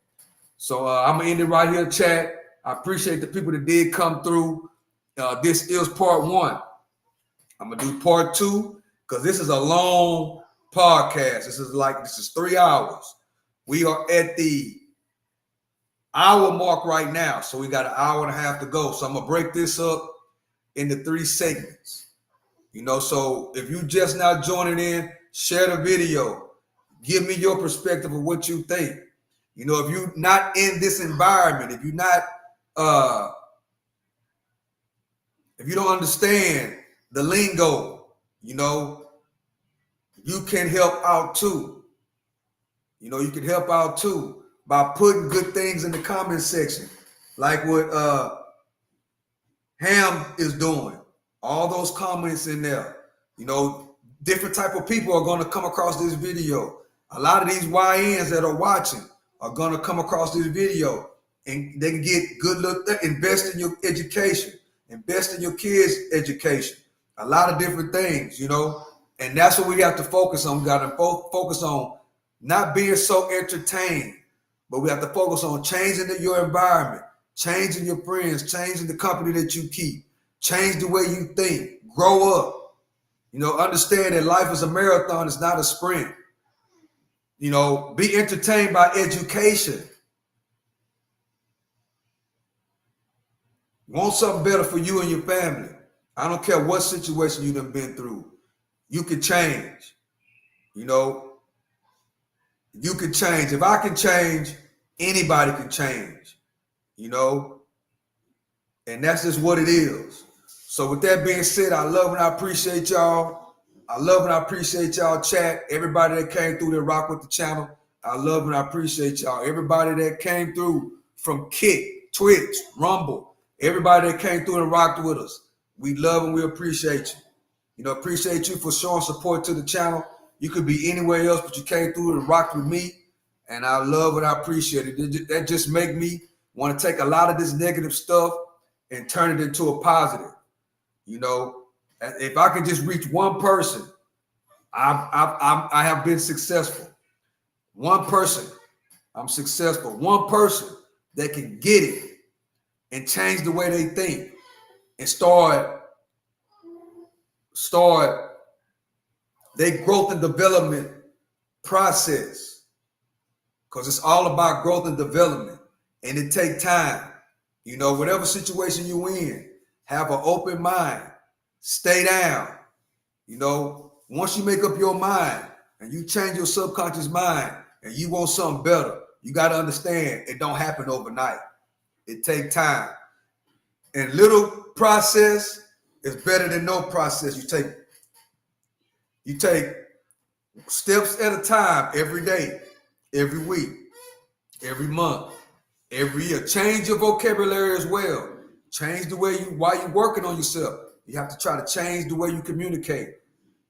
So I'm going to end it right here, chat. I appreciate the people that did come through. This is part 1. I'm going to do part 2 because this is a long podcast. This is 3 hours. We are at the hour mark right now. So we got an hour and a half to go. So I'm going to break this up into 3 segments. You know, so if you just now joining in, share the video. Give me your perspective of what you think. You know, if you're not in this environment, if you're not, if you don't understand the lingo, you know, you can help out too. You know, you can help out too by putting good things in the comment section, like what Ham is doing. All those comments in there. You know, different type of people are going to come across this video. A lot of these YNs that are watching are going to come across this video, and they can get good look. Invest in your education. Invest in your kids' education. A lot of different things, you know, and that's what we have to focus on. We got to focus on not being so entertained, but we have to focus on changing your environment, changing your friends, changing the company that you keep, change the way you think, grow up. You know, understand that life is a marathon, it's not a sprint. You know, be entertained by education. You want something better for you and your family. I don't care what situation you done been through. You can change. You know, you can change. If I can change, anybody can change. You know, and that's just what it is. So with that being said, I love and I appreciate y'all. I love and I appreciate y'all chat. Everybody that came through that rock with the channel. I love and I appreciate y'all. Everybody that came through from Kick, Twitch, Rumble. Everybody that came through and rocked with us. We love and we appreciate you. You know, appreciate you for showing support to the channel. You could be anywhere else, but you came through and rocked with me. And I love and I appreciate it. That just make me want to take a lot of this negative stuff and turn it into a positive. You know, if I can just reach one person, I have been successful. One person, I'm successful. One person that can get it and change the way they think and start their growth and development process. Because it's all about growth and development. And it takes time. You know, whatever situation you in, have an open mind. Stay down. You know, once you make up your mind and you change your subconscious mind and you want something better, you got to understand it don't happen overnight. It takes time. And little process is better than no process. You take steps at a time every day, every week, every month, every year. Change your vocabulary as well. Change the way while you're working on yourself. You have to try to change the way you communicate.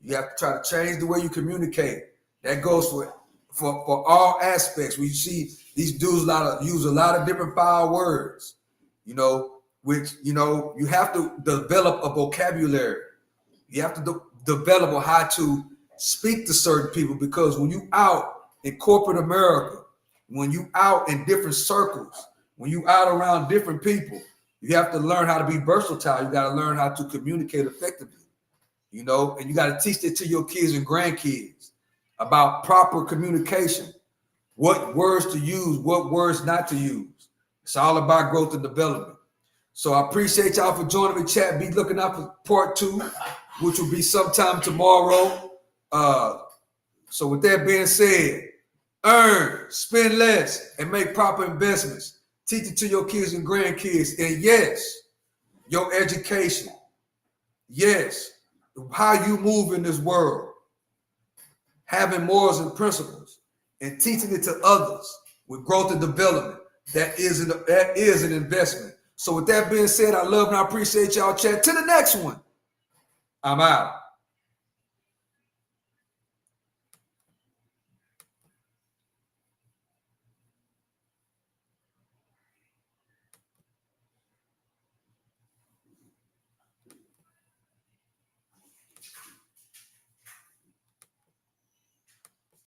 You have to try to change the way you communicate. That goes for all aspects. We see these dudes use a lot of different foul words, you know, which, you know, you have to develop a vocabulary. You have to develop how to speak to certain people, because when you out in corporate America, when you out in different circles, when you out around different people, you have to learn how to be versatile. You got to learn how to communicate effectively, you know, and you got to teach it to your kids and grandkids about proper communication, what words to use, what words not to use. It's all about growth and development. So I appreciate y'all for joining me, chat. Be looking out for part 2, which will be sometime tomorrow. So with that being said, earn, spend less, and make proper investments. Teach it to your kids and grandkids. And yes, your education. Yes, how you move in this world. Having morals and principles and teaching it to others with growth and development. That is an investment. So with that being said, I love and I appreciate y'all, chat. To the next one. I'm out.